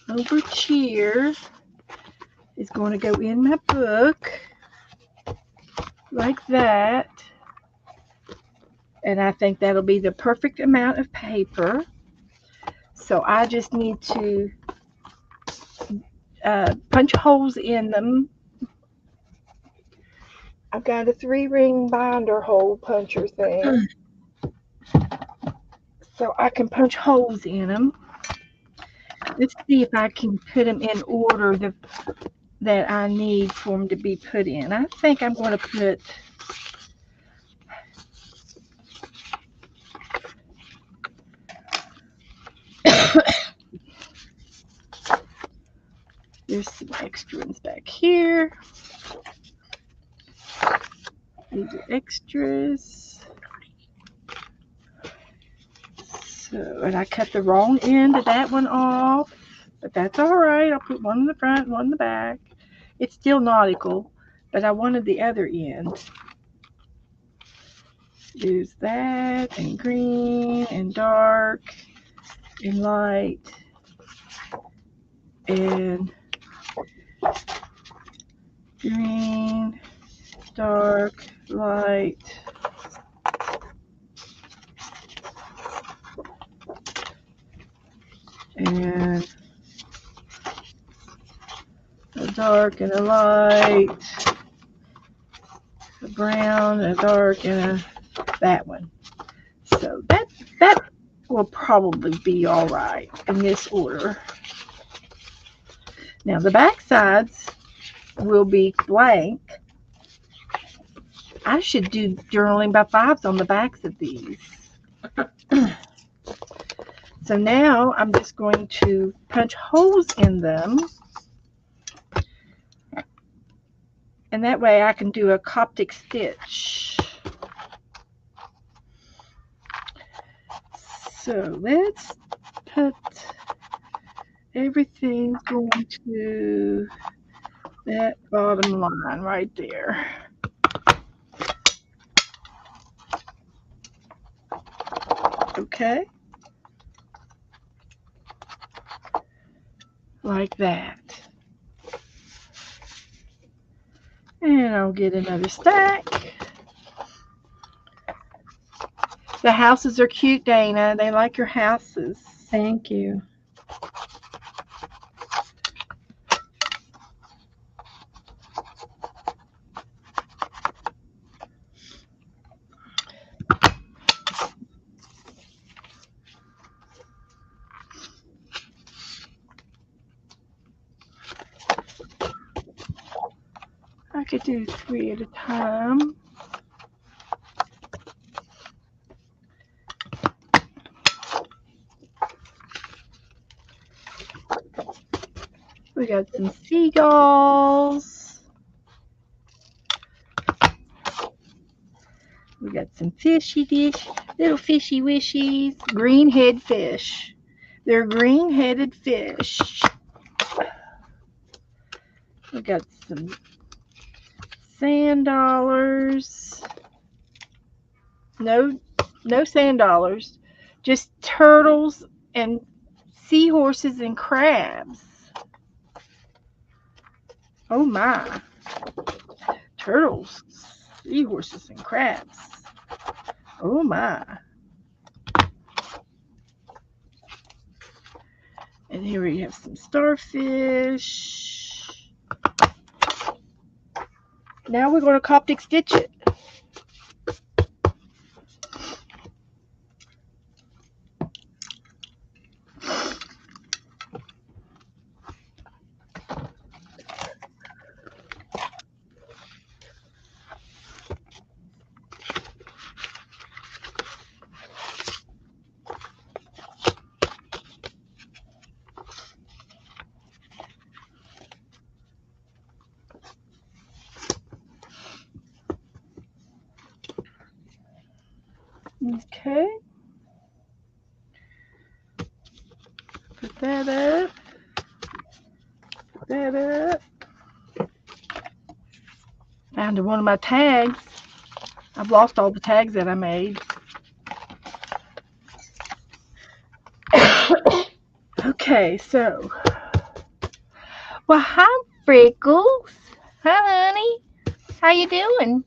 Speaker 1: over here is going to go in my book like that. And I think that'll be the perfect amount of paper. So I just need to punch holes in them. I've got a 3-ring binder hole puncher thing. So I can punch holes in them. Let's see if I can put them in order that I need for them to be put in. I think I'm going to put there's some extra ones back here. These are extras. So, and I cut the wrong end of that one off, but that's all right. I'll put one in the front, one in the back. It's still nautical, but I wanted the other end. Use that, and green, and dark, and light, and green, dark, light. And a dark and a light, a brown, a dark, and that one. So that will probably be all right in this order. Now the back sides will be blank. I should do journaling by fives on the backs of these. So now I'm just going to punch holes in them. And that way I can do a Coptic stitch. So let's put everything going to that bottom line right there. Okay. Like that. And I'll get another stack. The houses are cute, Dana. They like your houses.
Speaker 2: Thank you.
Speaker 1: could do 3 at a time. We got some seagulls. We got some little fishy wishies, green-head fish. They're green-headed fish. We got some sand dollars. No sand dollars. Just turtles and seahorses and crabs. Oh my. Turtles, seahorses, and crabs. Oh my. And here we have some starfish. Now we're going to Coptic stitch it. Okay. Put that up. Put that up. Found one of my tags. I've lost all the tags that I made. Okay, so. Well, hi, Freckles. Hi, honey. How you doing?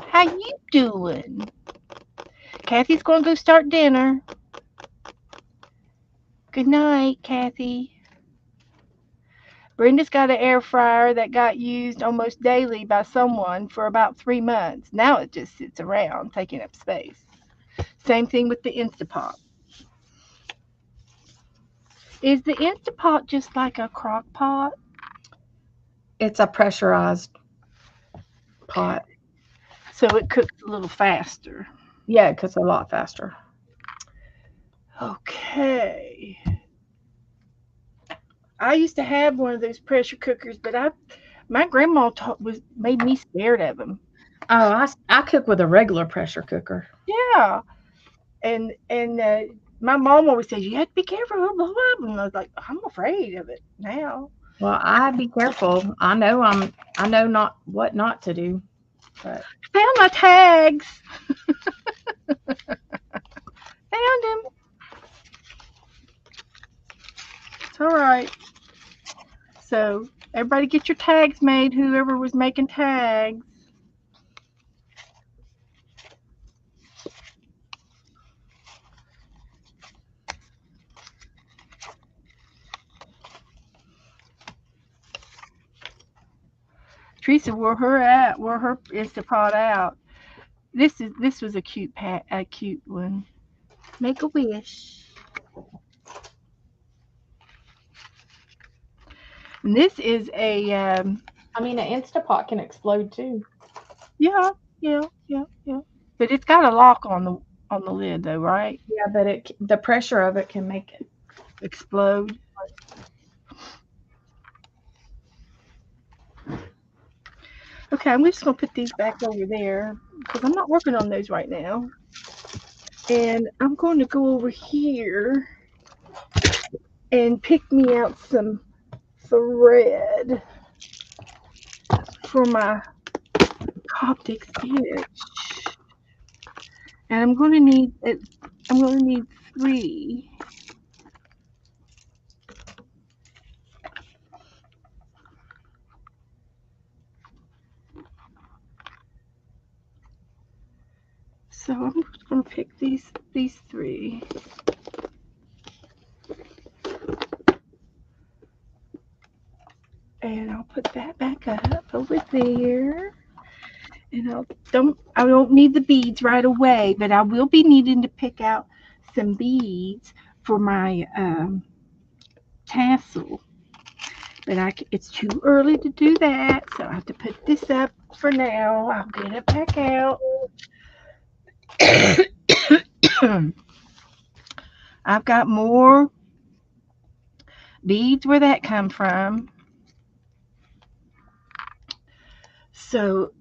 Speaker 1: How you doing? Kathy's going to go start dinner. Good night, Kathy. Brenda's got an air fryer that got used almost daily by someone for about 3 months. Now it just sits around taking up space. Same thing with the Instapot. Is the Instapot just like a crock pot?
Speaker 2: It's a pressurized pot.
Speaker 1: So it cooks a little faster.
Speaker 2: Yeah, it cooks a lot faster.
Speaker 1: Okay. I used to have one of those pressure cookers, but my grandma made me scared of them.
Speaker 2: Oh, I cook with a regular pressure cooker.
Speaker 1: Yeah, and my mom always says you have to be careful, blah, blah, blah. And I was like, I'm afraid of it now.
Speaker 2: Well, I be careful. I know not what not to do. But
Speaker 1: Found my tags. Found them. It's all right. So everybody get your tags made. Whoever was making tags. Teresa wore her Instapot out. This was a cute one. Make a wish. And this is a
Speaker 2: I mean, an Instapot can explode too.
Speaker 1: yeah. But it's got a lock on the lid though, right?
Speaker 2: Yeah, but the pressure of it can make it
Speaker 1: Explode. Okay, I'm just gonna put these back over there because I'm not working on those right now. And I'm going to go over here and pick me out some thread for my Coptic stitch. And I'm going to need 3. So I'm just going to pick these 3. And I'll put that back up over there. And I don't need the beads right away, but I will be needing to pick out some beads for my tassel. but it's too early to do that, so I have to put this up for now. I'll get it back out. I've got more beads where that come from. So,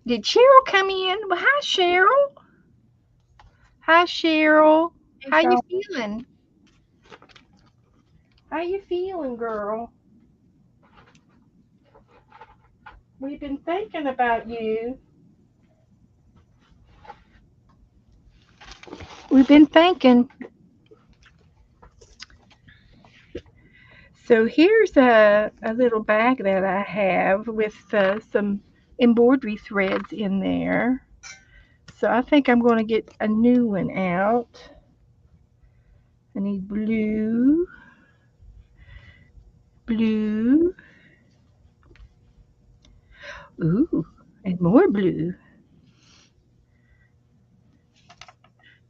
Speaker 1: did Cheryl come in? Well, hi, Cheryl. Hi, Cheryl.
Speaker 2: Hey,
Speaker 1: How you
Speaker 2: Cheryl.
Speaker 1: feeling? How you feeling, girl? We've been thinking about you. We've been thinking. So here's a little bag that I have with some embroidery threads in there. So I think I'm going to get a new one out. I need blue, blue, ooh, and more blue.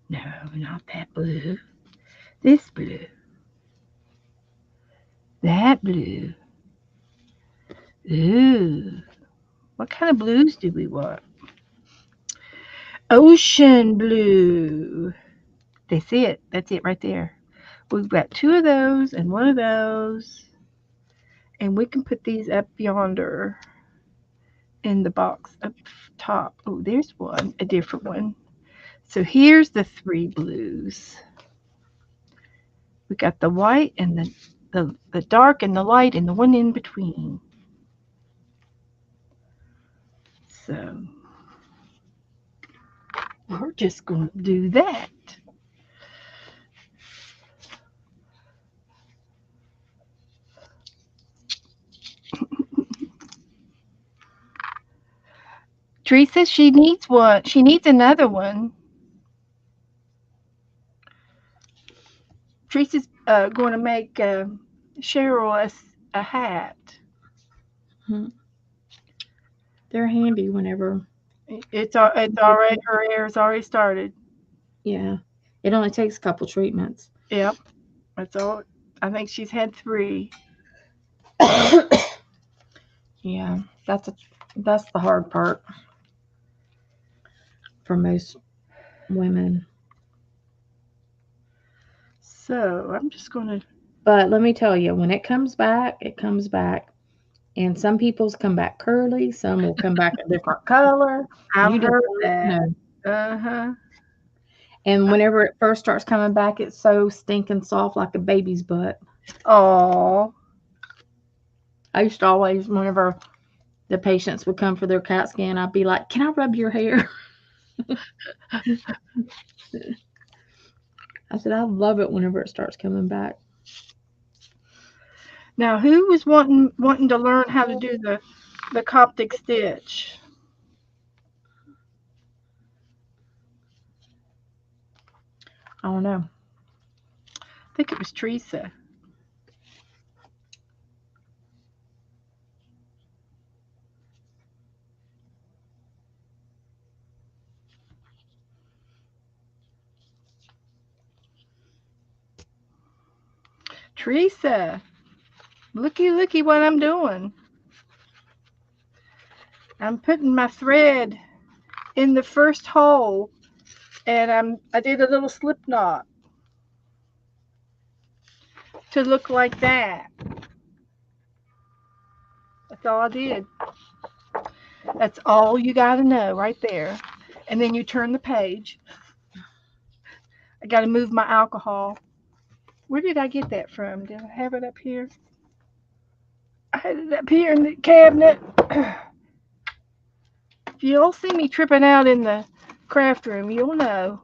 Speaker 1: No, not that blue. This blue. That blue. Ooh, what kind of blues do we want? Ocean blue. That's it. That's it right there. We've got two of those and one of those. And we can put these up yonder in the box up top. Oh, there's one, a different one. So here's the three blues. We got the white and the dark and the light and the one in between. So we're just going to do that. Teresa, she needs one. She needs another one. Teresa's going to make Cheryl a hat.
Speaker 2: They're handy whenever.
Speaker 1: It's already, her hair's already started.
Speaker 2: Yeah. It only takes a couple treatments.
Speaker 1: Yep, that's all. I think she's had three.
Speaker 2: Yeah, that's the hard part for most women.
Speaker 1: So I'm just going to.
Speaker 2: But let me tell you, when it comes back, it comes back. And some people's come back curly, some will come back a different color.
Speaker 1: I've
Speaker 2: You just
Speaker 1: heard
Speaker 2: don't
Speaker 1: that.
Speaker 2: know.
Speaker 1: Uh huh.
Speaker 2: And whenever it first starts coming back, it's so stinking soft like a baby's butt.
Speaker 1: Oh,
Speaker 2: I used to always, whenever the patients would come for their CAT scan, I'd be like, "Can I rub your hair?" I said, "I love it whenever it starts coming back."
Speaker 1: now who was wanting to learn how to do the Coptic stitch?
Speaker 2: I don't know.
Speaker 1: I think it was Teresa. Teresa, looky what I'm doing. I'm putting my thread in the first hole, and I did a little slip knot to look like that. That's all I did. That's all you got to know right there. And then you turn the page. I got to move my alcohol. Where did I get that from? Did I have it up here? I had it up here in the cabinet. If you all see me tripping out in the craft room, you'll know.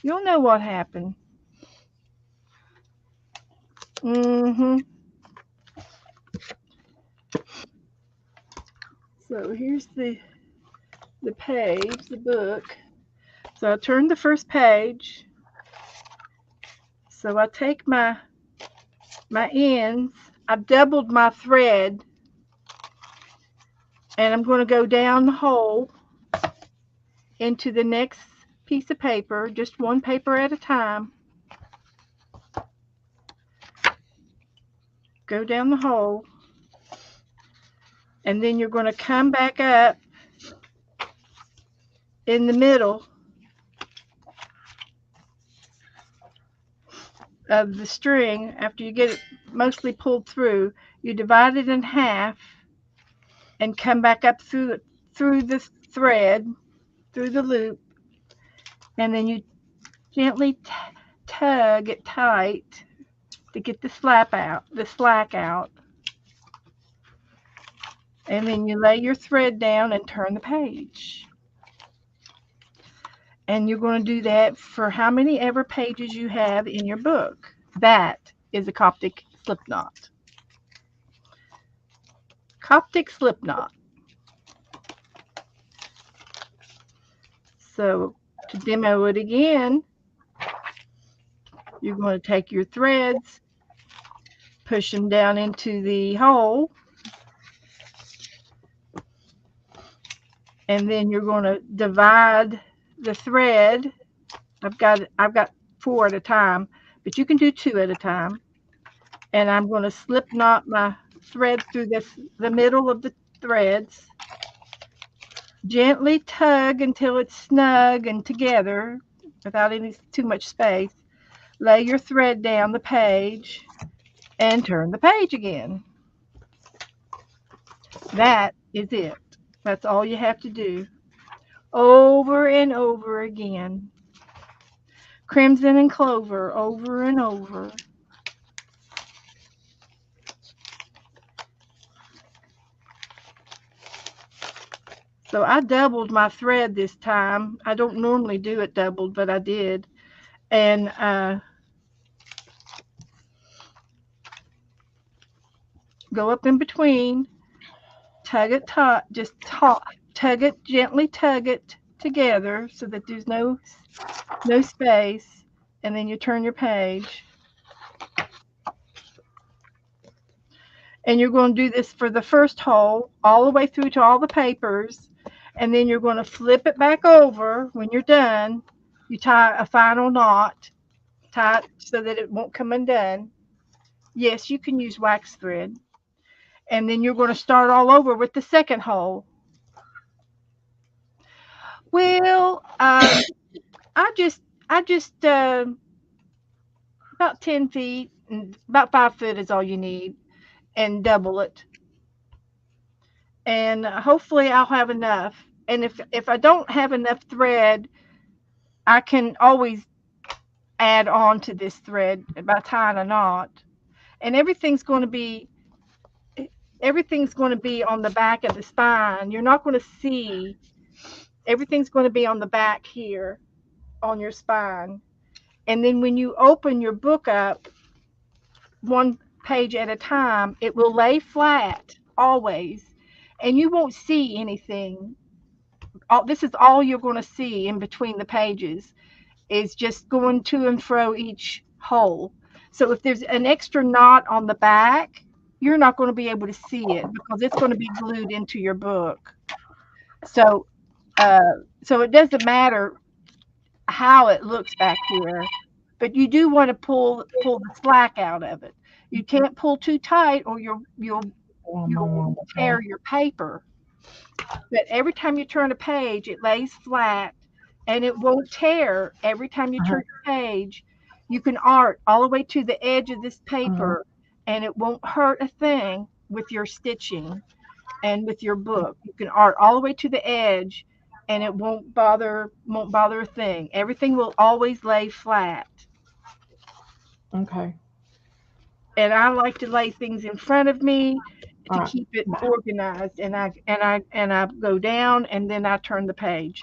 Speaker 1: You'll know what happened. Mm-hmm. So here's the page, the book. So I turn the first page. So I take my ends. I've doubled my thread, and I'm going to go down the hole into the next piece of paper, just one paper at a time. go down the hole, and then you're going to come back up in the middle of the string. After you get it mostly pulled through, you divide it in half and come back up through the thread, through the loop, and then you gently tug it tight to get the slack out. And then you lay your thread down and turn the page. And you're going to do that for how many ever pages you have in your book. That is a Coptic slip knot. Coptic slip knot. So to demo it again, you're going to take your threads, push them down into the hole, and then you're going to divide the thread. I've got 4 at a time, but you can do 2 at a time. And I'm going to slip knot my thread through the middle of the threads. Gently tug until it's snug and together without any too much space. Lay your thread down the page and turn the page again. That is it. That's all you have to do. Over and over again. Crimson and clover, over and over. So I doubled my thread this time. I don't normally do it doubled, but I did. And go up in between, tug it taut, tug it, gently tug it together so that there's no space, and then you turn your page. And you're going to do this for the first hole all the way through to all the papers, and then you're going to flip it back over when you're done. You tie a final knot, tie it so that it won't come undone. Yes, you can use wax thread. And then you're going to start all over with the second hole. Well, I just about 10 feet, and about 5 foot is all you need, and double it. And hopefully I'll have enough. And if I don't have enough thread, I can always add on to this thread by tying a knot. And everything's going to be on the back of the spine. You're not going to see. Everything's going to be on the back here on your spine. And then when you open your book up, one page at a time, it will lay flat always, and you won't see anything. This is all you're going to see in between the pages, is just going to and fro each hole. So if there's an extra knot on the back, you're not going to be able to see it because it's going to be glued into your book. So it doesn't matter how it looks back here, but you do want to pull the slack out of it. You can't pull too tight, or you'll tear your paper. But every time you turn a page, it lays flat, and it won't tear. Every time you turn a page, you can art all the way to the edge of this paper, and it won't hurt a thing with your stitching and with your book. You can art all the way to the edge, and it won't bother a thing. Everything will always lay flat.
Speaker 2: Okay.
Speaker 1: And I like to lay things in front of me to keep it organized. And I go down, and then I turn the page.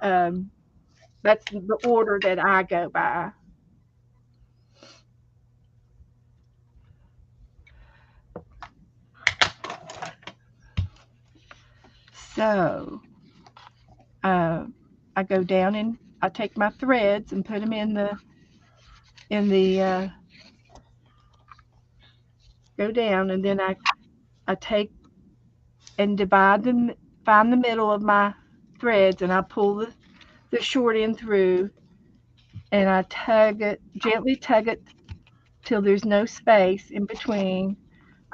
Speaker 1: That's the order that I go by. So I go down and I take my threads and put them in the go down, and then I take and divide them, find the middle of my threads, and I pull the short end through, and I gently tug it till there's no space in between.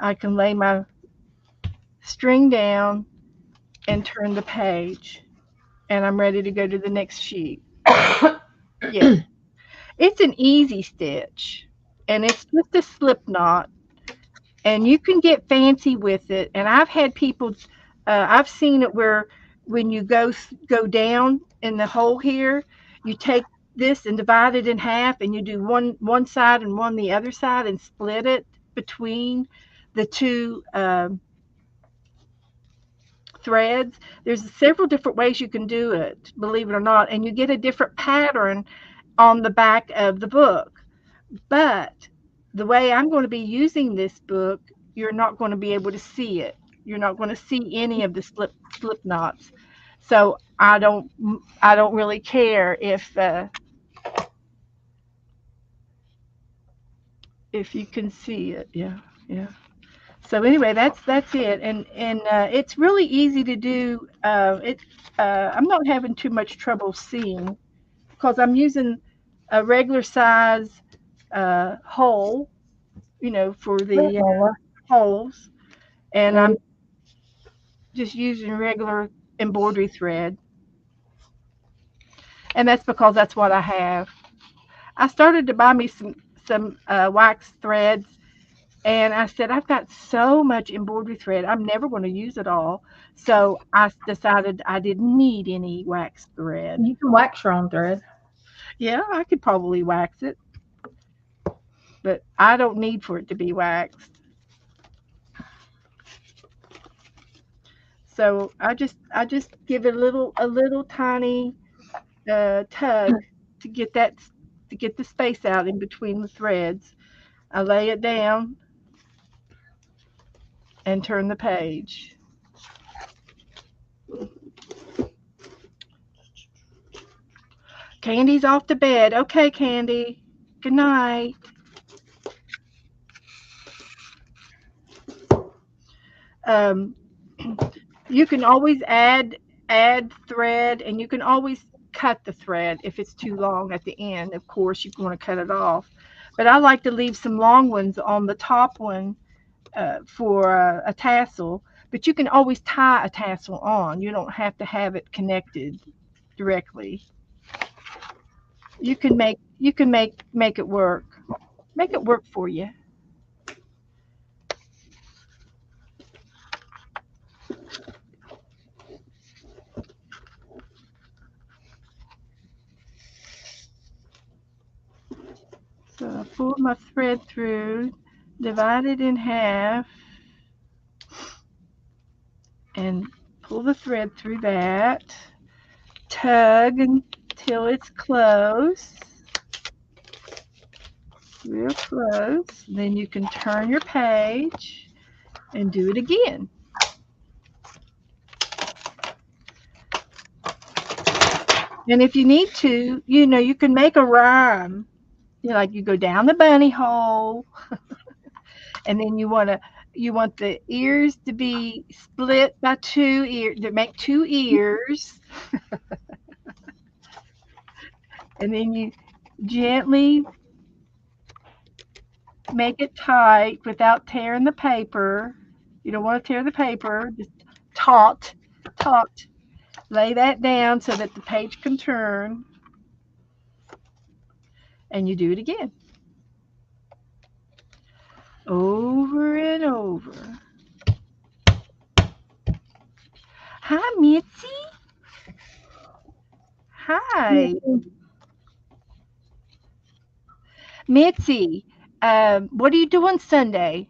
Speaker 1: I can lay my string down and turn the page, and I'm ready to go to the next sheet. Yeah, it's an easy stitch, and it's just a slip knot, and you can get fancy with it. And I've had people, I've seen it where when you go down in the hole here, you take this and divide it in half, and you do one side and one the other side, and split it between the two threads. There's several different ways you can do it, believe it or not, and you get a different pattern on the back of the book. But the way I'm going to be using this book, you're not going to be able to see it. You're not going to see any of the slip knots. So I don't really care if you can see it. Yeah, yeah. So anyway, that's it, and it's really easy to do. I'm not having too much trouble seeing because I'm using a regular size hole, for
Speaker 2: Wait,
Speaker 1: the
Speaker 2: Lola.
Speaker 1: holes, and I'm
Speaker 2: Ready?
Speaker 1: just using regular embroidery thread, and that's because that's what I have. I started to buy me some wax threads, and I said I've got so much embroidery thread, I'm never going to use it all. So I decided I didn't need any wax thread.
Speaker 2: You can wax your own thread.
Speaker 1: Yeah, I could probably wax it, but I don't need for it to be waxed. So I just give it a little tiny tug to get that to get the space out in between the threads. I lay it down and turn the page. Candy's off to bed. Okay, Candy. Good night. Um, you can always add thread, and you can always cut the thread if it's too long at the end. Of course, you want to cut it off. But I like to leave some long ones on the top one for a tassel. But you can always tie a tassel on. You don't have to have it connected directly. You can make it work. Make it work for you. So I pulled my thread through, divide it in half, and pull the thread through that. Tug until it's close, real close. Then you can turn your page and do it again. And if you need to, you can make a rhyme. Like you go down the bunny hole, and then you want the ears to be split by two ears to make two ears, and then you gently make it tight without tearing the paper. You don't want to tear the paper. Just taut, taut. Lay that down so that the page can turn, and you do it again, over and over. Hi, Mitzi. Hi, Mitzi. What are you doing Sunday?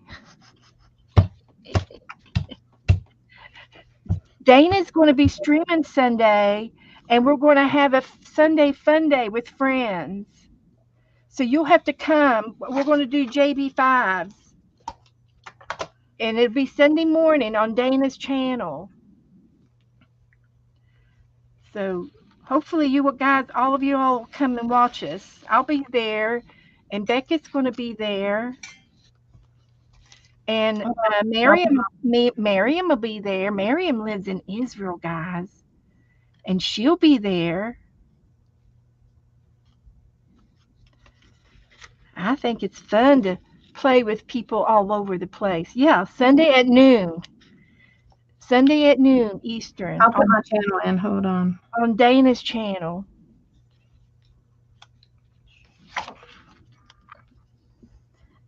Speaker 1: Dana's going to be streaming Sunday, and we're going to have a Sunday fun day with friends. So you'll have to come. We're going to do JB5s, and it'll be Sunday morning on Dana's channel. So hopefully you guys, all of you all come and watch us. I'll be there, and Becca's going to be there, and Miriam will be there. Miriam lives in Israel, guys, and she'll be there. I think it's fun to play with people all over the place. Yeah, Sunday at noon. Sunday at noon Eastern
Speaker 2: I'll put my channel in. Hold on.
Speaker 1: on Dana's channel.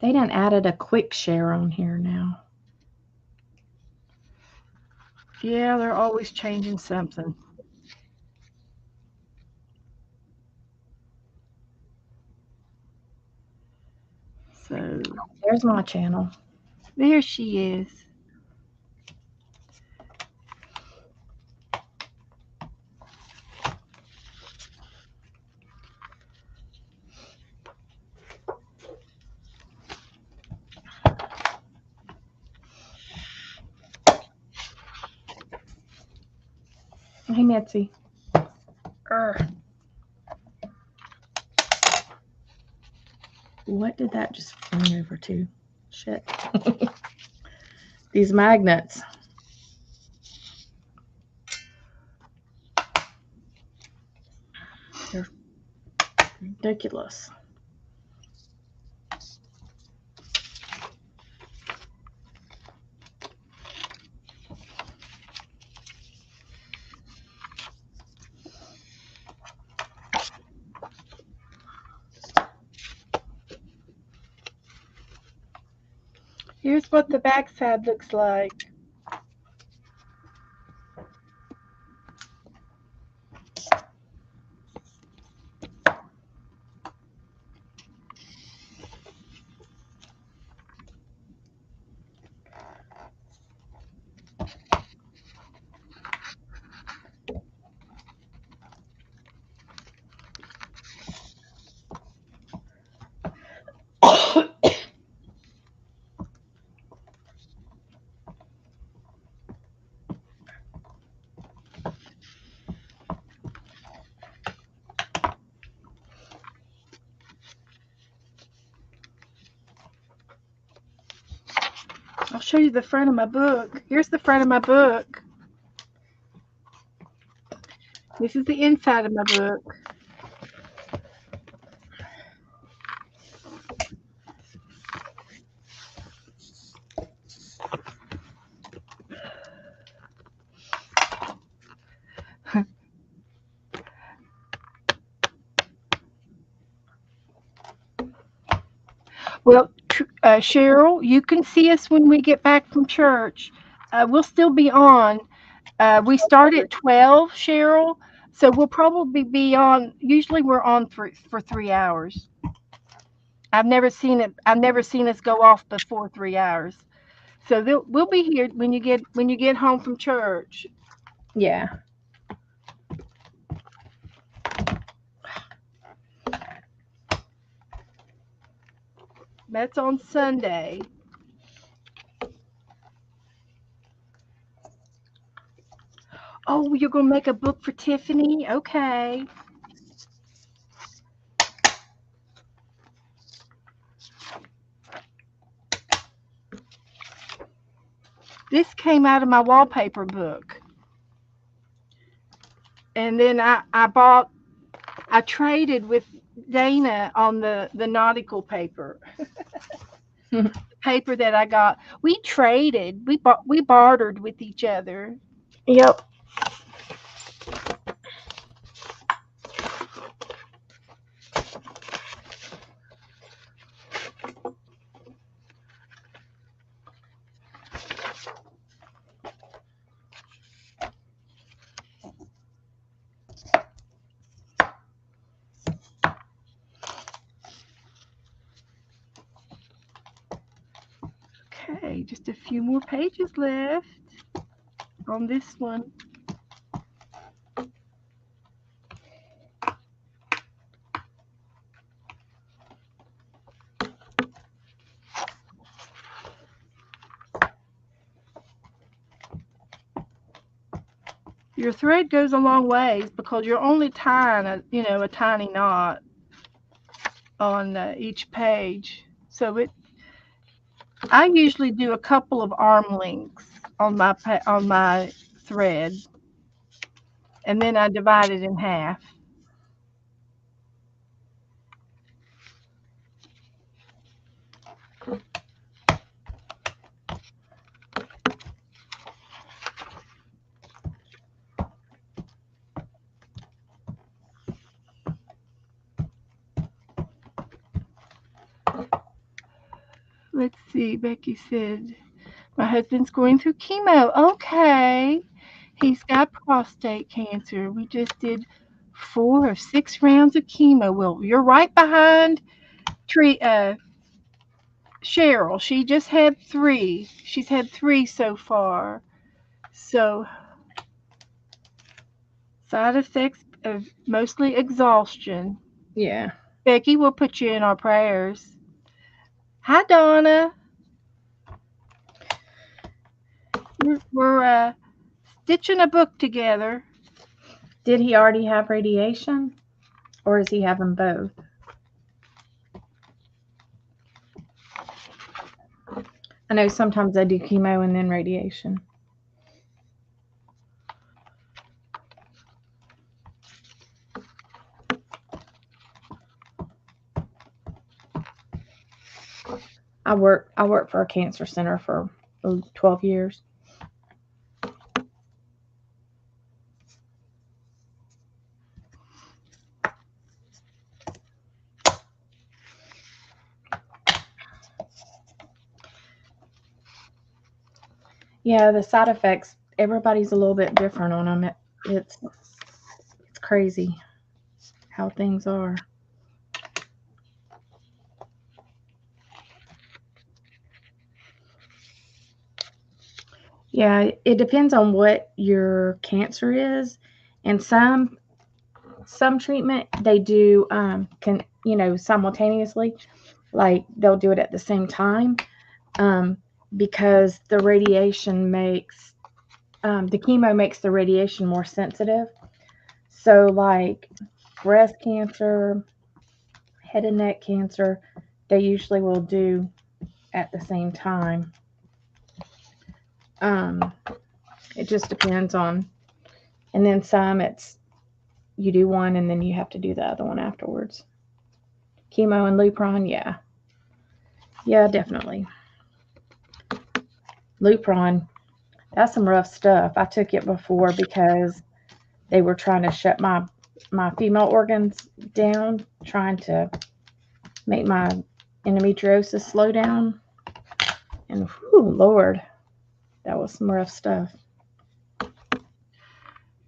Speaker 2: They done added a quick share on here now.
Speaker 1: Yeah, they're always changing something. So
Speaker 2: There's my channel.
Speaker 1: there she is.
Speaker 2: Hey, Mitzi. What did that just fling over to? Shit. These magnets. They're ridiculous.
Speaker 1: Here's what the backside looks like. I'll show you the front of my book. Here's the front of my book. This is the inside of my book. Well, Cheryl, you can see us when we get back from church. We'll still be on. We start at 12, Cheryl. So we'll probably be on. Usually we're on for 3 hours. I've never seen it. I've never seen us go off before 3 hours. So we'll be here when you get home from church.
Speaker 2: Yeah.
Speaker 1: That's on Sunday. Oh, you're gonna make a book for Tiffany? Okay. This came out of my wallpaper book. And then I traded with Dana on the nautical paper. Paper that I got. We traded. We bartered with each other.
Speaker 2: Yep.
Speaker 1: Okay, just a few more pages left on this one. Your thread goes a long ways because you're only tying a tiny knot on each page. So I usually do a couple of arm lengths on my thread, and then I divide it in half. let's see. Becky said, my husband's going through chemo. Okay. He's got prostate cancer. We just did 4 of 6 rounds of chemo. Well, you're right behind Cheryl. She just had 3. She's had 3 so far. So, side effects of mostly exhaustion.
Speaker 2: Yeah.
Speaker 1: Becky, we'll put you in our prayers. Hi, Donna. We're stitching a book together.
Speaker 2: Did he already have radiation, or is he having both? I know sometimes I do chemo and then radiation. I worked for a cancer center for 12 years. Yeah, the side effects, everybody's a little bit different on them. It's crazy how things are. Yeah, it depends on what your cancer is, and some treatment they do can simultaneously, like they'll do it at the same time, um, because the chemo makes the radiation more sensitive. So like breast cancer, head and neck cancer, they usually will do at the same time. Um, it just depends on, and then some it's you do one and then you have to do the other one afterwards. Chemo and Lupron, yeah. Yeah, definitely. Lupron, that's some rough stuff. I took it before because they were trying to shut my female organs down, trying to make my endometriosis slow down. And whew, Lord, that was some rough stuff.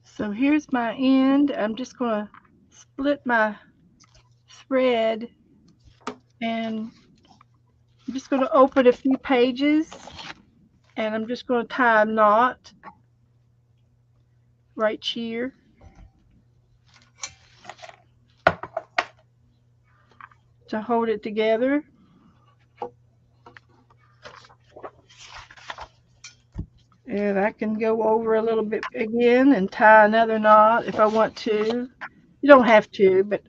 Speaker 1: So here's my end. I'm just going to split my thread and I'm just going to open a few pages and I'm just going to tie a knot right here to hold it together. And I can go over a little bit again and tie another knot if I want to. You don't have to, but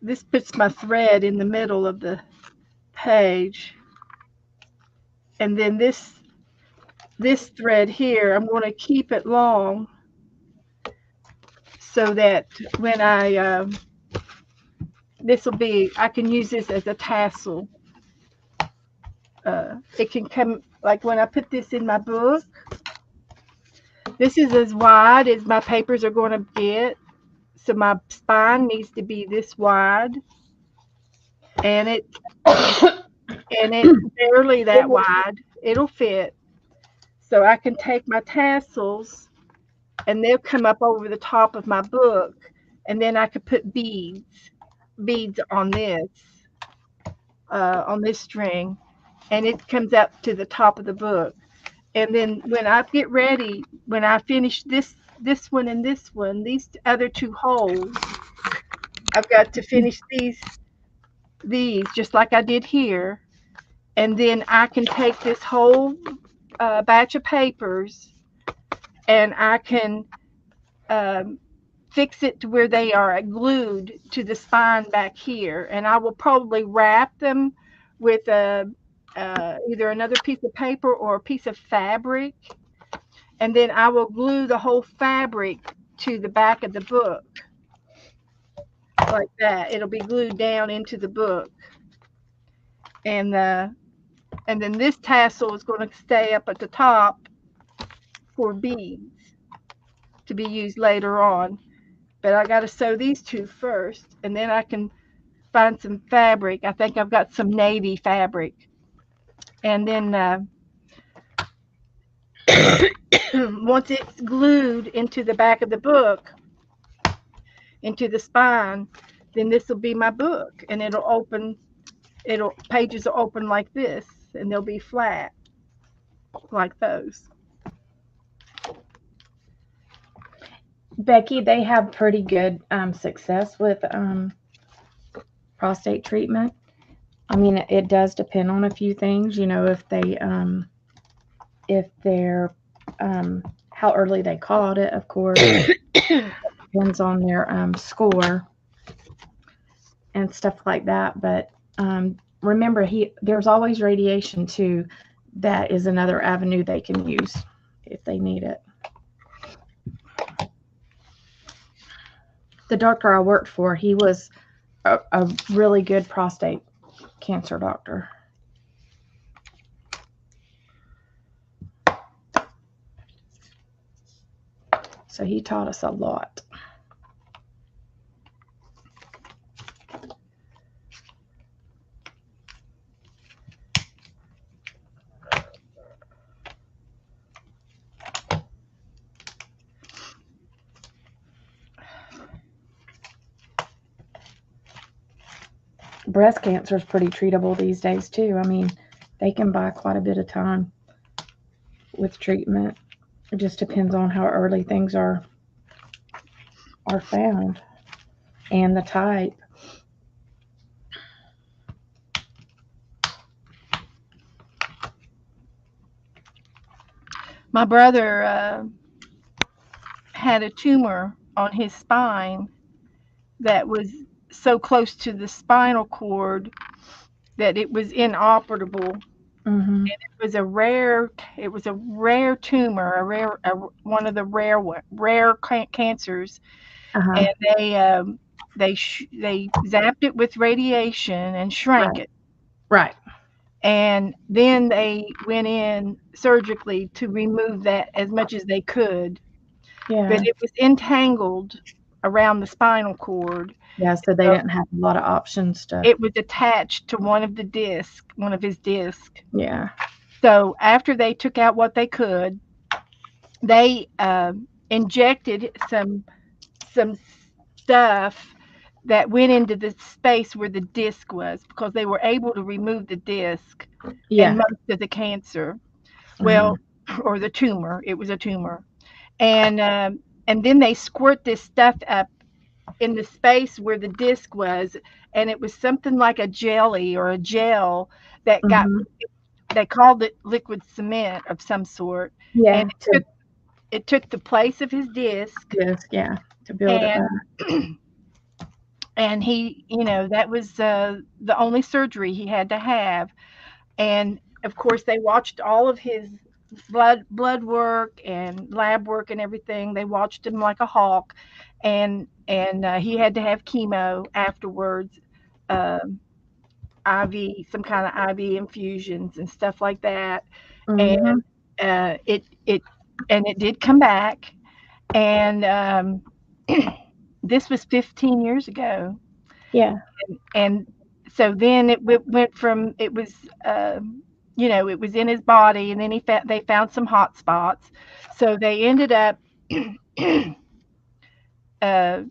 Speaker 1: this puts my thread in the middle of the page. And then this thread here, I'm going to keep it long so that when I can use this as a tassel. It can come, like when I put this in my book, this is as wide as my papers are going to get. So my spine needs to be this wide, and it's barely that wide. It'll fit. So I can take my tassels and they'll come up over the top of my book, and then I could put beads on this string, and it comes up to the top of the book. And then when I get ready, when I finish this one and this one, these other 2 holes, I've got to finish these just like I did here, and then I can take this whole batch of papers and I can um, fix it to where they are glued to the spine back here, and I will probably wrap them with either another piece of paper or a piece of fabric, and then I will glue the whole fabric to the back of the book like that. It'll be glued down into the book, and then this tassel is going to stay up at the top for beads to be used later on. But I got to sew these 2 first, and then I can find some fabric. I think I've got some navy fabric, and then once it's glued into the back of the book, into the spine, then this will be my book, and it'll open. It'll pages will open like this, and they'll be flat like those.
Speaker 2: Becky, they have pretty good success with prostate treatment. I mean, it does depend on a few things, if they're, how early they caught it, of course, depends on their score and stuff like that. But remember, there's always radiation too. That is another avenue they can use if they need it. The doctor I worked for, he was a really good prostate cancer doctor. So he taught us a lot. Breast cancer is pretty treatable these days too. I mean, they can buy quite a bit of time with treatment. It just depends on how early things are found and the type.
Speaker 1: My brother had a tumor on his spine that was so close to the spinal cord that it was inoperable.
Speaker 2: Mm-hmm.
Speaker 1: It was a rare tumor, one of the rare cancers,
Speaker 2: Uh-huh.
Speaker 1: and they zapped it with radiation and shrank
Speaker 2: Right.
Speaker 1: it,
Speaker 2: Right.
Speaker 1: and then they went in surgically to remove that as much as they could,
Speaker 2: Yeah.
Speaker 1: but it was entangled around the spinal cord.
Speaker 2: Yeah. So they
Speaker 1: So
Speaker 2: didn't have a lot of options to.
Speaker 1: it was attached to one of his discs.
Speaker 2: Yeah.
Speaker 1: So after they took out what they could, they injected some stuff that went into the space where the disc was, because they were able to remove the disc and
Speaker 2: Yeah.
Speaker 1: most of the cancer.
Speaker 2: Uh-huh.
Speaker 1: Well, or the tumor. It was a tumor, and then they squirt this stuff up in the space where the disc was, and it was something like a jelly or a gel that got.
Speaker 2: Mm-hmm.
Speaker 1: They called it liquid cement of some sort, and
Speaker 2: Yeah. To
Speaker 1: it took the place of his disc,
Speaker 2: disc. Yeah. To build it
Speaker 1: and
Speaker 2: back.
Speaker 1: and he, that was the only surgery he had to have. And of course, they watched all of his blood work and lab work and everything. They watched him like a hawk, and he had to have chemo afterwards, um, some kind of IV infusions and stuff like that. And
Speaker 2: Mm-hmm.
Speaker 1: it and it did come back, and this was 15 years ago.
Speaker 2: Yeah.
Speaker 1: And so then went from, it was it was in his body, and then they found some hot spots, so they ended up uh,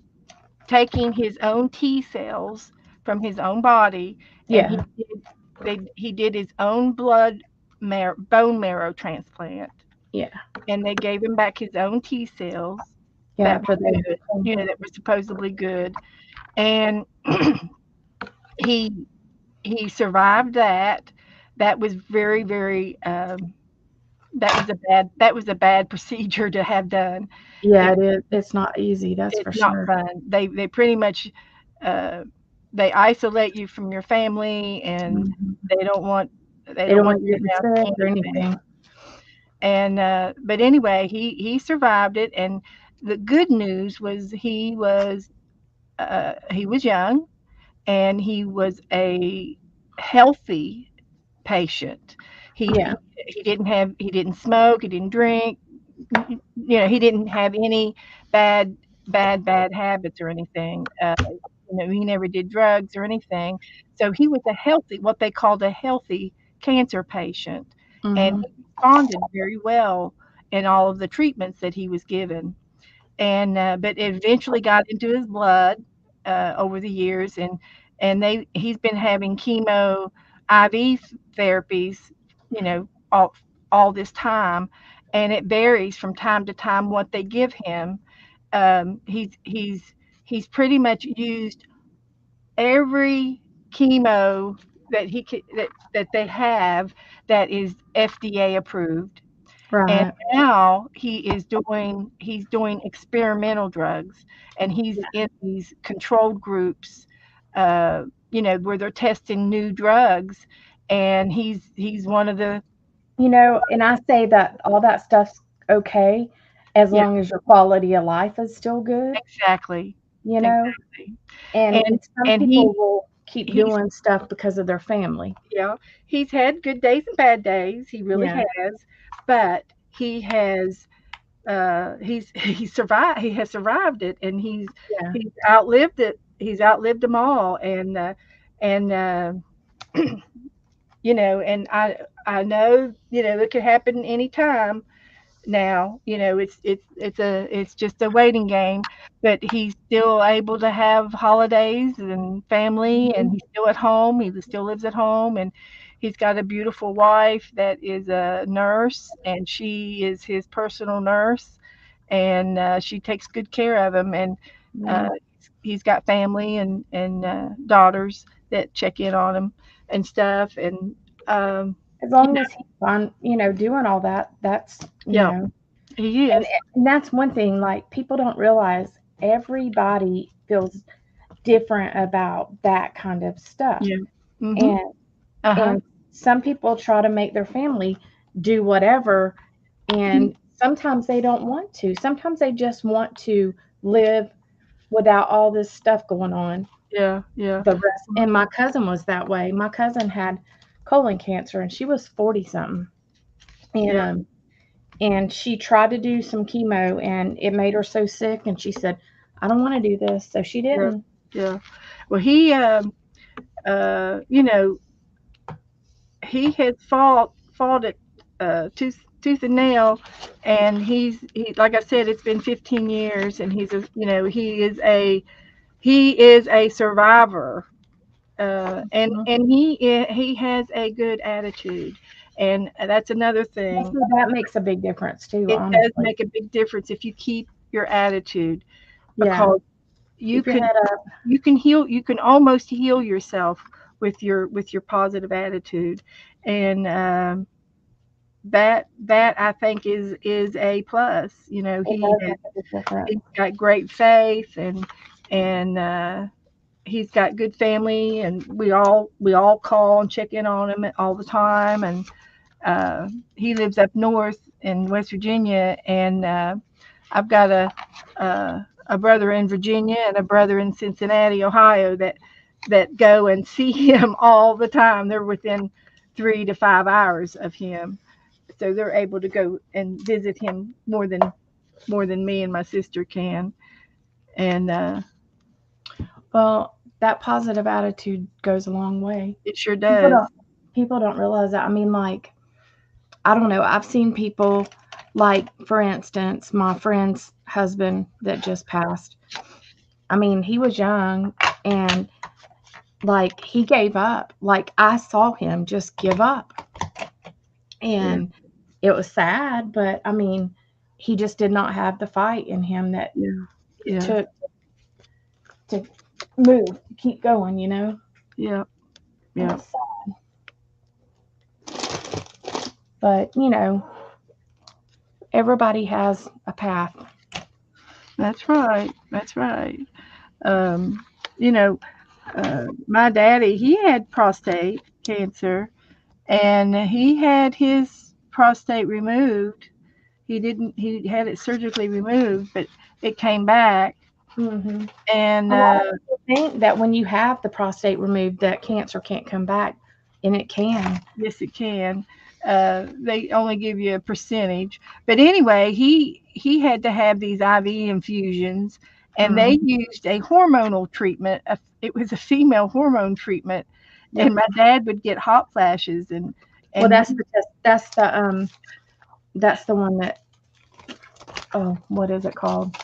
Speaker 1: taking his own T cells from his own body, and
Speaker 2: Yeah.
Speaker 1: he did his own bone marrow transplant,
Speaker 2: Yeah.
Speaker 1: and they gave him back his own T cells
Speaker 2: Yeah.
Speaker 1: that
Speaker 2: For
Speaker 1: were
Speaker 2: the.
Speaker 1: good, that were supposedly good, and he survived that. That was very, very. That was a bad procedure to have done.
Speaker 2: Yeah.
Speaker 1: It,
Speaker 2: It is. It's not easy. That's
Speaker 1: it's
Speaker 2: for
Speaker 1: not
Speaker 2: sure.
Speaker 1: fun. They pretty much uh, they isolate you from your family, and
Speaker 2: Mhm.
Speaker 1: they don't want they
Speaker 2: They
Speaker 1: don't
Speaker 2: don't
Speaker 1: want
Speaker 2: want you
Speaker 1: you
Speaker 2: getting
Speaker 1: around
Speaker 2: sick or
Speaker 1: anything.
Speaker 2: anything.
Speaker 1: And but anyway, he survived it, and the good news was he was young, and he was a healthy patient.
Speaker 2: Yeah.
Speaker 1: He didn't smoke, he didn't drink, he didn't have any bad habits or anything. he never did drugs or anything. So he was a healthy, what they called a healthy cancer patient, and
Speaker 2: Mhm.
Speaker 1: he responded very well in all of the treatments that he was given. And but it eventually got into his blood over the years, and he's been having chemo, IV therapies, you know, all this time, and it varies from time to time what they give him. He's pretty much used every chemo that they have that is FDA approved, and
Speaker 2: Right.
Speaker 1: now he's doing experimental drugs, and he's in these controlled groups, where they're testing new drugs, and he's one of the
Speaker 2: And I say that all that stuff's okay as
Speaker 1: yeah,
Speaker 2: long as your quality of life is still good,
Speaker 1: exactly,
Speaker 2: you know?
Speaker 1: exactly.
Speaker 2: And
Speaker 1: And
Speaker 2: some
Speaker 1: and
Speaker 2: people will keep
Speaker 1: he's
Speaker 2: doing stuff because of their family.
Speaker 1: yeah, he's had good days and bad days. He really
Speaker 2: Yeah.
Speaker 1: has, but he has he has survived it, and
Speaker 2: Yeah.
Speaker 1: he's outlived it. He's outlived them all, and and I know, it could happen anytime now. It's just a waiting game, but he's still able to have holidays and family, and
Speaker 2: Mhm.
Speaker 1: he's still at home. He still lives at home, and he's got a beautiful wife that is a nurse, and she is his personal nurse, and she takes good care of him. And uh,
Speaker 2: Yeah.
Speaker 1: he's got family and daughters that check in on him and stuff, and um,
Speaker 2: As
Speaker 1: you
Speaker 2: long
Speaker 1: know,
Speaker 2: as he's fun, doing all that, that's,
Speaker 1: yeah, he
Speaker 2: and,
Speaker 1: is.
Speaker 2: and that's one thing, like, people don't realize everybody feels different about that kind of stuff.
Speaker 1: Yeah. Mhm.
Speaker 2: And
Speaker 1: Uh-huh.
Speaker 2: and some people try to make their family do whatever,
Speaker 1: Mhm.
Speaker 2: and sometimes they don't want to. Sometimes they just want to live without all this stuff going on.
Speaker 1: Yeah, yeah.
Speaker 2: The rest, and my cousin was that way. My cousin had colon cancer and she was 40 something. And
Speaker 1: Yeah,
Speaker 2: she tried to do some chemo and it made her so sick and she said, I don't want to do this. So she
Speaker 1: yeah,
Speaker 2: didn't.
Speaker 1: yeah. Well, uh, you know, he has fought it tooth and nail, and like I said, it's been 15 years, and he is a survivor,
Speaker 2: Mhm.
Speaker 1: and he has a good attitude, and that's another
Speaker 2: Well,
Speaker 1: thing.
Speaker 2: so that makes a big difference too,
Speaker 1: It does
Speaker 2: honestly.
Speaker 1: make a big difference if you keep your attitude,
Speaker 2: Yeah.
Speaker 1: because you
Speaker 2: Keep your
Speaker 1: can
Speaker 2: head up.
Speaker 1: you can almost heal yourself with your positive attitude, and that I think is a plus.
Speaker 2: It does make a big
Speaker 1: He's
Speaker 2: difference.
Speaker 1: got great faith, and he's got good family, and we all call and check in on him all the time. And he lives up north in West Virginia, and I've got a brother in Virginia and a brother in Cincinnati, Ohio, that go and see him all the time. They're within 3 to 5 hours of him, so they're able to go and visit him more than me and my sister can. And
Speaker 2: Well, that positive attitude goes a long way.
Speaker 1: it sure
Speaker 2: People
Speaker 1: does.
Speaker 2: don't people don't realize that. I mean, like, I don't know. I've seen people, like, for instance, my friend's husband that just passed. I mean, he was young and, like, he gave up. Like, I saw him just give up.
Speaker 1: Yeah,
Speaker 2: And it was sad, but I mean, he just did not have the fight in him that
Speaker 1: yeah,
Speaker 2: it
Speaker 1: yeah,
Speaker 2: took to move, to keep going.
Speaker 1: yeah,
Speaker 2: And
Speaker 1: yeah.
Speaker 2: it's sad. But, everybody has a path.
Speaker 1: That's right. That's right. Um, you know, my daddy, he had prostate cancer, and he had his prostate removed. He had it surgically removed, but it came back.
Speaker 2: Hmm.
Speaker 1: And
Speaker 2: A lot of people think that when you have the prostate removed, that cancer can't come back, and it can.
Speaker 1: yes, it can. They only give you a percentage. But anyway, he had to have these IV infusions, and they used a hormonal treatment. It was a female hormone treatment,
Speaker 2: Yep.
Speaker 1: and my dad would get hot flashes,
Speaker 2: Well,
Speaker 1: and he,
Speaker 2: that's the one that, oh, what is it called?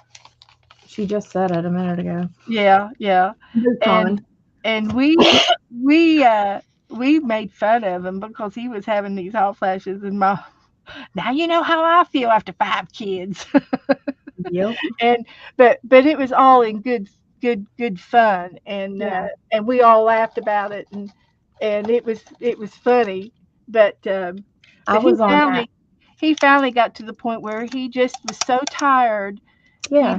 Speaker 2: She just said it a minute ago.
Speaker 1: yeah, yeah, and
Speaker 2: Lupron.
Speaker 1: and we made fun of him because he was having these hot flashes, and my now you know how I feel after 5 kids.
Speaker 2: Yep.
Speaker 1: And but it was all in good fun,
Speaker 2: Yeah.
Speaker 1: and we all laughed about it, and it was funny, but
Speaker 2: I was on that.
Speaker 1: he finally got to the point where he just was so tired he
Speaker 2: Yeah.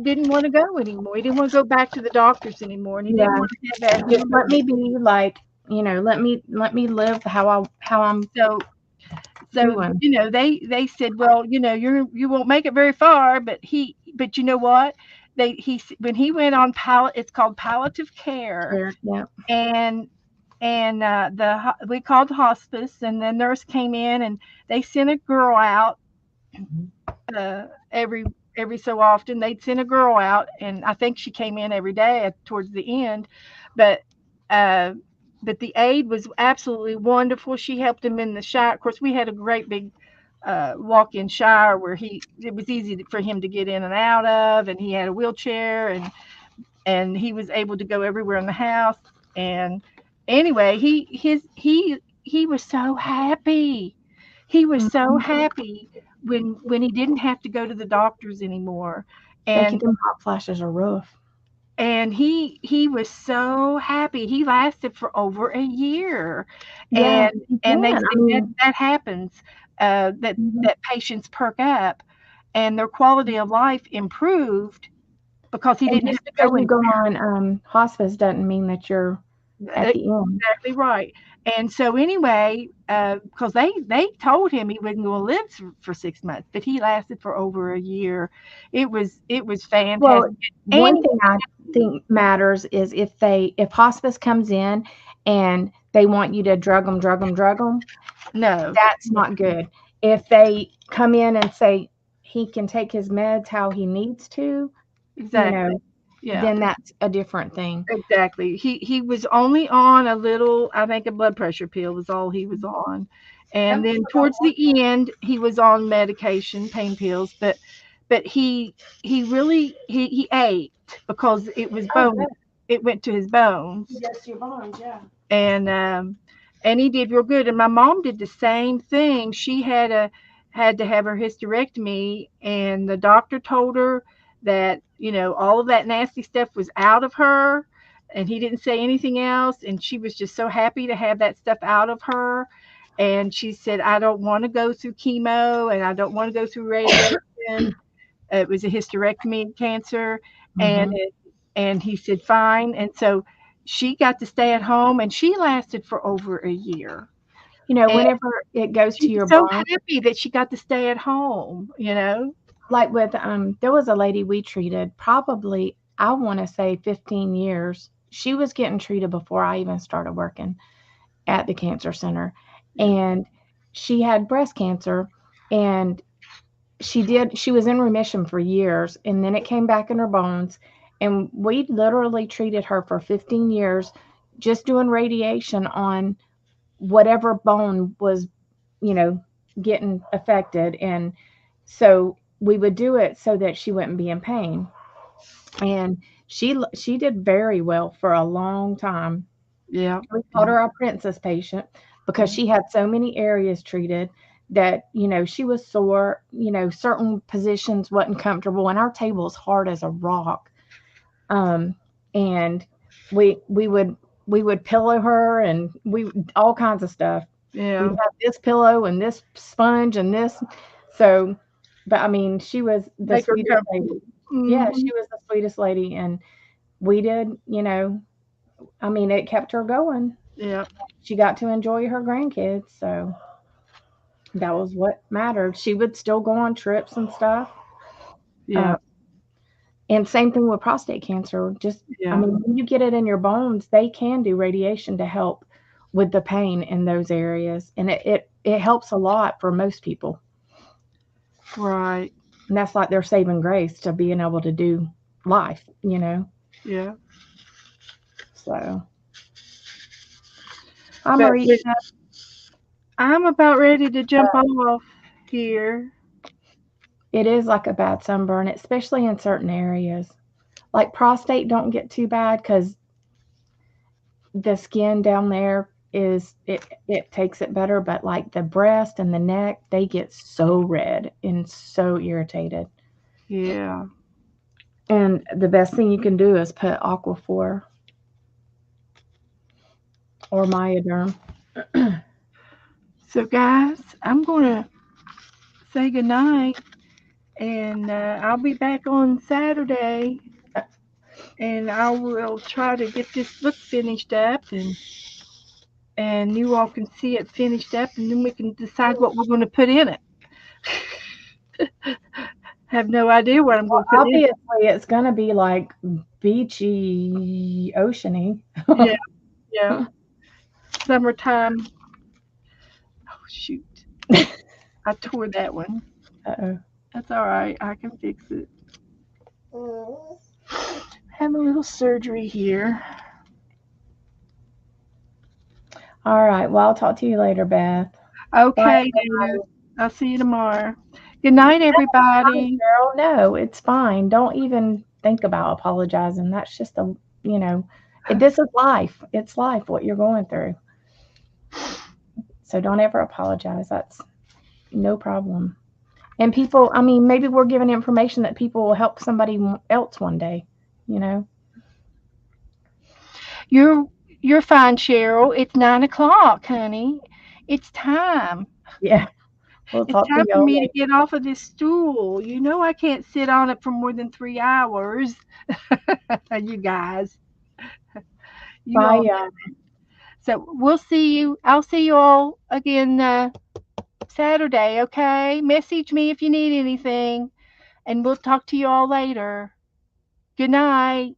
Speaker 1: didn't want to go anymore. He didn't want to go back to the doctors anymore, and he didn't
Speaker 2: Yeah.
Speaker 1: want to have that
Speaker 2: Just let
Speaker 1: hormone.
Speaker 2: me be like, let me live how I'm
Speaker 1: So
Speaker 2: doing.
Speaker 1: they said, well, you won't make it very far, but you know what, when he went on it's called palliative care,
Speaker 2: There. Yeah.
Speaker 1: and we called hospice, and the nurse came in, and they sent a girl out, uh, every so often they'd send a girl out, and I think she came in every day towards the end, but uh, the aide was absolutely wonderful. She helped him in the shower. Of course, we had a great big walk-in shower where it was easy for him to get in and out of, and he had a wheelchair, and he was able to go everywhere in the house. And anyway, he was so happy. He was so
Speaker 2: Mhm.
Speaker 1: happy when he didn't have to go to the doctors anymore.
Speaker 2: Making
Speaker 1: And
Speaker 2: them hot flashes are rough.
Speaker 1: he was so happy. He lasted for over a year,
Speaker 2: Yeah,
Speaker 1: and
Speaker 2: you
Speaker 1: they
Speaker 2: can. I
Speaker 1: said that
Speaker 2: mean,
Speaker 1: that happens. That
Speaker 2: mhm.
Speaker 1: that patients perk up, and their quality of life improved because he
Speaker 2: And
Speaker 1: didn't
Speaker 2: just
Speaker 1: have to go
Speaker 2: because you
Speaker 1: anywhere.
Speaker 2: go on hospice doesn't mean that you're at the end.
Speaker 1: Exactly right. And so anyway, because they told him he wasn't going to live for 6 months, but he lasted for over a year. It was
Speaker 2: Well,
Speaker 1: fantastic. And
Speaker 2: one thing I think matters is if hospice comes in and they want you to drug them,
Speaker 1: no,
Speaker 2: that's not good. If they come in and say he can take his meds how he needs to, you
Speaker 1: exactly.
Speaker 2: know,
Speaker 1: Yeah,
Speaker 2: then that's a different thing.
Speaker 1: exactly. He was only on a little, I think a blood pressure pill was all he was on. And
Speaker 2: That's
Speaker 1: then
Speaker 2: about
Speaker 1: towards the end, he was on medication, pain pills, but he really he ate because
Speaker 2: Oh, yeah.
Speaker 1: it went to his bones,
Speaker 2: Yes, your bonds, yeah.
Speaker 1: and he did real good. And my mom did the same thing. She had to have her hysterectomy, and the doctor told her that all of that nasty stuff was out of her, and he didn't say anything else, and she was just so happy to have that stuff out of her. And she said, I don't want to go through chemo, and I don't want to go through radiation. It was a hysterectomy cancer, and
Speaker 2: Hmm.
Speaker 1: he said fine. And so she got to stay at home, and she lasted for over a year. And
Speaker 2: Whenever it goes
Speaker 1: she
Speaker 2: to
Speaker 1: was
Speaker 2: your
Speaker 1: so
Speaker 2: bone,
Speaker 1: happy that she got to stay at home.
Speaker 2: like with there was a lady we treated probably I want to say 15 years. She was getting treated before I even started working at the cancer center,
Speaker 1: Yeah.
Speaker 2: and she had breast cancer, and she was in remission for years, and then it came back in her bones, and we literally treated her for 15 years just doing radiation on whatever bone was, you know, getting affected. And so we would do it so that she wouldn't be in pain. And she did very well for a long time.
Speaker 1: Yeah.
Speaker 2: We called
Speaker 1: Yeah.
Speaker 2: her our princess patient because she had so many areas treated that, she was sore, certain positions wasn't comfortable, and our table is hard as a rock. Um, and we would pillow her, and we all kinds of stuff. We'd
Speaker 1: Yeah.
Speaker 2: have this pillow and this sponge and this. So, but I mean, she was the
Speaker 1: Make her
Speaker 2: sweetest lady.
Speaker 1: comfortable.
Speaker 2: Yeah,
Speaker 1: Hmm.
Speaker 2: she was the sweetest lady, and we did, I mean, it kept her going.
Speaker 1: Yeah.
Speaker 2: She got to enjoy her grandkids, so that was what mattered. She would still go on trips and stuff. Uh,
Speaker 1: Yeah.
Speaker 2: and same thing with prostate cancer. Just, I
Speaker 1: Yeah.
Speaker 2: mean, when you get it in your bones, they can do radiation to help with the pain in those areas, and it helps a lot for most people.
Speaker 1: Right.
Speaker 2: And that's like their saving grace to being able to do life, you know.
Speaker 1: Yeah.
Speaker 2: So hi
Speaker 1: But
Speaker 2: Marie.
Speaker 1: I'm about ready to jump off here.
Speaker 2: It is like a bad sunburn, especially in certain areas. Like prostate don't get too bad because the skin down there it takes it better, but like the breast and the neck, they get so red and so irritated.
Speaker 1: Yeah.
Speaker 2: And the best thing you can do is put Aquaphor or Myoderm.
Speaker 1: So, guys, I'm going to say goodnight, and I'll be back on Saturday, and I will try to get this book finished up, and you all can see it finished up, and then we can decide what we're going to put in it. Have no idea what I'm going to put in it.
Speaker 2: Obviously, it's gonna be like beachy, oceany.
Speaker 1: Yeah, yeah. Summertime. Oh, shoot. I tore that one.
Speaker 2: Uh-oh.
Speaker 1: That's all right. I can fix it. Have a little surgery here.
Speaker 2: All right. Well, I'll talk to you later, Beth. Bye.
Speaker 1: Okay, Dana. I'll see you tomorrow. Good night,
Speaker 2: Hi,
Speaker 1: everybody.
Speaker 2: Cheryl. No, it's fine. Don't even think about apologizing. That's just you know, this is life. It's life, what you're going through. So don't ever apologize. That's no problem. And people, I mean, maybe we're giving information that people will help somebody else one day, you know?
Speaker 1: You're you're fine, Cheryl. It's 9 o'clock, honey. It's time.
Speaker 2: Yeah. We'll
Speaker 1: It's
Speaker 2: talk to
Speaker 1: time for
Speaker 2: y'all
Speaker 1: me to
Speaker 2: later.
Speaker 1: get off of this stool. You know I can't sit on it for more than 3 hours. You guys. You
Speaker 2: Bye,
Speaker 1: all.
Speaker 2: y'all.
Speaker 1: So we'll see you. I'll see you all again Saturday, okay? Message me if you need anything, and we'll talk to you all later. Good night.